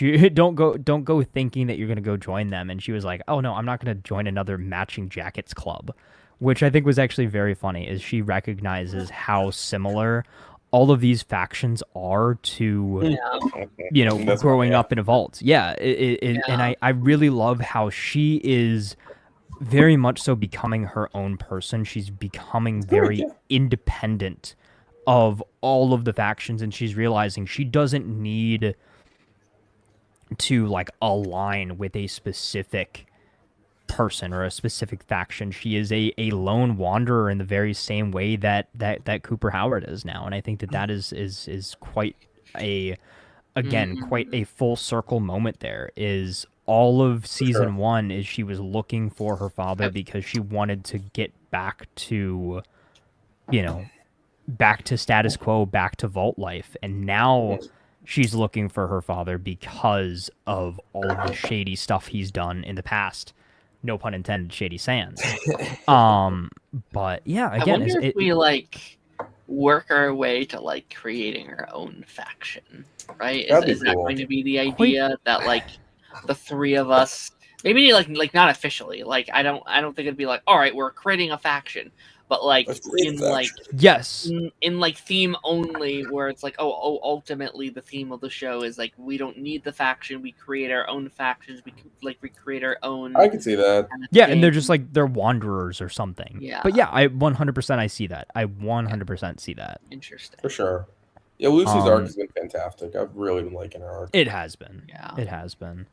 go thinking that you're gonna go join them, and she was like, oh no, I'm not gonna join another matching jackets club, which I think was actually very funny, is she recognizes how similar all of these factions are to growing up in a vault. And I really love how she is very much so becoming her own person. She's becoming very independent of all of the factions, and she's realizing she doesn't need to like align with a specific person or a specific faction. She is a lone wanderer in the very same way that Cooper Howard is now, and I think that is quite a quite a full circle moment. There is all of season one is she was looking for her father because she wanted to get back to, back to status quo, back to vault life. And now she's looking for her father because of all of the shady stuff he's done in the past. No pun intended, Shady Sands. But yeah, again, I wonder if we work our way to creating our own faction, right? Is that going to be the idea that the three of us, maybe not officially, I don't think it'd be all right, we're creating a faction, but in theme only, where it's ultimately the theme of the show is we don't need the faction, we create our own factions, we create our own. I can see that. And they're just they're wanderers or something. But I 100% I see that. I 100% see that. Interesting. For sure. Yeah, Lucy's arc has been fantastic. I've really been liking her arc. It has been. It has been.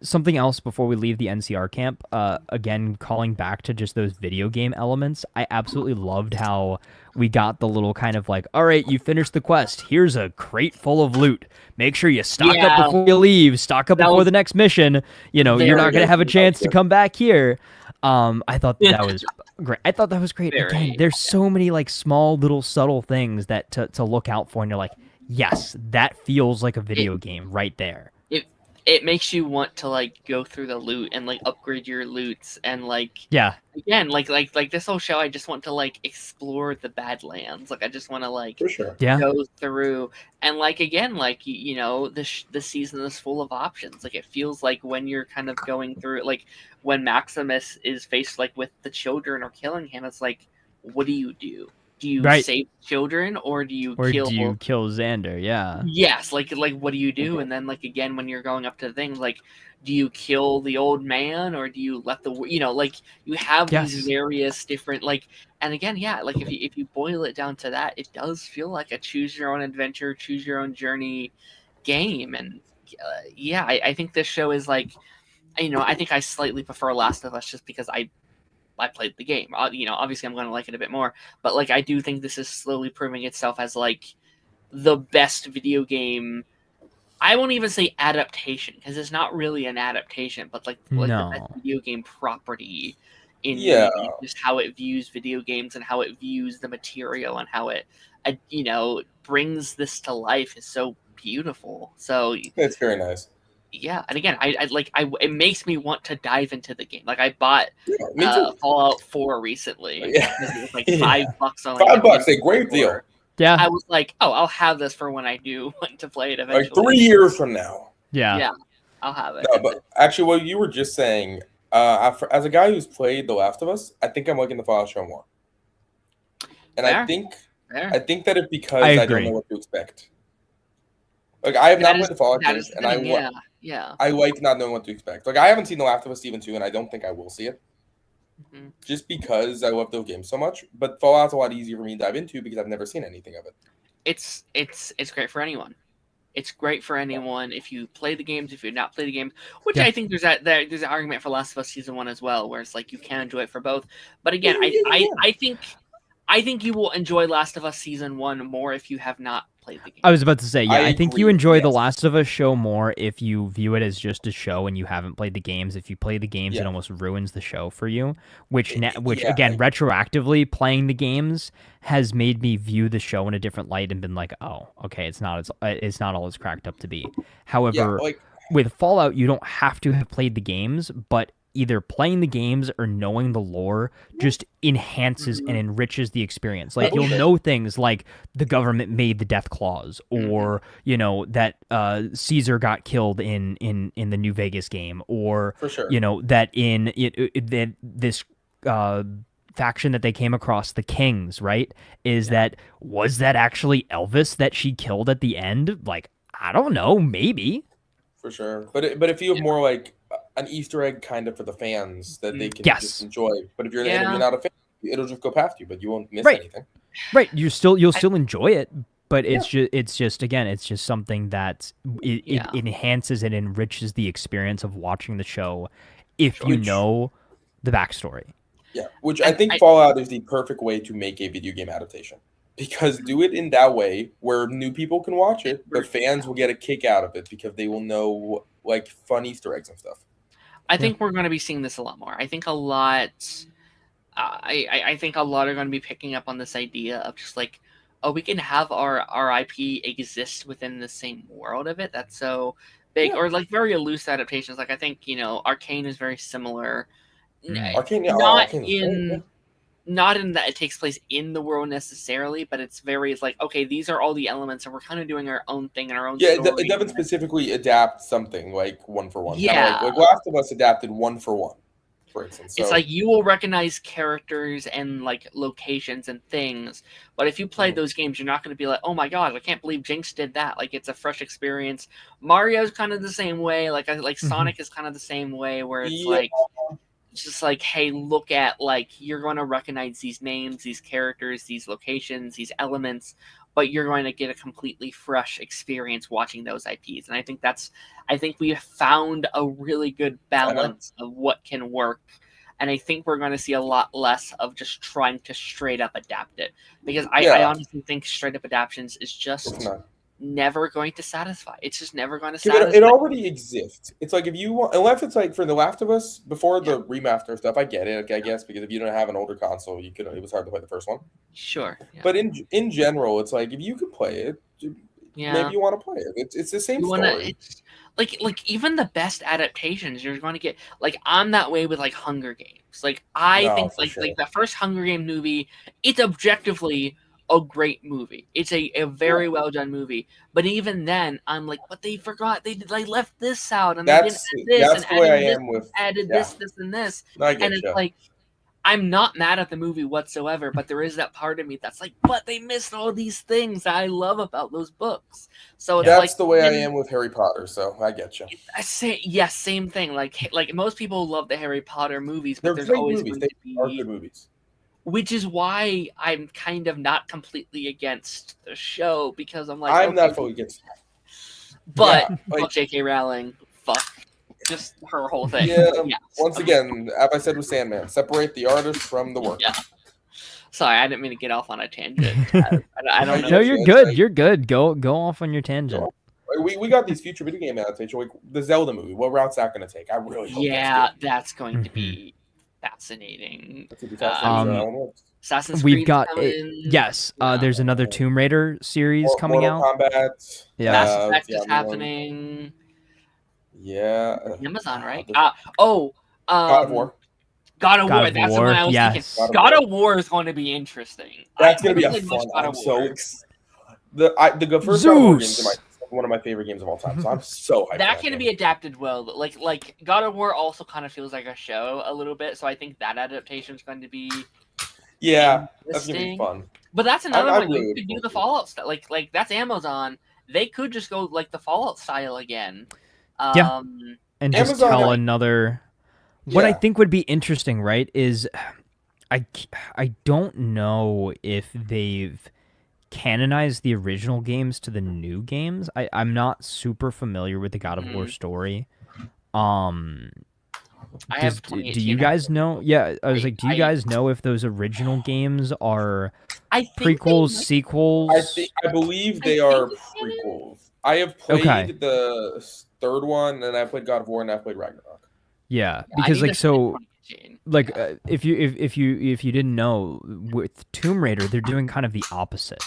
Something else before we leave the NCR camp, again, calling back to just those video game elements, I absolutely loved how we got the little kind of all right, you finished the quest, here's a crate full of loot, make sure you stock up before you leave, stock up before the next mission, you're not going to have a chance to come back here. I thought that was great. I thought that was great. Again, there's so many small little subtle things that to look out for, and you're like, yes, that feels like a video game right there. It makes you want to go through the loot and upgrade your loots and again this whole show, I just want to explore the Badlands. I just want to for sure. go through and again the season is full of options. It feels when you're kind of going through it, when Maximus is faced with the children or killing him, it's what do you do? Do you save children or do you kill Xander? Yeah. Yes, what do you do? And then again, when you're going up to things do you kill the old man or do you let the you have these various different and again, if you boil it down to that, it does feel like a choose your own adventure, choose your own journey game. And I think this show is I think I slightly prefer Last of Us just because I played the game. Obviously I'm going to like it a bit more, but I do think this is slowly proving itself as the best video game. I won't even say adaptation because it's not really an adaptation, but the best video game property in just how it views video games and how it views the material and how it brings this to life is so beautiful. So it's very nice. Yeah, and again, I it makes me want to dive into the game. I bought Fallout 4 recently. It was $5 on $5, a great deal. Yeah, I was I'll have this for when I do want to play it eventually. 3 years from now. Yeah, I'll have it. No, but actually, what you were just saying, As a guy who's played The Last of Us, I think I'm liking the Fallout show more. And Fair. I think Fair. that it's because I I don't agree. know what to expect. Like I have not That is- played the Fallout that games, is the and I thing, yeah. I like not knowing what to expect. Like I haven't seen The Last of Us Season 2, and I don't think I will see it. Mhm. Just because I love those games so much. But Fallout's a lot easier for me to dive into because I've never seen anything of it. It's great for anyone. It's great for anyone if you play the games, if you not play the games. Which Yeah. I think there's an argument for Last of Us Season 1 as well, where it's like you can enjoy it for both. But again, Yeah. I think you will enjoy Last of Us Season 1 more if you have not played the game. I was about to say, yeah, I think you agree, enjoy The yes. Last of Us show more if you view it as just a show and you haven't played the games. If you play the games, Yeah. it almost ruins the show for you. Which Yeah, again, retroactively playing the games has made me view the show in a different light and been like, oh, okay, it's not all it's cracked up to be. However, like with Fallout, you don't have to have played the games, but either playing the games or knowing the lore just enhances and enriches the experience. Like you'll know things like the government made the death clause, or that Caesar got killed in the New Vegas game, or for sure. that in that this faction that they came across, the Kings, right? Was that actually Elvis that she killed at the end? Like, I don't know, maybe. For sure. But if you have more like an Easter egg kind of for the fans that they can just enjoy. But if you're not a fan, it'll just go past you, but you won't miss anything. Right. You'll still enjoy it, but it's just something that it enhances and enriches the experience of watching the show if you know the backstory. Yeah, which I think Fallout is the perfect way to make a video game adaptation. Because do it in that way where new people can watch it, but fans will get a kick out of it because they will know like fun Easter eggs and stuff. I think we're going to be seeing this a lot more. I think a lot. I think a lot are going to be picking up on this idea of just like, oh, we can have our IP exist within the same world of it. That's so big, or like very loose adaptations. Like I think Arcane is very similar. Arcane, not in that it takes place in the world necessarily, but it's like, okay, these are all the elements, and we're kind of doing our own thing and our own story. It doesn't specifically adapt something like one for one. Yeah. Like Last of Us adapted one for one, for instance. So. It's like you will recognize characters and like locations and things, but if you play those games, you're not going to be like, oh my god, I can't believe Jinx did that. Like it's a fresh experience. Mario's kind of the same way. Like Sonic is kind of the same way, where it's like. It's just like, hey, look at, like, you're going to recognize these names, these characters, these locations, these elements, but you're going to get a completely fresh experience watching those IPs. And I think we have found a really good balance of what can work. And I think we're going to see a lot less of just trying to straight up adapt it. Because I honestly think straight up adaptations is just never going to satisfy. It's just never going to satisfy. It already exists. It's like if you want, unless it's like for The Last of Us before the remaster stuff, I get it, I guess, because if you don't have an older console, it was hard to play the first one. Sure. Yeah. But in general, it's like if you could play it, maybe you want to play it. It's the same story. It's like even the best adaptations, you're going to get like I'm that way with like Hunger Games. Like I think like the first Hunger Games movie, it's objectively a great movie. It's a very well done movie. But even then, I'm like, but they forgot they left this out, and they didn't add this, that's and the way I am with added this, and this. And it's like I'm not mad at the movie whatsoever, but there is that part of me that's like, but they missed all these things that I love about those books. So it's that's the way I am with Harry Potter. So I get you. Same thing. Like most people love the Harry Potter movies, but there's always movies. Going to be good movies. Which is why I'm kind of not completely against the show, because I'm like, I'm not fully against it. But fuck J.K. Rowling, fuck just her whole thing. Yeah. Once again, as I said with Sandman, separate the artist from the work. Yeah. Sorry, I didn't mean to get off on a tangent. I don't know. No, you're good. You're good. Go off on your tangent. We got these future video game adaptations, like the Zelda movie. What route's that going to take? I really hope that's going to be fascinating. Assassin's Creed. We've got there's another Tomb Raider series coming out. Kombat. Mass Effect is happening. Yeah. Amazon, right? God of War. God of War. That's the one I was thinking. God of War is going to be interesting. That's going to be a fun. I'm so excited. The first God of War games are my one of my favorite games of all time. So I'm so hyped. That for can game. be adapted well. Like God of War also kind of feels like a show a little bit, so I think that adaptation is going to be Yeah, that's gonna be interesting. fun. But that's another I'm one. really You could do looking the forward Fallout style. Like that's Amazon. They could just go like the Fallout style again. Yeah. And just Amazon, tell I- another. What I Yeah. think would be interesting, right, is I don't know if they've canonized the original games to the new games. I'm not super familiar with the God of War story. I have Do 2018. you guys know? Yeah, I was like, do you I- guys know if those original games are I think they prequels, might- sequels? I believe I they think are it's canon. prequels. I have played Okay. the third one, and I played God of War, and I played Ragnarok. Yeah, I because think like they're so. 2018. Like Yeah. if you didn't know, with Tomb Raider they're doing kind of the opposite.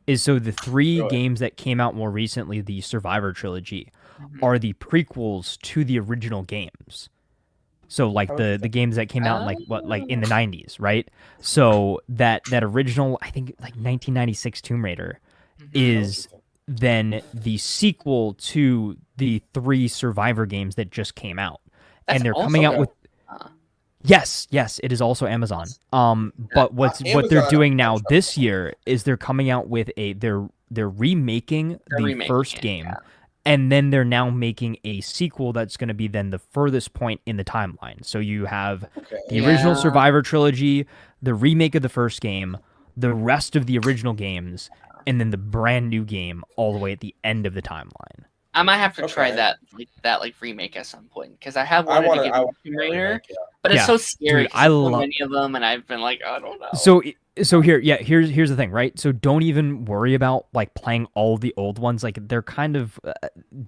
Is so the three Really? games that came out more recently, the Survivor trilogy, Mhm. are the prequels to the original games. So like Oh, the interesting. games that came out in like in the 90s, right? So that original, I think like 1996 Tomb Raider Mhm. is then the sequel to the 3 Survivor games that just came out. That's And they're also coming out Okay. with uh, Yes, it is also Amazon. But what they're Amazon, doing I'm now sure. this year is they're coming out with they're remaking They're the remaking first it, game, yeah. and then they're now making a sequel that's going to be then the furthest point in the timeline. So you have Okay. the original Yeah. Survivor trilogy, the remake of the first game, the rest of the original games, and then the brand new game all the way at the end of the timeline. I might have to try Okay. that remake at some point because I have I wanted want to to. get into Tomb Raider, but it's Yeah. so scary. Dude, 'cause I there's so lo- many of them, and I've been like, I don't know. So here's the thing, right? So don't even worry about like playing all the old ones. Like they're kind of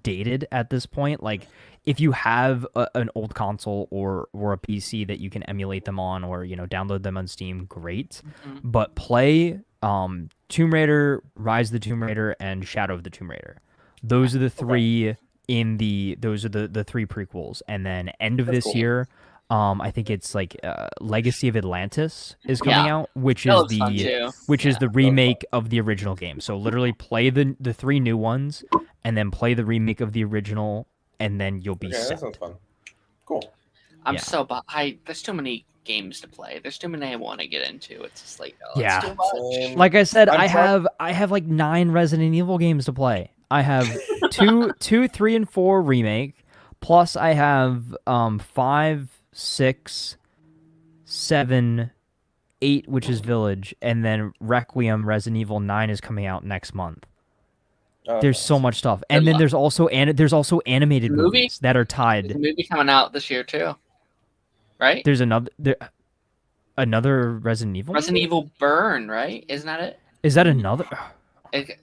dated at this point. Like if you have an old console or a PC that you can emulate them on, or download them on Steam, great. Mhm. But play Tomb Raider, Rise of the Tomb Raider, and Shadow of the Tomb Raider. Those are the three those are the 3 prequels, and then end of That's this cool. year. I think it's like Legacy of Atlantis is coming Yeah. out, which That is looks fun too. is the remake of the original game. So literally play the 3 new ones, and then play the remake of the original, and then you'll be Okay, set. that sounds fun. Cool. I'm Yeah. so there's too many games to play. There's too many I want to get into. It's just like Yeah. it's too much. Same. Like I said, I'm I have like 9 Resident Evil games to play. I have 2, 3, and 4 remake, plus I have 5, 6, 7, 8, which is Village, and then Requiem Resident Evil 9 is coming out next month. Oh, There's so much stuff, and then there's also animated Movie? movies that are There's a tied. movie coming out this year too, right? There's another Resident Evil. Resident movie? Evil Burn, right? Isn't that it? Is that another?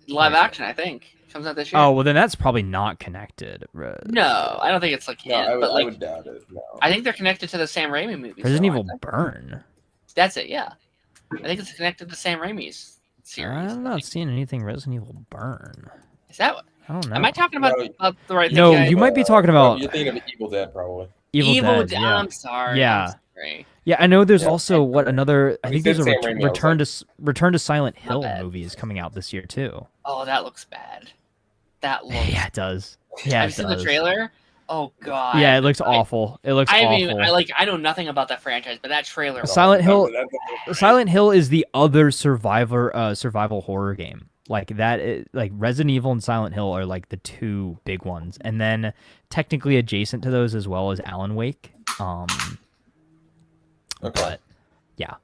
Live action, I think, comes out this year. Oh well, then that's probably not connected. No, I don't think it's like No, him, but I like would doubt it. No. I think they're connected to the Sam Raimi movies. Resident though, Evil aren't Burn. they? That's it. Yeah, I think it's connected to Sam Raimi's series. I'm not seeing anything Resident Evil Burn. Is that what? I don't know. Am I talking about, No, about the right thing? No, guys? you might be talking about You're thinking of Evil Dead, probably. Evil Dead. Yeah. I'm sorry. Yeah. I'm sorry. Yeah, I know. There's Yeah. also another. I We think there's a said Sam Raimi, I was Return to Silent Not Hill bad. movie is coming out this year too. Oh, that looks bad. That looks. Yeah, it does. Yeah, I've it seen does. the trailer. Oh god. Yeah, it looks awful. It looks I awful. mean, I know nothing about that franchise, but that trailer. Silent Hill. That's Silent Hill is the other survival horror game. Like that, like Resident Evil and Silent Hill are like the 2 big ones, and then technically adjacent to those as well as Alan Wake. Okay. But yeah,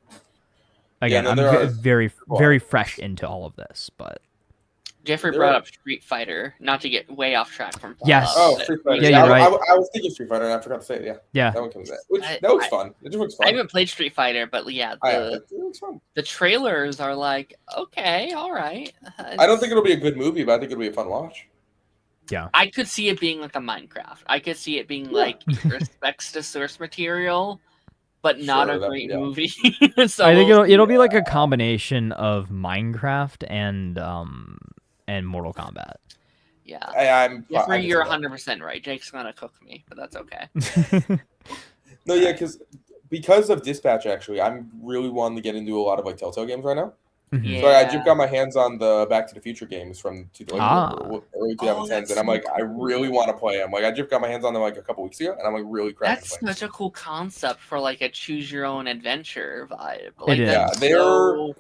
again, no, I'm there are- very fresh into all of this, but Jeffrey There brought are- up Street Fighter, not to get way off track from. Yes. Oh, but Street Fighter. Yeah, Yeah, you're right. I was thinking Street Fighter, and I forgot to say it. Yeah, yeah, that one comes out. Which I- that looks I- fun. It just looks I fun. haven't played Street Fighter, but yeah, It looks fun. the trailers are like, okay, all right. I don't think it'll be a good movie, but I think it'll be a fun watch. I could see it being like a Minecraft. I could see it being like respects to source material, but not Sure, a that- great yeah. movie. So I think we'll it'll see. be like a combination of Minecraft and Mortal Kombat. Yeah. I'm. I Jeffrey, can you're see that. 100% right. Jake's gonna cook me, but that's okay. No, yeah, because of Dispatch, actually, I'm really wanting to get into a lot of like Telltale games right now. Mhm. So I just got my hands on the Back to the Future games from early 2010s, and I'm like, I really want to play them. Like, I just got my hands on them like a couple weeks ago, and I'm like really cracking. That's such a cool concept for like a choose your own adventure vibe. It Like, is. Yeah, that's they're. so...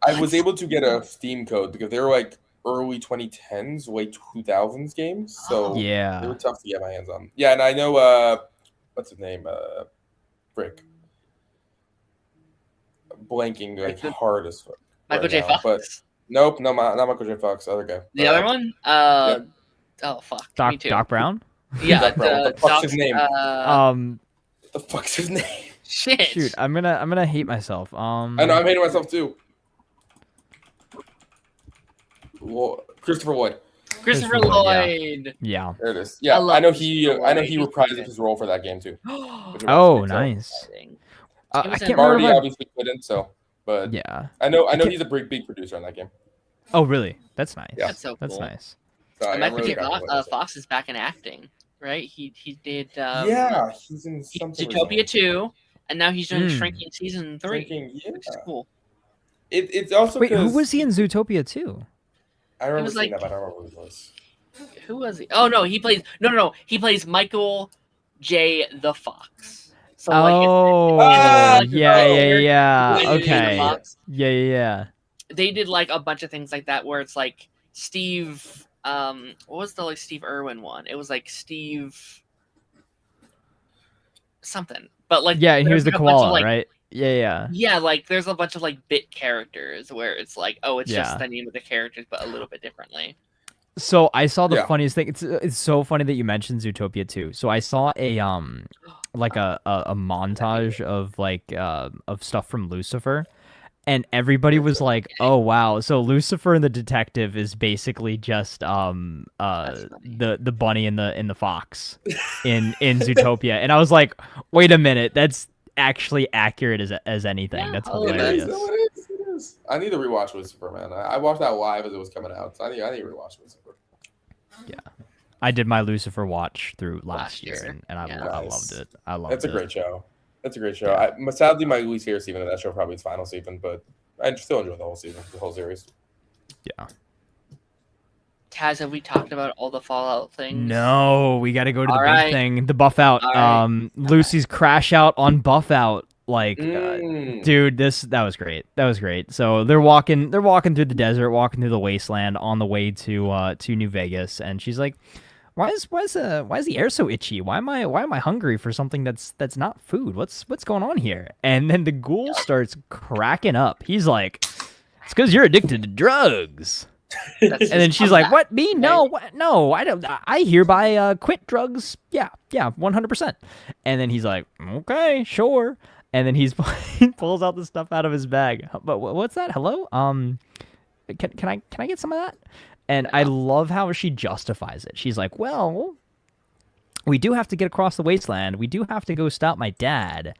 I was able to get a Steam code because they were like early 2010s, late 2000s games, so they Yeah. were tough to get my hands on. Yeah, and I know what's his name, Frick. Blanking like hard as fuck. Michael J. now, Fox. but nope, no, not Michael J. Fox. Other guy. The other one? yeah. Oh fuck. Me too. Doc Brown. Yeah. Doc Brown. What the fuck's his name? What the fuck's his name? Shit. Shoot, I'm gonna hate myself. I know, I'm hating myself too. Well, Christopher Lloyd. Christopher Lloyd. Yeah. There it is. Yeah, love I know Christopher I know Lloyd. he reprised his role for that game too. Oh, nice. I was can't in remember. Marty If obviously couldn't, so but yeah. I know can't- he's a big producer on that game. Oh, really? That's nice. Yeah. That's so cool. That's nice. So And Michael really J. got to play this. Fox is back in acting, right? He did. Yeah, he's in something. Zootopia 2, and now he's doing Mm. Shrinking season 3, Yeah. which is cool. It's also Wait, who 'cause was he in Zootopia too? I remember was seeing like- that, but I don't remember who he was. Who was he? Oh no, he plays he plays Michael J. the Fox. So Oh, like, yeah. Michael J. the Okay. Fox. Yeah. They did like a bunch of things like that where it's like Steve. What was the like Steve Irwin one? It was like Steve something, but like Yeah, and he was the there's a bunch of, koala, like, right? Yeah. Yeah, like there's a bunch of like bit characters where it's like, oh, it's Yeah. just the name of the characters, but a little bit differently. So I saw the Yeah. funniest thing. It's so funny that you mentioned Zootopia too. So I saw a like a montage of like of stuff from Lucifer, and everybody was like, "Oh wow!" So Lucifer and the detective is basically just funny. the bunny and the fox in Zootopia, and I was like, "Wait a minute, that's actually accurate as anything. Yeah, That's a little bit. hilarious." No, it is. I need to rewatch Lucifer, man. I watched that live as it was coming out. So I need to rewatch Lucifer. I did my Lucifer watch through last Last year, year. and I, Yeah. I Nice. loved it. I loved That's a it. great show. That's a great show. Sadly, my least favorite season of that show probably its final season, but I still enjoy the whole season, the whole series. Yeah. Taz, have we talked about all the Fallout things? No, we got to go to the All big right. thing, the buff out. All right. Lucy's crash out on buff out. Like, Mm. dude, that was great. That was great. So they're walking through the desert, walking through the wasteland on the way to New Vegas, and she's like, why is the air so itchy? Why am I hungry for something that's not food? What's going on here? And then the ghoul starts cracking up. He's like, it's because you're addicted to drugs. And then she's like, "What? Me? No, what? No, I don't. I hereby quit drugs. Yeah, 100%." And then he's like, "Okay, sure." And then he pulls out the stuff out of his bag. But what's that? Hello? Can I get some of that? And I love how she justifies it. She's like, "Well, we do have to get across the wasteland. We do have to go stop my dad.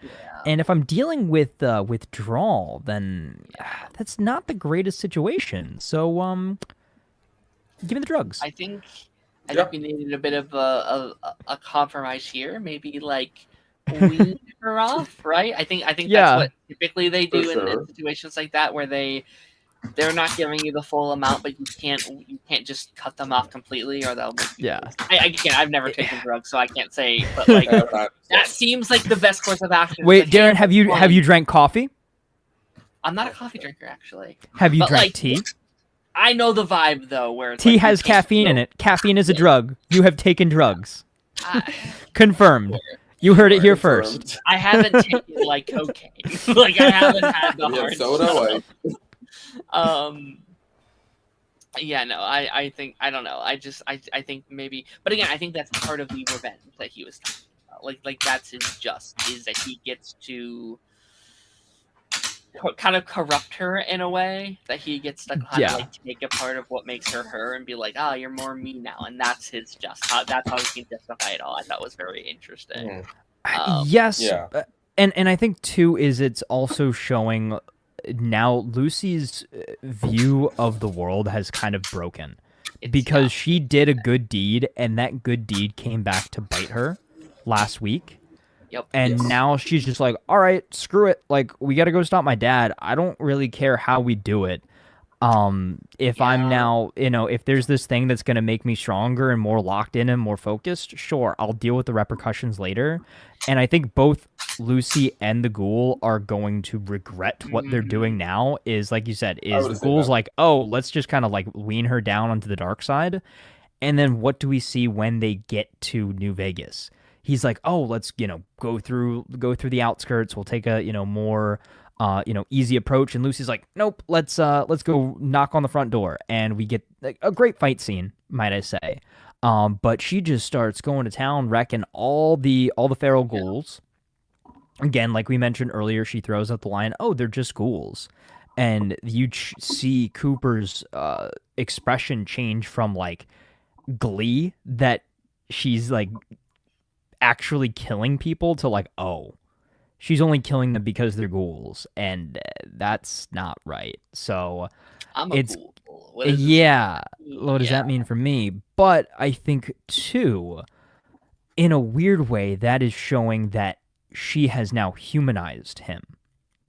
And if I'm dealing with withdrawal, then that's not the greatest situation. So, give me the drugs." I think we needed a bit of a compromise here. Maybe like wean her off, right? I think Yeah. that's what typically they do For in sure. situations like that where they're not giving you the full amount, but you can't just cut them off completely, or they'll. Yeah. I've never taken drugs, so I can't say. But like that seems like the best course of action. Wait, Like, hey, Darren, have you drank coffee? I'm not a coffee drinker, actually. Have you But, drank like, tea? I know the vibe though, where it's Tea like, has you can't- caffeine in it. Caffeine is a drug. You have taken drugs. I, Confirmed. You heard it here first. I haven't taken like cocaine. Like I haven't had the We had hard soda, stuff. like Yeah, no, I think I don't know. I think maybe, but again, I think that's part of the revenge that he was talking about. Like that's his is that he gets to kind of corrupt her in a way, that he gets to kind Yeah. of like take a part of what makes her her and be like, ah, you're more me now, and that's his that's how he can justify it all. I thought was very interesting. Yes. Yeah. And I think too is it's also showing now Lucy's view of the world has kind of broken because she did a good deed, and that good deed came back to bite her last week. Yep. And now she's just like, all right, screw it. Like, we got to go stop my dad. I don't really care how we do it. If I'm Yeah. now, if there's this thing that's going to make me stronger and more locked in and more focused, sure, I'll deal with the repercussions later. And I think both Lucy and the ghoul are going to regret what they're doing now. Is like you said, I is would the say ghoul's that. like, oh, let's just kind of like wean her down onto the dark side. And then what do we see when they get to New Vegas? He's like, "Oh, let's, go through the outskirts. We'll take a, more easy approach." And Lucy's like, "Nope, let's go knock on the front door." And we get a great fight scene, might I say. But she just starts going to town, wrecking all the feral ghouls. Again, like we mentioned earlier, she throws out the line, "Oh, they're just ghouls." And you see Cooper's expression change from like glee that she's like actually killing people to like, oh, she's only killing them because they're ghouls, and that's not right. So I'm a it's ghoul. What does this yeah, mean? what does that mean for me? But I think too, in a weird way, that is showing that she has now humanized him,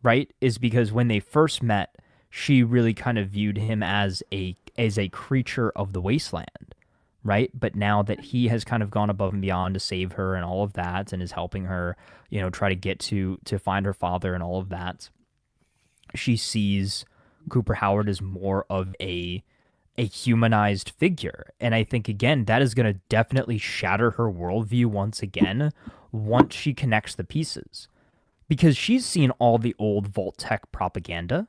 right? Is because when they first met, she really kind of viewed him as a creature of the wasteland, right? But now that he has kind of gone above and beyond to save her and all of that, and is helping her, try to get to find her father and all of that, she sees Cooper Howard as more of a humanized figure. And I think again that is going to definitely shatter her worldview once again once she connects the pieces. Because she's seen all the old Vault Tech propaganda.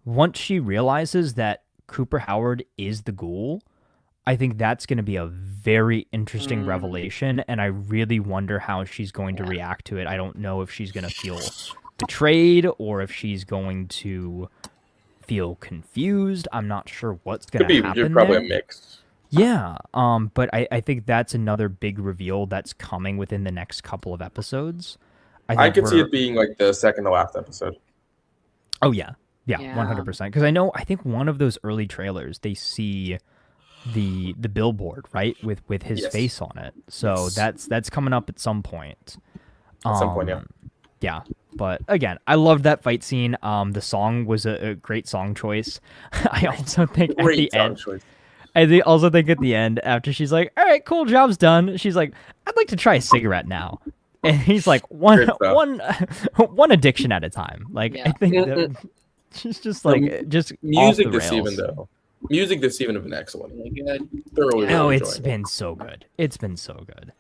Once she realizes that Cooper Howard is the ghoul, I think that's going to be a very interesting revelation, and I really wonder how she's going to react to it. I don't know if she's going to feel betrayed or if she's going to feel confused. I'm not sure what's going Could to be happen probably there. a mix. Yeah, but I think that's another big reveal that's coming within the next couple of episodes. I could see it being like the second to last episode. Oh yeah, Yeah. 100%. Because I think one of those early trailers they see the billboard, right, with his Yes. face on it. So that's coming up at some point. At some point, yeah. Yeah, but again, I loved that fight scene. The song was a great song choice. I also think at Great the song end, choice. I also think at the end, after she's like, "All right, cool, job's done," she's like, "I'd like to try a cigarette now," and he's like, Good stuff. one addiction at a time." Like Yeah. I think that she's just like just Music off the this rails. season, though. Music this season has been excellent. Really good. Thoroughly, Yeah. Oh, really it's enjoying it. been so good. It's been so good.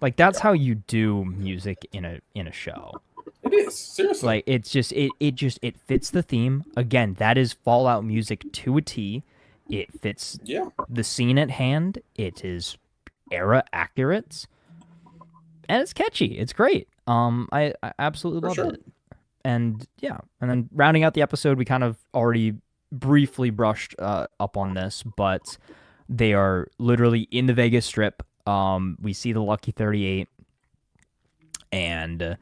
Like that's how you do music in a show. It is seriously. Like it's just it fits the theme. Again, that is Fallout music to a T. It fits Yeah. the scene at hand. It is era accurate. And it's catchy. It's great. I absolutely For loved sure. it. And yeah, and then rounding out the episode, we kind of already briefly brushed up on this, but they are literally in the Vegas Strip. We see the Lucky 38, and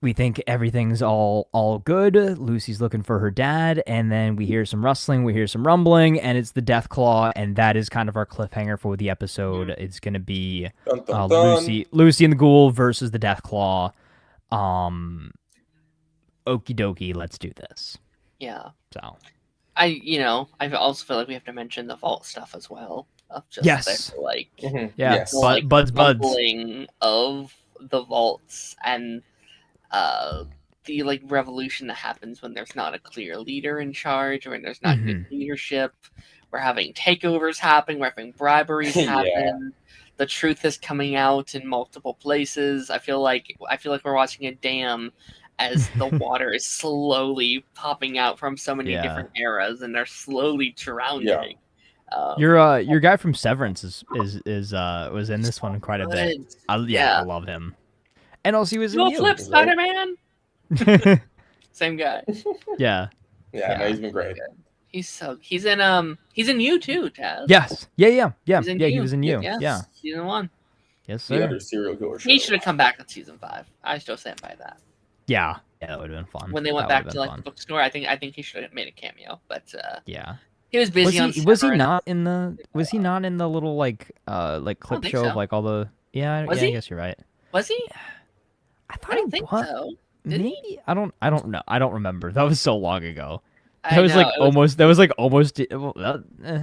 we think everything's all good. Lucy's looking for her dad, and then we hear some rustling, we hear some rumbling, and it's the Death Claw, and that is kind of our cliffhanger for the episode. It's gonna be Dun, dun, dun. Lucy and the Ghoul versus the Death Claw. Okie dokie, let's do this. Yeah. So I also feel like we have to mention the vault stuff as well. Of just Yes. their, like Mhm. yeah, Yes. like, buds. crumbling of the vaults and the like revolution that happens when there's not a clear leader in charge or when there's not good leadership. We're having takeovers happen. We're having briberies Yeah. happen. The truth is coming out in multiple places. I feel like we're watching a dam as the water is slowly popping out from so many Yeah. different eras, and they're slowly drowning. Your guy from Severance is was in this one quite a bit. good. I Yeah. love him. And also he was in You'll you. flip Spider-Man. Same guy. Yeah. Yeah, no, he's been great. He's in you too, Taz. Yes. Yeah. He's in He You. was in you. Yes. Yeah. Season 1. Yes, The sir. other serial killer show. He should have come back in season 5. I still stand by that. Yeah, that would have been fun. When they went That back to would've like been the fun. bookstore, I think he should have made a cameo. But Yeah. he was busy on Was he Severance. not in the little like clip think show so. of like all the I Was he? guess you're right. Was he? I I thought don't he think was. so. Did he? Maybe I don't know. I don't remember. That was so long ago. I That was know, like it was, almost. That was like almost.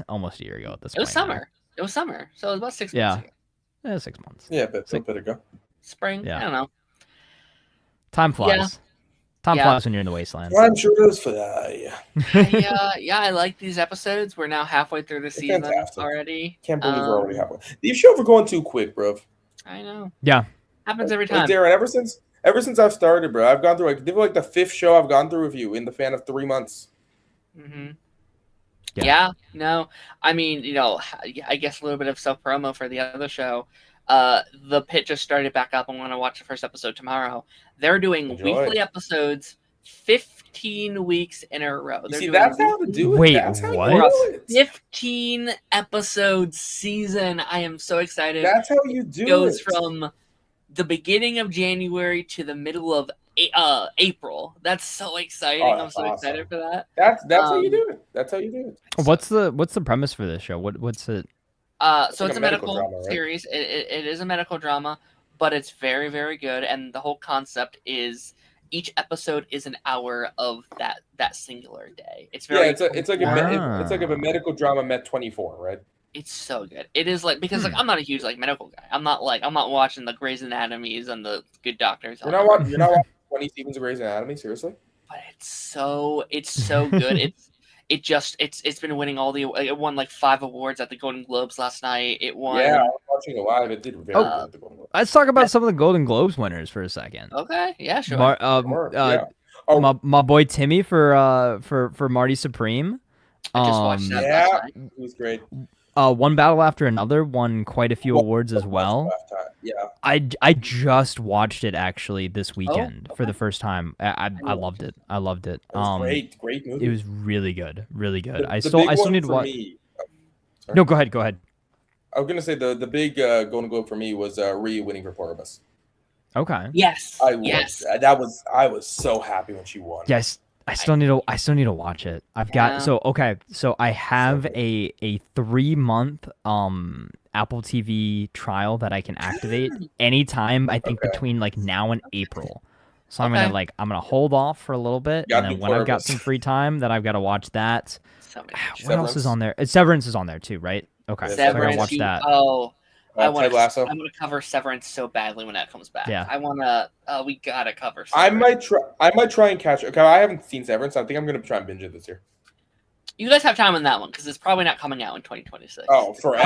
Almost a year ago at this it was point. now. summer. It was summer, so it was about 6 Yeah. months ago. 6 months. Yeah, but Sick. a bit ago. Spring. Yeah. I don't know. Time flies. Yeah. Time Yeah. flies when you're in the wasteland. I'm sure does fly. I like these episodes. We're now halfway through the They're season fantastic. already. Can't believe we're already halfway. These shows are going too quick, bro. I know. Yeah. Happens every Like time. Darren, ever since I've started, bro, I've gone through like the 5th show I've gone through with you in the span of 3 months. Mm-hmm. Yeah. Yeah. No. I mean, I guess a little bit of self promo for the other show. The Pit just started back up. I'm going to watch the first episode tomorrow. They're doing Enjoy. weekly episodes, 15 weeks in a row. You They're see, doing that's how to do it. Wait, That's how what? you do it. 15 episode season. I am so excited. That's how you do It goes it. from the beginning of January to the middle of April. That's so exciting. Oh, I'm that's so awesome. excited for that. That's how you do it. That's how you do it. What's the premise for this show? What's it? So like it's a a medical medical drama, right? series. It is a medical drama, but it's very, very good. And the whole concept is each episode is an hour of that singular day. It's very It's like a medical drama met 24, right? It's so good. It is like because like I'm not a huge like medical guy. I'm not watching the Grey's Anatomies and the Good Doctors. You're not watching 20 seasons of Grey's Anatomy, seriously? But it's so good. It's been winning all the. It won like 5 awards at the Golden Globes last night. It won. Yeah, I was watching it live. It did very good at the Golden Globes. Let's talk about some of the Golden Globes winners for a second. Okay. Yeah. Sure. Sure, yeah. Oh, My boy Timmy for Marty Supreme. I just watched that yeah, last night. it was great. One Battle After Another won quite a few awards as well. Yeah. I just watched it actually this weekend for okay. the first time. I loved it. I loved it. It was great movie. It was really good, really good. The I big still one need to for watch. me- Sorry. No, go ahead. I was gonna say the big Golden Globe for me was Rhea winning for Portobus. Okay. Yes. I was so happy when she won. Yes, I still need to watch it. I've got so I have a 3-month Apple TV trial that I can activate anytime I think between like now and April. So I'm gonna hold off for a little bit, and then when I've got some free time, then I've got to watch that. So many What else is on there? Severance is on there too, right? Okay, so I Severance. gotta watch that. I want Ted Lasso. to cover Severance so badly when that comes back. Yeah. I want to. We gotta cover. I Severance. might try and catch it. Okay, I haven't seen Severance. I think I'm gonna try and binge it this year. You guys have time on that one because it's probably not coming out in 2026. Oh, forever.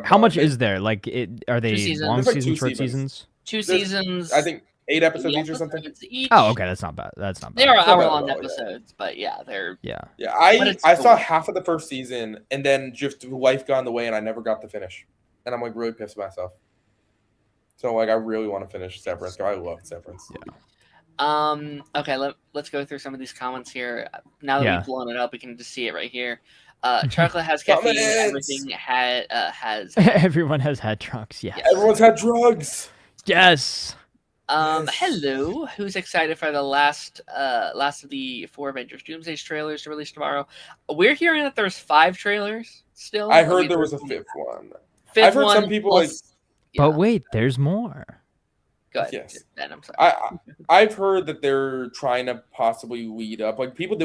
How much is there? Like, are they seasons. long There's like seasons, 2 short seasons? 2 There's- seasons. I think 8 episodes 8 each or something. episodes each. Oh, okay, that's not bad. They are It's not bad hour-long at all, yeah. episodes, but yeah, they're. Yeah. Yeah, But it's I saw cool. half of the first season, and then just life got in the way, and I never got to finish. And I'm like really pissed at myself. So like, I really want to finish Severance. I love Severance. Yeah. Okay, let's go through some of these comments here. Now that Yeah. we've blown it up, we can just see it right here. Chocolate has caffeine. Comments! Everything has. Everyone has had trucks. Yes. Everyone's had drugs. Yes. Yes. Hello. Who's excited for the last of the 4 Avengers Doomsday trailers to release tomorrow? We're hearing that there's 5 trailers still. I heard there was a 5th one. 5th I've heard one some people plus- yeah, But wait, there's more. go ahead. Yes. Ben, I'm sorry. I've heard that they're trying to possibly lead up. Like people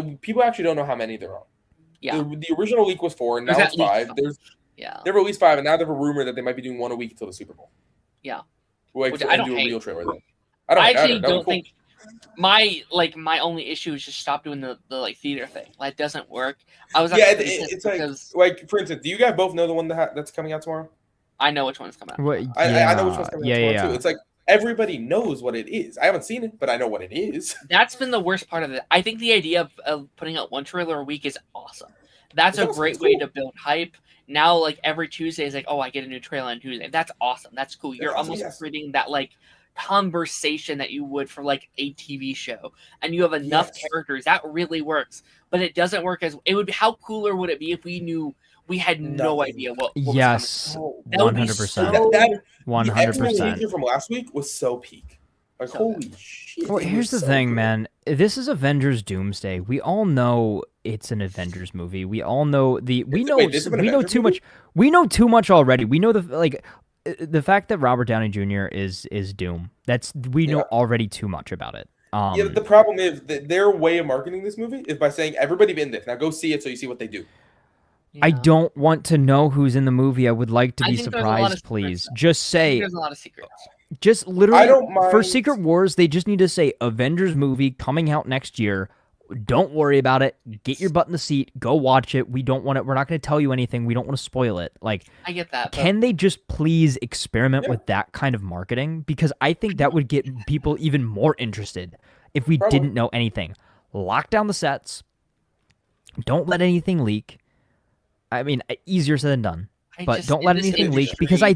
actually don't know how many there are. Yeah. The original leak was 4, and now There's it's at least 5. some. Yeah. They've released 5, and now they have a rumor that they might be doing 1 a week until the Super Bowl. Yeah. Like, Which and I don't do a hate. real trailer then. I actually That'd be don't cool. think my only issue is just stop doing the like theater thing. Like it doesn't work. I was Yeah, actually it's because like for instance, do you guys both know the one that's coming out tomorrow? I know which one's coming out. What? I know which one's coming out tomorrow yeah. too. It's like everybody knows what it is. I haven't seen it, but I know what it is. That's been the worst part of it. I think the idea of putting out 1 trailer a week is awesome. That's a That's great cool. way to build hype. Now, like every Tuesday is like, oh, I get a new trailer on Tuesday. That's awesome. That's cool. You're That's awesome, almost yes. creating that like conversation that you would for like a TV show, and you have enough Yes. characters that really works. But it doesn't work as it would be. How cooler would it be if we knew we had no Nothing. idea what was Yes. coming? That would be 100%. so- That 100%. X-Men from last week was so peak. Like So holy shit. Well, it here's was the so thing, good. man. This is Avengers Doomsday. We all know it's an Avengers movie. We all know this is an Avengers too movie? much. We know too much already. We know the fact that Robert Downey Jr. is Doom. We know already too much about it. Yeah, but the problem is that their way of marketing this movie is by saying everybody in this. Now go see it so you see what they do. I Yeah. don't want to know who's in the movie. I would like to I be think there's a lot of surprised, please. secrets, Just I think say, there's a lot of secrets. just I literally don't for mind. Secret Wars, they just need to say Avengers movie coming out next year. Don't worry about it. Get your butt in the seat. Go watch it. We don't want it. We're not going to tell you anything. We don't want to spoil it. Like, I get that. But can they just please experiment Yeah. with that kind of marketing? Because I think that would get people even more interested if we Probably. didn't know anything. Lock down the sets. Don't let anything leak. I mean, easier said than done. But don't let anything leak because I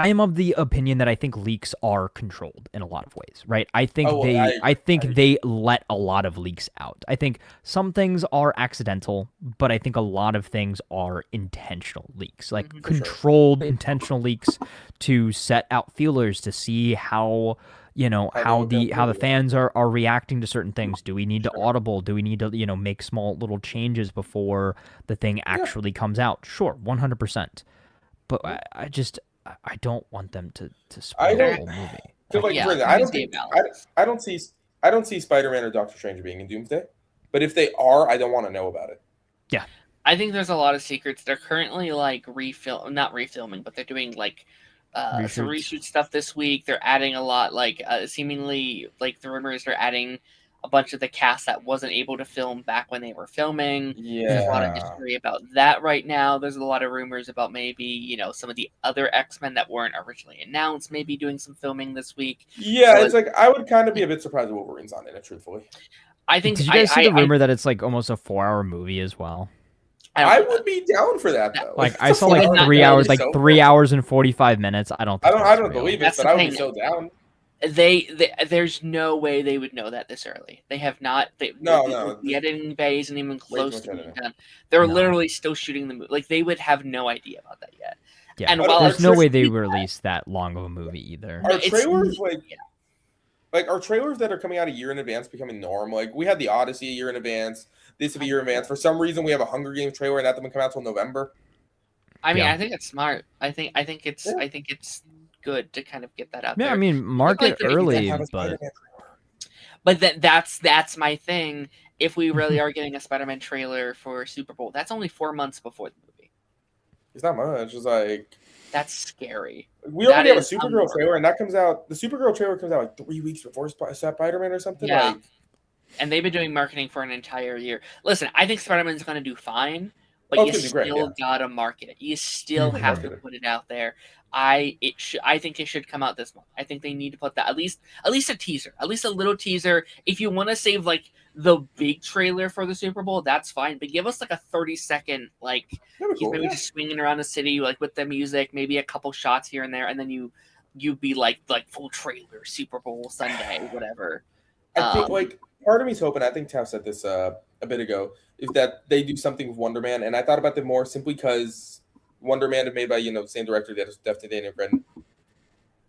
am of the opinion that I think leaks are controlled in a lot of ways, right? I think they let a lot of leaks out. I think some things are accidental, but I think a lot of things are intentional leaks, like controlled intentional leaks to set out feelers to see how the fans are reacting to certain things. Do we need to audible? Do we need to make small little changes before the thing actually comes out? Sure, 100%. But I don't want them to spoil the whole movie. So like, Yeah, for instance, I don't see Spider-Man or Doctor Strange being in Doomsday, but if they are, I don't want to know about it. Yeah, I think there's a lot of secrets. They're currently like not refilming, but they're doing like some reshoot stuff this week. They're adding a lot, like seemingly like the rumors are adding a bunch of the cast that wasn't able to film back when they were filming. There's a lot of mystery about that right now. There's a lot of rumors about maybe some of the other X-Men that weren't originally announced maybe doing some filming this week. Yeah, So it's like I would kind of be a bit surprised if Wolverine's on it, truthfully. I think. Did you guys see the rumor that it's like almost a 4-hour movie as well? I would be down for that though. Like I saw like 3 hours, like 3 hours and 45 minutes. I don't believe it, but I would be so down. There's no way they would know that this early. They have not. The editing bay isn't even close to being done. They're literally still shooting the movie. Like they would have no idea about that yet. Yeah, and there's no way they release that long of a movie either. Are trailers like are trailers that are coming out a year in advance becoming norm? Like we had the Odyssey a year in advance. This will be a year in advance. For some reason, we have a Hunger Games trailer and that doesn't come out till November. I mean, I think it's smart. I think it's good to kind of get that out there. Yeah, I mean, market early, but that's my thing. If we really are getting a Spider-Man trailer for Super Bowl, that's only 4 months before the movie. It's not much. It's like that's scary. We already have a Supergirl trailer, and that comes out. The Supergirl trailer comes out like 3 weeks before Spider-Man or something. Yeah. Like, and they've been doing marketing for an entire year. Listen, I think Spider-Man's going to do fine, but you still gotta market it. You still have to put it out there. I think it should come out this month. I think they need to put that at least a teaser, at least a little teaser. If you want to save like the big trailer for the Super Bowl, that's fine. But give us like a 30-second, like maybe just swinging around the city, like with the music, maybe a couple shots here and there, and then you be like full trailer Super Bowl Sunday, whatever. I think like part of me's hoping. I think Taff said this a bit ago. Is that they do something with Wonder Man, and I thought about that more simply because Wonder Man is made by the same director that is Definitely Daniel Craig.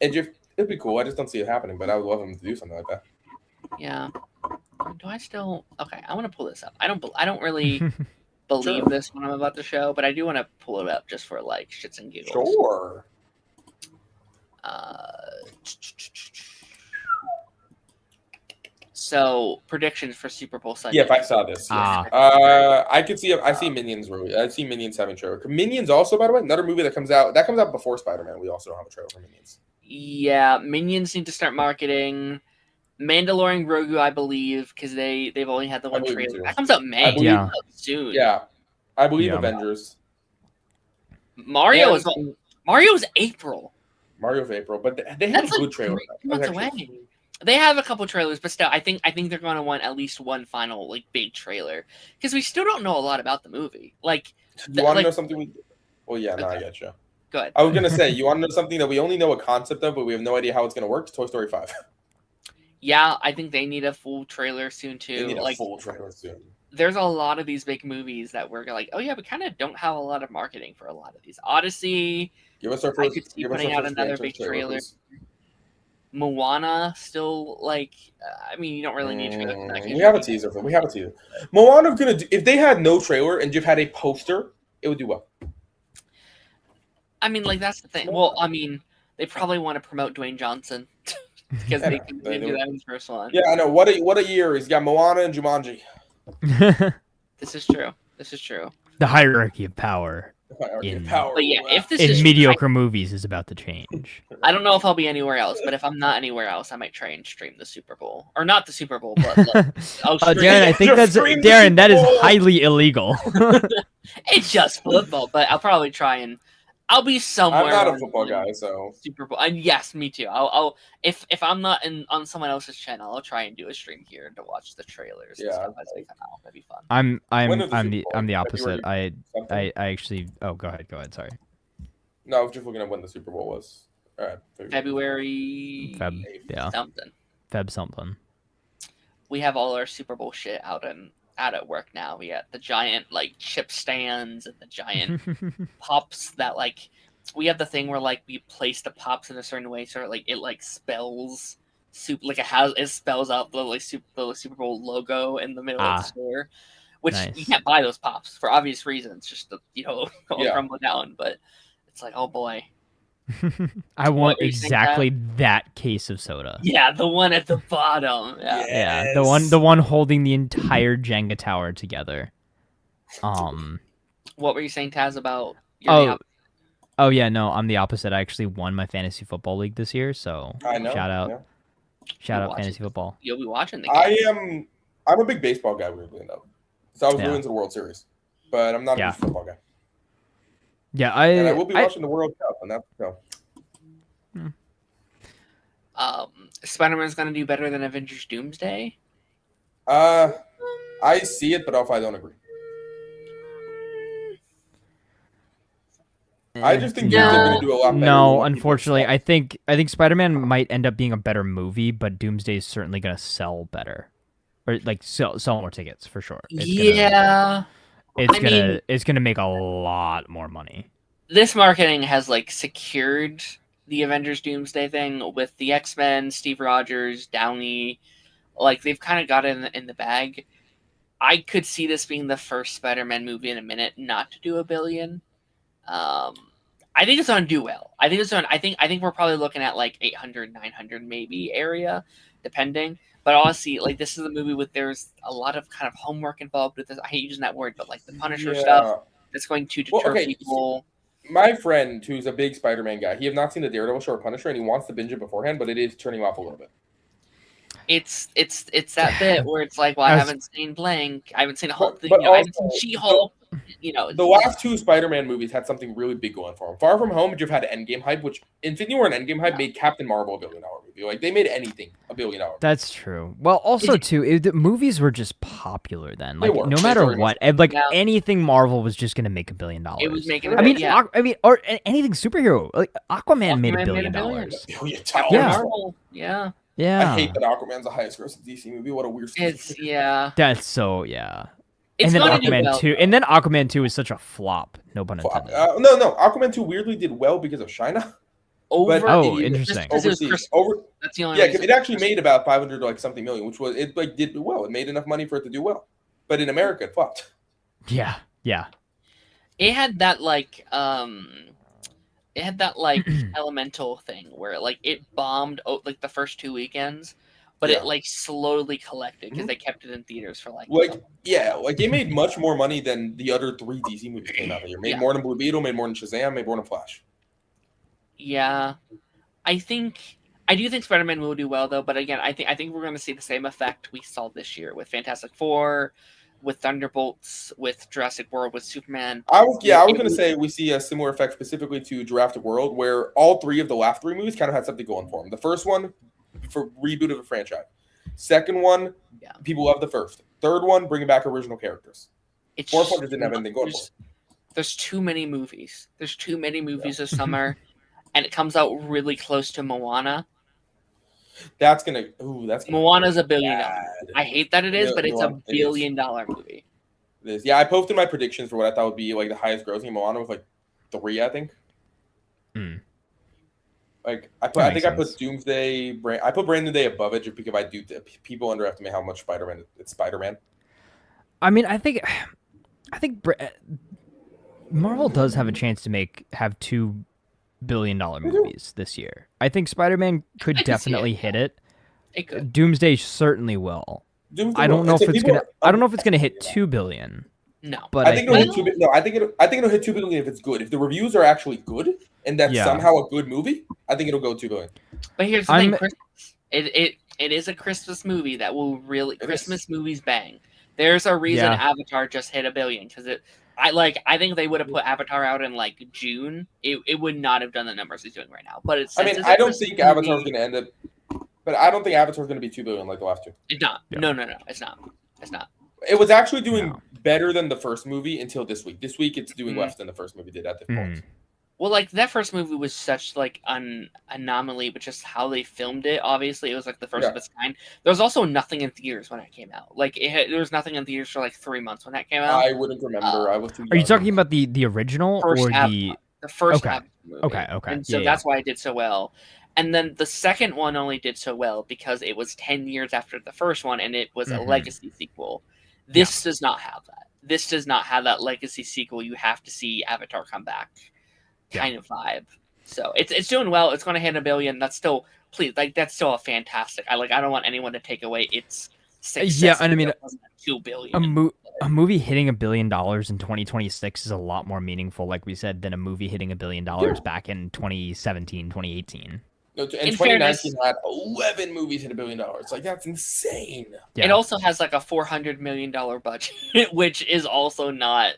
And it'd be cool. I just don't see it happening, but I would love him to do something like that. Yeah. Do I still? Okay, I want to pull this up. I don't really believe this when I'm about to show, but I do want to pull it up just for like shits and giggles. Sure. So predictions for Super Bowl Sunday. Yeah, if I saw this, I could see. I see Minions. I see Minions having trailer. Minions also, by the way, another movie that comes out before Spider-Man. We also don't have a trailer for Minions. Yeah, Minions need to start marketing. Mandalorian Grogu, I believe, because they've only had the one trailer. That comes out May. Soon. Yeah, I believe Avengers. Mario's April. Mario's April, but they have a good trailer. Months away. They have a couple trailers, but still, I think they're going to want at least one final like big trailer because we still don't know a lot about the movie. Like, you want to know something? Well, yeah, no, I get you. Good. I was gonna say you want to know something that we only know a concept of, but we have no idea how it's gonna work. It's Toy Story 5. Yeah, I think they need a full trailer soon too. They need a full trailer soon. There's a lot of these big movies that we're like, oh yeah, we kind of don't have a lot of marketing for a lot of these. Odyssey. Give us our first. I could see putting out another big trailer. Moana still like. I mean, you don't really need trailer. We have a teaser for. We have a teaser. Moana's gonna do, if they had no trailer and just had a poster, it would do well. I mean, like that's the thing. Well, I mean, they probably want to promote Dwayne Johnson. because Yeah, they no, didn't they do were- that in the first one. Yeah, I know. What a year. He's got Moana and Jumanji. This is true. This is true. The hierarchy of power In In- power. But yeah, if this in is mediocre movies is about to change. I don't know if I'll be anywhere else, but if I'm not anywhere else, I might try and stream the Super Bowl, or not the Super Bowl, but like, I'll stream Darren, I think that's Stream the Darren. That is Super Bowl. highly illegal. It's just football, but I'll probably try and I'll be somewhere. I'm not a on football guy, so Super Bowl, and yes, me too. I'll if I'm not on someone else's channel, I'll try and do a stream here to watch the trailers. And Yeah, stuff as they come out. That'd be fun. I'm When is the Super Bowl? I'm the opposite. February something? I actually. Oh, go ahead. Sorry. No, I was just looking at when the Super Bowl was. All right, February Feb. Yeah. something. Feb something. We have all our Super Bowl shit out at work now. We got the giant like chip stands and the giant pops that like we have the thing where like we place the pops in a certain way so like it like spells it spells out the like the Super Bowl logo in the middle of the store, which you Nice. can't buy those pops for obvious reasons, just to all Yeah. crumble down. But it's like, oh boy, I want were you saying, exactly that case of soda. yeah, the one at the bottom, yeah. Yeah, the one holding the entire Jenga tower together. What were you saying, Taz, about Oh yeah, no, I'm the opposite. I actually won my fantasy football league this year, so I know. shout out yeah. fantasy football. You'll be watching the game. I'm a big baseball guy, weirdly enough. So I was Yeah. really into the World Series, but I'm not a Yeah. huge football guy. Yeah, And I will be watching the World Cup, and that's so. Spider-Man's gonna do better than Avengers Doomsday. I see it, but if I don't agree, I just think No. Doomsday's going to do a lot better. than No, what people unfortunately, expect. I think Spider-Man might end up being a better movie, but Doomsday is certainly gonna sell better, or like sell more tickets for sure. It's gonna make a lot more money. This marketing has like secured the Avengers Doomsday thing with the X-Men, Steve Rogers, Downey. Like they've kind of got it in the bag. I could see this being the first Spider-Man movie in a minute not to do $1 billion. I think it's going to do well. I think we're probably looking at like 800, 900 maybe area, depending. But honestly, like this is a movie with there's a lot of kind of homework involved with this. I hate using that word, but like the Punisher stuff that's going to deter people. My friend, who's a big Spider-Man guy, he have not seen the Daredevil show or Punisher, and he wants to binge it beforehand, but it is turning off a little bit. It's that bit where it's like, well, I haven't seen blank. I haven't seen Hulk. But I haven't seen also, She-Hulk. The last two Spider-Man movies had something really big going for them. Far From Home, you've had Endgame hype, which Infinity War and Endgame hype made Captain Marvel $1 billion movie. Like they made anything $1 billion. That's true. Well, also too, the movies were just popular then. They Like were. no They matter very what, much like Yeah. anything Marvel was just gonna make $1 billion. It was making. I mean, yeah. or anything superhero. Like Aquaman made $1 Aquaman billion. made $1 billion. $1 billion. Yeah. Marvel, yeah. Yeah, I hate that Aquaman's the highest grossing DC movie. What a weird. It's yeah. that's so yeah. It's and then gonna do Aquaman well, 2, though. and then Aquaman 2 is such a flop. No pun intended. No. Aquaman 2 weirdly did well because of China. Over. But Oh, it- interesting. Because it was Overseas, Christmas. That's the only. yeah, reason. it actually made about 500 like something million, which was it like did well. It made enough money for it to do well, but in America it flopped. Yeah. It had that like elemental thing where like it bombed like the first 2 weekends, but Yeah. it like slowly collected because they kept it in theaters for like. Like they made much more money than the other 3 DC movies came out that year. Made Yeah. more than Blue Beetle, made more than Shazam, made more than Flash. Yeah, I do think Spider-Man will do well though, but again, I think we're going to see the same effect we saw this year with Fantastic Four, with Thunderbolts, with Jurassic World, with Superman. I was going to say we see a similar effect specifically to Jurassic World, where all 3 of the last 3 movies kind of had something going for them. The first one, for reboot of a franchise. Second one, people love the first. Third one, bringing back original characters. Fourth one just didn't have anything going for it. There's too many movies. There's too many movies this summer, and it comes out really close to Moana. Moana's $1 billion. I hate that it is, but it's $1 billion movie. It is. Yeah, I posted my predictions for what I thought would be like the highest grossing. Moana was like 3, I think. Like I put Doomsday. I put Brandon Day above it just because I do. People underestimate how much it's Spider-Man. I mean, I think Marvel does have a chance to have 2 billion-dollar movies this year. I think Spider-Man could I can see definitely it, hit yeah. it. It could. Doomsday certainly will. Doomsday I don't will. know if It's- it's people gonna. are- I don't know if it's gonna hit 2 billion. No. But I think it'll hit think- 2 billion. No, I think it'll hit 2 billion if it's good. If the reviews are actually good and that's Yeah. somehow a good movie, I think it'll go 2 billion. But here's the I'm- thing, Christmas. It is a Christmas movie that will really It Christmas movies bang. There's a reason Yeah. Avatar just hit 1 billion because I think if they would have put Avatar out in like June, it would not have done the numbers it's doing right now. But it's I mean, I don't think Avatar's going to end up, but I don't think Avatar's going to be 2 billion like the last two. It's not. Yeah. No, it's not. It's not. It was actually doing No. better than the first movie until this week. This week, it's doing Mhm. less than the first movie did at this point. Well, like that first movie was such like an anomaly, but just how they filmed it. Obviously, it was like the first of its kind. There was also nothing in theaters when it came out. Like there was nothing in theaters for like 3 months when that came out. I wouldn't remember. I was too Are you young. talking about the original First or the? Avatar. The first Okay. Avatar movie. Okay. And so Yeah, that's why it did so well. And then the second one only did so well because it was 10 years after the first one and it was a Mhm. legacy sequel. This does not have that. This does not have that legacy sequel. You have to see Avatar come back kind of vibe. So it's doing well. It's going to hit 1 billion. That's still that's still a fantastic. I don't want anyone to take away its success. Yeah, and I mean, it wasn't 2 billion. A movie hitting $1 billion in 2026 is a lot more meaningful, like we said, than a movie hitting $1 billion back in 2017, 2018. No, and In 2019 had 11 movies hit $1 billion. Like, that's insane. Yeah. It also has like a $400 million budget, which is also not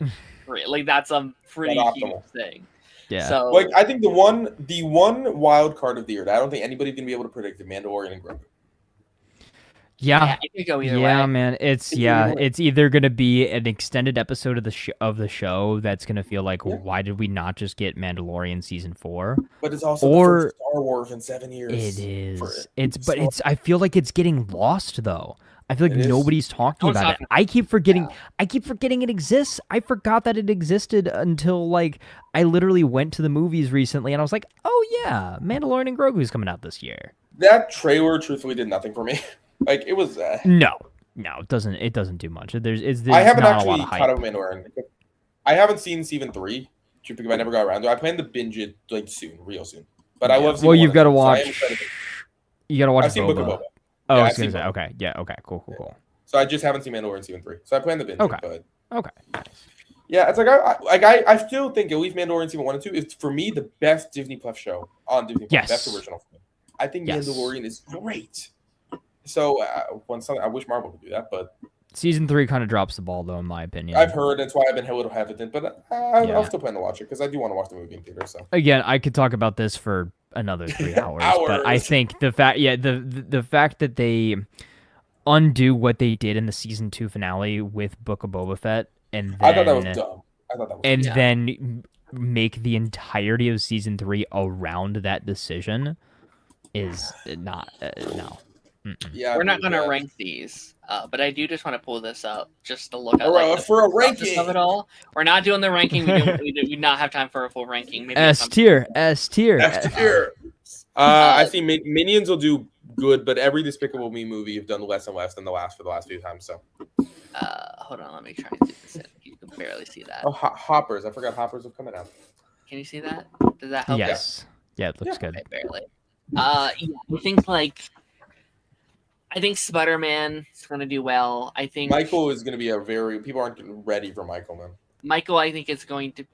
like that's a pretty Not huge optimal. thing. Yeah. So Like, I think the one wild card of the year that I don't think anybody's going to be able to predict is Mandalorian and Grogu. Yeah. it could go either Yeah, way. man. It's either gonna be an extended episode of the show that's gonna feel like, Yeah. why did we not just get Mandalorian season 4? But it's also Or- the first Star Wars in 7 years. It is. for- I feel like it's getting lost though. I feel like It is. nobody's talking No one's about talking it. I keep forgetting it exists. I forgot that it existed until like I literally went to the movies recently and I was like, oh yeah, Mandalorian and Grogu's coming out this year. That trailer, truthfully, did nothing for me. Like, it was. No, it doesn't do much. There's I haven't not a actually lot of caught hype. up with Mandalorian. I haven't seen season 3, because I never got around to it. I plan to binge it like soon, real soon. But I love. Well, you've got to So I am watch. excited. You got to watch I've seen Book of Boba. Boba. Oh, Yeah, I was I've gonna seen say. Boba. Okay, yeah, okay, cool. So I just haven't seen Mandalorian season 3. So I plan to binge Okay. it. But Okay. yeah, it's like I still think at least Mandalorian season 1 and 2 is for me the best Disney Plus show on Disney Plus. Yes. Best original. For me. I think Yes. Mandalorian is great. So I wish Marvel could do that, but Season 3 kind of drops the ball, though, in my opinion. I've heard that's why I've been a little hesitant. But Yeah. I'll still plan to watch it because I do want to watch the movie in theater. So Again, I could talk about this for another 3 hours, but I Hours. think the fact that they undo what they did in the season 2 finale with Book of Boba Fett, and then I thought that was dumb. I thought that was and dumb. then make the entirety of season 3 around that decision is not no. Mm-mm. Yeah, I We're not believe going to that. rank these, but I do just want to pull this up just to look at For, for a process ranking. of it all. We're not doing the ranking. We do not have time for a full ranking. Maybe S tier. F tier. I think Minions will do good, but every Despicable Me movie have done less and less than for the last few times. So Hold on, let me try and do this. You can barely see that. Hoppers, I forgot Hoppers are coming out. Can you see that? Does that help? Yes. Yeah, it looks good. Okay, barely. Yeah, I think Spider-Man is going to do well. I think Michael is going to be people aren't ready for Michael, man. Michael, I think is going to.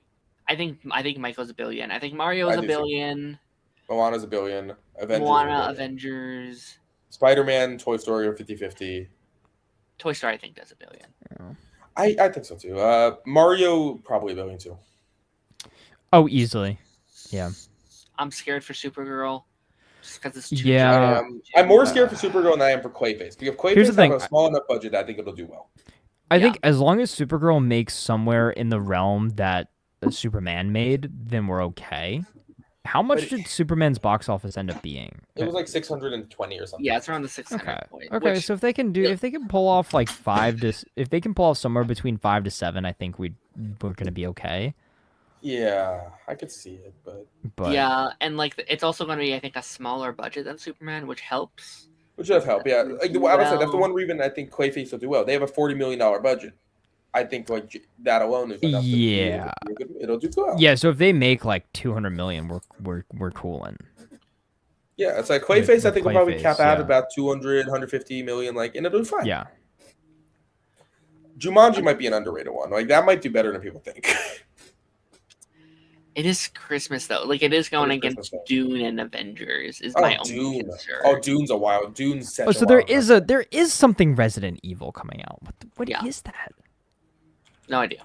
I think Michael's $1 billion. I think Mario is I $1 do too. billion. Moana's $1 billion. Avengers. Moana, $1 billion. Avengers, Spider-Man, Toy Story are 50-50. Toy Story. I think does $1 billion. I think so too. Mario probably $1 billion too. Oh, easily. Yeah. I'm scared for Supergirl, just because it's too Yeah. I'm more scared for Supergirl than I am for Clayface. Because if Clayface Here's has the thing. a small enough budget, I think it'll do well. I Yeah. think as long as Supergirl makes somewhere in the realm that Superman made, then we're okay. How much But- did Superman's box office end up being? It was like 620 or something. Yeah, it's around the 600 Okay. point. Okay, which- so if they can pull off like if they can pull off somewhere between 5 to 7, I think we're gonna be okay. Yeah, I could see it, but But yeah, and it's also going to be, I think, a smaller budget than Superman, which helps. which does help. Yeah, like I said, that's the one reason I think Clayface will do well. They have a $40 million budget. I think like that alone is enough. Yeah. It'll do well. Yeah, so if they make like 200 million, we're cooling. Yeah, it's like With- Clayface. I with think will probably Clayface, cap out yeah. about 200, 150 million, like, and it'll be fine. Yeah. Jumanji might be an underrated one. Like that might do better than people think. It is Christmas though. Like it is going It is against Christmas, though. Dune and Avengers. Is Oh, my only Dune. concern. Oh, Dune's a wild. Dune's such Oh, a so there wild is something Resident Evil coming out. What Yeah. is that? No idea.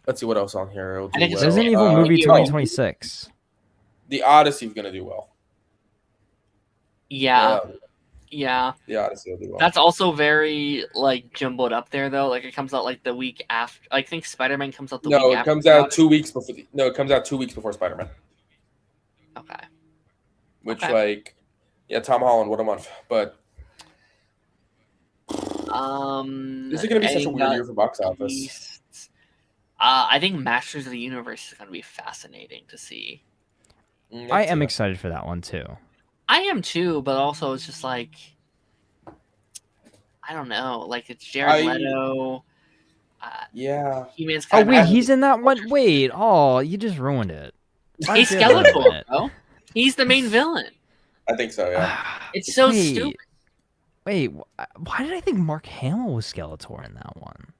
Let's see what else on here. It'll do I think it's well. Resident Evil movie 2026. The Odyssey's gonna do well. Yeah. The Odyssey will do well. That's also very like jumbled up there though. Like it comes out like the week after. I think Spider-Man comes out the week No, after. it comes out 2 weeks before. It comes out 2 weeks before Spider-Man. Okay. Which Okay. like, yeah, Tom Holland, what a month. But this is gonna be such a weird year for box office. I think Masters of the Universe is gonna be fascinating to see. I am excited for that one too. I am too, but also it's just like I don't know. Like it's Jared Leto. Yeah. He-Man's Oh kind wait, of he's in that one. Wait, oh, you just ruined it. Why He's did you ruin Skeletor, it? bro. He's the main villain. I think so, yeah. It's so Wait, stupid. Wait, why did I think Mark Hamill was Skeletor in that one?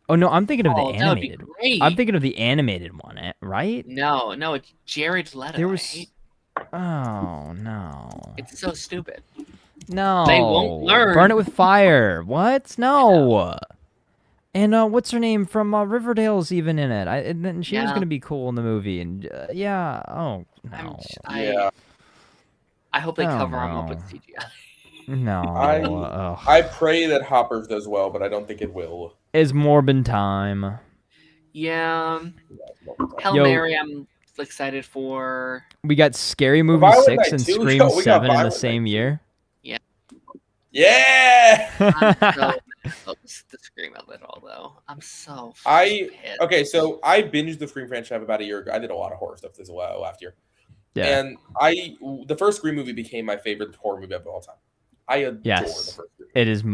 Oh no, I'm thinking of Oh, the that would be animated. great. I'm thinking of the animated one, right? No, it's Jared Leto. There I was. hate- Oh no. It's so stupid. No. They won't learn. Burn it with fire. What? No. And what's her name from Riverdale's even in it? And then she was Yeah. gonna be cool in the movie, and yeah. Oh I'm no. just- Yeah. I hope they Oh, cover him up no. with CGI. No. I- ugh. I pray that Hoppers does well, but I don't think it will. It's Morbin time. Yeah. Hail Yo. Mary, I'm excited for. We got Scary Movie Violent 6 Night and 2? Scream Yo, we got 7 in the Violent same Night 2. year. Yeah. I'm so the Scream of it all though. I'm so. pissed. Okay, so I binged the Scream franchise about a year ago. I did a lot of horror stuff this last year. Yeah. And the first Scream movie became my favorite horror movie of all time. I adore the Yes. first Scream. It is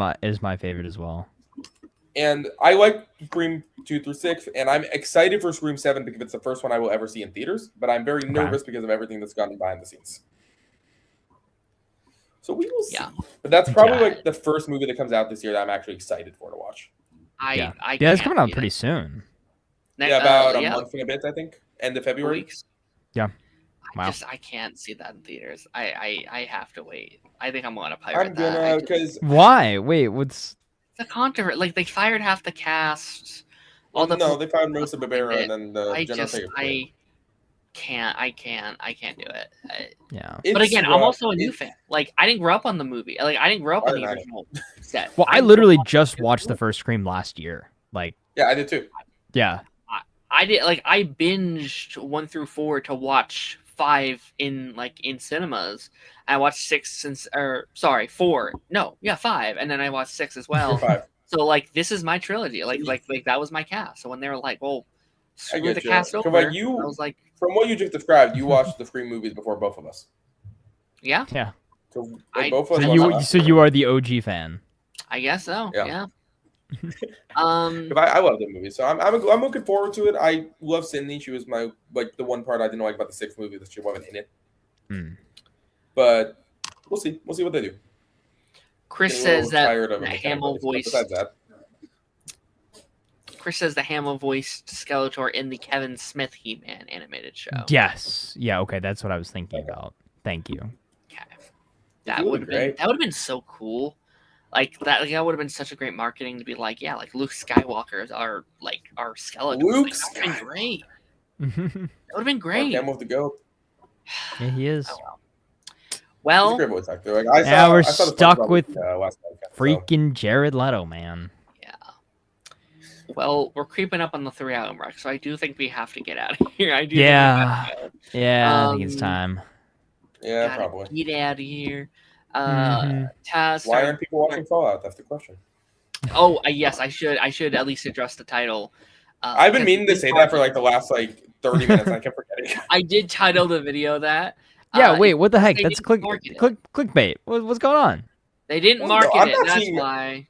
my favorite as well. And I like Scream 2 through 6, and I'm excited for Scream 7 because it's the first one I will ever see in theaters, but I'm very nervous because of everything that's gone behind the scenes. So we will see. Yeah. But that's probably Yeah. like the first movie that comes out this year that I'm actually excited for to watch. Yeah, I yeah, it's can't coming out do pretty that. soon. Yeah, about a yeah, month and a bit, I think. End of 2 February. weeks. Yeah. I Wow. just I can't see that in theaters. I have to wait. I think I'm gonna pirate I'm that. gonna, because Why? Wait, what's? the controversy. Like they fired half the cast. All the no, they found Rosa Barbera and then the I General just Taylor. I can't do it. Yeah. But again, I'm rough. also a new fan. Like I didn't grow up on the movie. Like I didn't grow up on the I know. original set. Well, I grew literally up on just the watched the original. first Scream last year. Like, Yeah, I did too. yeah. I did like I binged 1 through 4 to watch 5 in cinemas. I watched 6 since 4. No, yeah, 5, and then I watched 6 as well. 5. So like this is my trilogy. Like that was my cast. So when they were like, well, screw get the you. cast 'Cause, over, like, you- I was like, From what you just described, you watched the Scream movies before both of us. yeah, Yeah. So I- both of us. So watched So you are the OG fan. I guess so. Yeah. Yeah. I love the movie, so I'm looking forward to it. I love Sydney. She was my the one part I didn't like about the 6th movie that she wasn't in it. Hmm. But we'll see. We'll see what they do. Chris Getting a little says that tired of the him, Hamill but voice. Besides that, Chris says the Hamill voiced Skeletor in the Kevin Smith He-Man animated show. Yes. Yeah. Okay, that's what I was thinking about. Thank you. Okay. That He would would have be been great. that would have been so cool. Like that would have been such a great marketing to be like, yeah, like Luke Skywalker is our Skeletor. Luke Like, that would have been great. yeah, That would have been great. Mark Hamill to go. he is. Oh, well. He's a Well, great voice actor. Like, I Now saw, we're I saw the stuck SpongeBob, with last night, so- Freaking Jared Leto, man. yeah. Well, we're creeping up on the 3-hour mark, so I do think we have to get out of here. I do. Yeah. Think we have to Yeah, I think it's Um, time. Yeah, gotta probably. get out of here. Mhm. Taz, Why aren't people watching Fallout? That's the question. Oh, yes, I should at least address the title. I've been because meaning to this say part- that for the last 30 minutes. And I kept forgetting. I did title the video that. Yeah, wait, what the heck? they That's didn't market it. clickbait. What's going on? They didn't Well, market no, I'm it. not That's seeing- why.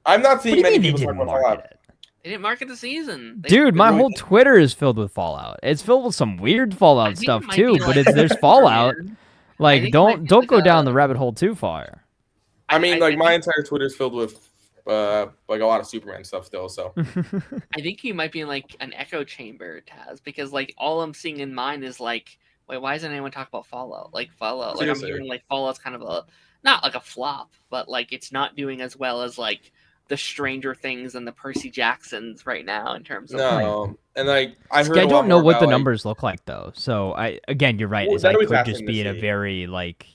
I'm not What seeing do you many mean they people didn't talking about market Fallout. it? They didn't market the season. Dude, my really whole didn't. Twitter is filled with Fallout. It's filled with some weird I Fallout think stuff it might too, be but like there's rumor, Fallout. man. I Like, think it might be don't like go down a- the rabbit hole too far. I mean, like I my think, entire Twitter is filled with like a lot of Superman stuff still. So I think you might be in like an echo chamber, Taz, because like all I'm seeing in mine is like, wait, why doesn't anyone talk about Fallout? Like Fallout, like I'm Seriously. hearing like Fallout's kind of a not like a flop, but like it's not doing as well as like the Stranger Things and the Percy Jacksons right now in terms of like, no, and like I See, heard I a lot don't know more what the about, like, numbers look like though. So you're right. well, Is I that'll be could just fascinating be to in a see. very like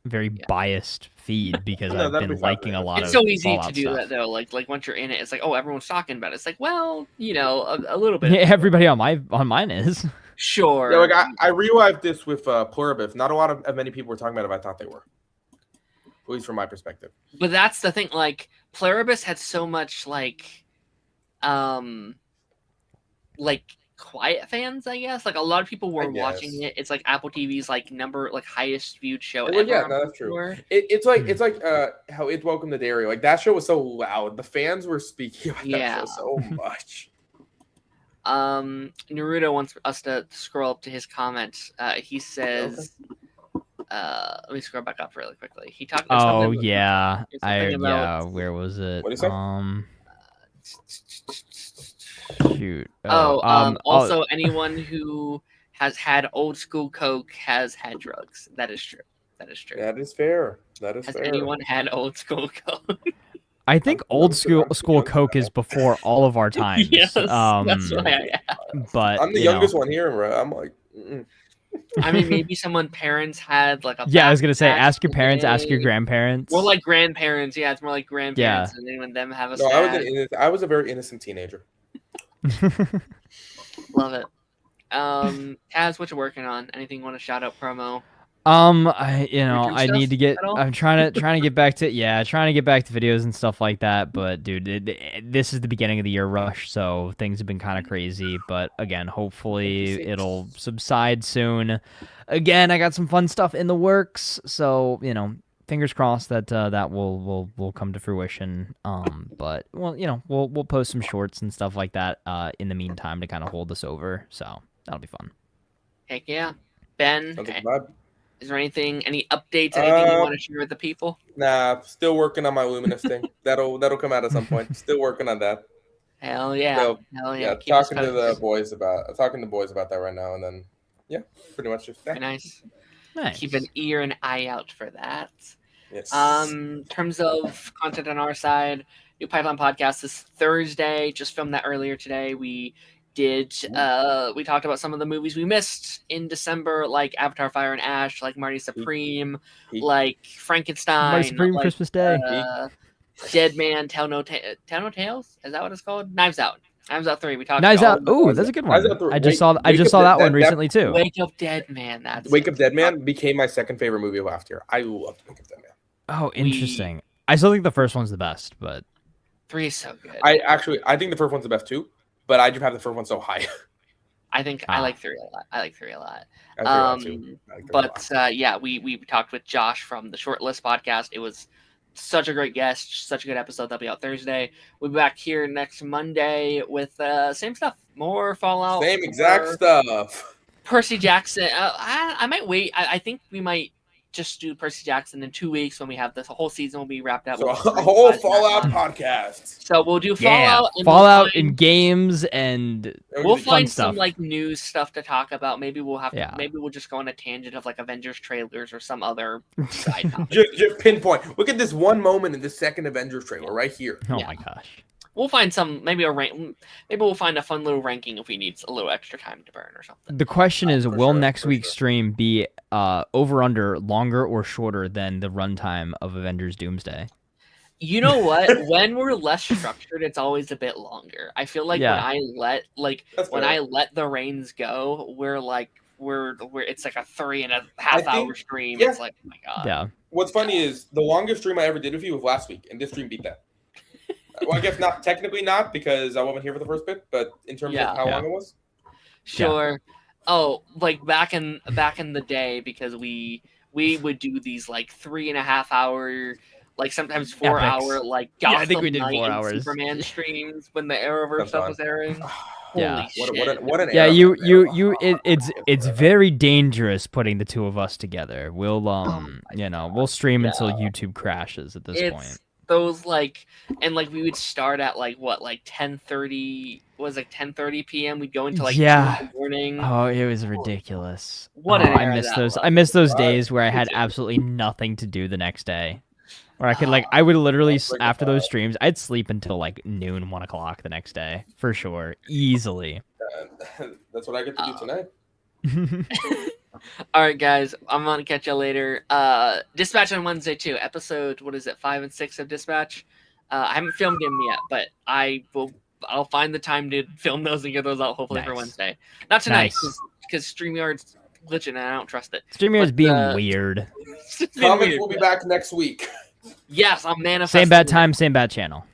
very Yeah. biased feed because No, I've that'll been be liking a fascinating. lot it's of so easy Fallout to do stuff. that though. Like once you're in it, it's like, oh, everyone's talking about it. It's like, well, you know, a little bit. Yeah, everybody on mine is. Sure. Yeah, like I revived this with Pluribus. Not a lot of many people were talking about it. I thought they were, at least from my perspective. But that's the thing. Like Pluribus had so much like quiet fans, I guess. Like a lot of people were watching guess. it. It's like Apple TV's like highest viewed show Well, ever. yeah, I'm no, that's pretty true. sure. It's like how It's Welcome to Dairy. Like that show was so loud. The fans were speaking about Yeah. that show so much. Naruto wants us to scroll up to his comments. He says, let me scroll back up really quickly. He talked. there's Oh something- yeah, there's something about- Where was it? What'd he say? Shoot. Also, anyone who has had old school Coke has had drugs. That is true. That is true. That is fair. That is Has fair. anyone had old school Coke? I think I'm old too school young for Coke that. is before all of our times. Yes, that's why I asked. But I'm the you know. youngest one here, bro. I'm like, I mean, maybe someone parents had like a. Yeah, I was gonna say, backpack ask your parents, ask your today. grandparents. More like grandparents. Yeah, it's more like grandparents, and then when them have a. no, snack. I was a very innocent teenager. Love it. Taz, what you working on? Anything you want to shout out promo? I YouTube need stuff to get. at all? I'm trying to get back to videos and stuff like that. But dude, this is the beginning of the year rush, so things have been kind of crazy. But again, hopefully it'll subside soon. Again, I got some fun stuff in the works, so fingers crossed that that will come to fruition. But we'll post some shorts and stuff like that in the meantime to kind of hold us over. So that'll be fun. Heck yeah, Ben. Sounds like a vibe. Is there any updates? Anything you want to share with the people? Nah, still working on my Luminous thing. That'll come out at some point. Still working on that. Hell yeah, So, hell yeah. Yeah, Keep us talking to the posted. boys about that right now, and then pretty much just Very that. nice. Nice. Keep an ear and eye out for that. Yes. In terms of content on our side, new Pipeline podcast this Thursday. Just filmed that earlier today. We talked about some of the movies we missed in December, like Avatar: Fire and Ash, like Marty Supreme, Peak. like Frankenstein, Marty Supreme, like, Christmas Day. Dead Man, Tell No Tales. Is that what it's called? Knives Out. Knives Out 3. We talked. Knives about Out. Ooh, that's a good one. Knives Out 3. I just saw that one recently too. Wake Up Dead Man. That's Wake it. Up Dead Man became my second favorite movie of last year. I loved Wake Up Dead Man. Oh, interesting. I still think the first one's the best, but 3 is so good. I think the first one's the best too, but I just have the first one so high. I think I like 3 a lot. I like 3 a lot. I think that too. I like that a lot. But we talked with Josh from the Shortlist podcast. It was such a great guest, such a good episode. That'll be out Thursday. We'll be back here next Monday with same stuff, more Fallout, Same exact stuff. Percy Jackson. I might wait. I think we might just do Percy Jackson in 2 weeks when we have this whole season will be wrapped up. So We'll a whole just Fallout that one. podcast. So we'll do Fallout. and Fallout we'll in find- games and We'll fun find stuff. some like news stuff to talk about. Maybe we'll have Yeah. to. Maybe we'll just go on a tangent of like Avengers trailers or some other side topic. Just pinpoint. Look at this one moment in the second Avengers trailer right here. Oh Yeah. my gosh. We'll find some maybe a rank. Maybe we'll find a fun little ranking if we need a little extra time to burn or something. The question is, For will sure, next for week's sure. stream be over under longer or shorter than the runtime of Avengers Doomsday? You know what? When we're less structured, it's always a bit longer. I feel like Yeah. when I let That's when fair. I let the reins go, we're it's like a 3.5 hour think- stream. yeah. It's like, oh my god. Yeah. What's funny is the longest stream I ever did with you was last week, and this stream beat that. Well, I guess not technically not because I wasn't here for the first bit, but in terms Yeah. of how Yeah. long it was, Sure. Oh, like back in the day, because we would do these like 3.5 hour like sometimes 4 hour Epics. like Yeah, I Gotham think we did Knight 4 and hours. Superman streams when the Arrowverse That's stuff fun. was airing. Yeah. Holy shit! What an Yeah, era, you man. it's very dangerous putting the two of us together. We'll we'll stream until YouTube crashes at this point. It's those like, and like we would start at like what, like 10:30, was like 10:30 p.m. We'd go into like 2 Yeah. in the morning. Oh, it was ridiculous. What Oh, an I era miss that those. was. I miss those Right. days where I Me had too. absolutely nothing to do the next day. Where I would literally That's like a after those vibe. streams, I'd sleep until like noon, 1 o'clock the next day for sure, easily. That's what I get to do tonight. All right, guys, I'm gonna catch you later. Dispatch on Wednesday too. Episode, what is it, 5 and 6 of Dispatch? I haven't filmed them yet, but I'll find the time to film those and get those out hopefully for Nice. Wednesday. Not tonight, Nice. because StreamYard's glitching and I don't trust it. Streamers But, being weird. It's just been Comments weird. will be back next week. Yes, I'm manifesting. Same bad time, same bad channel.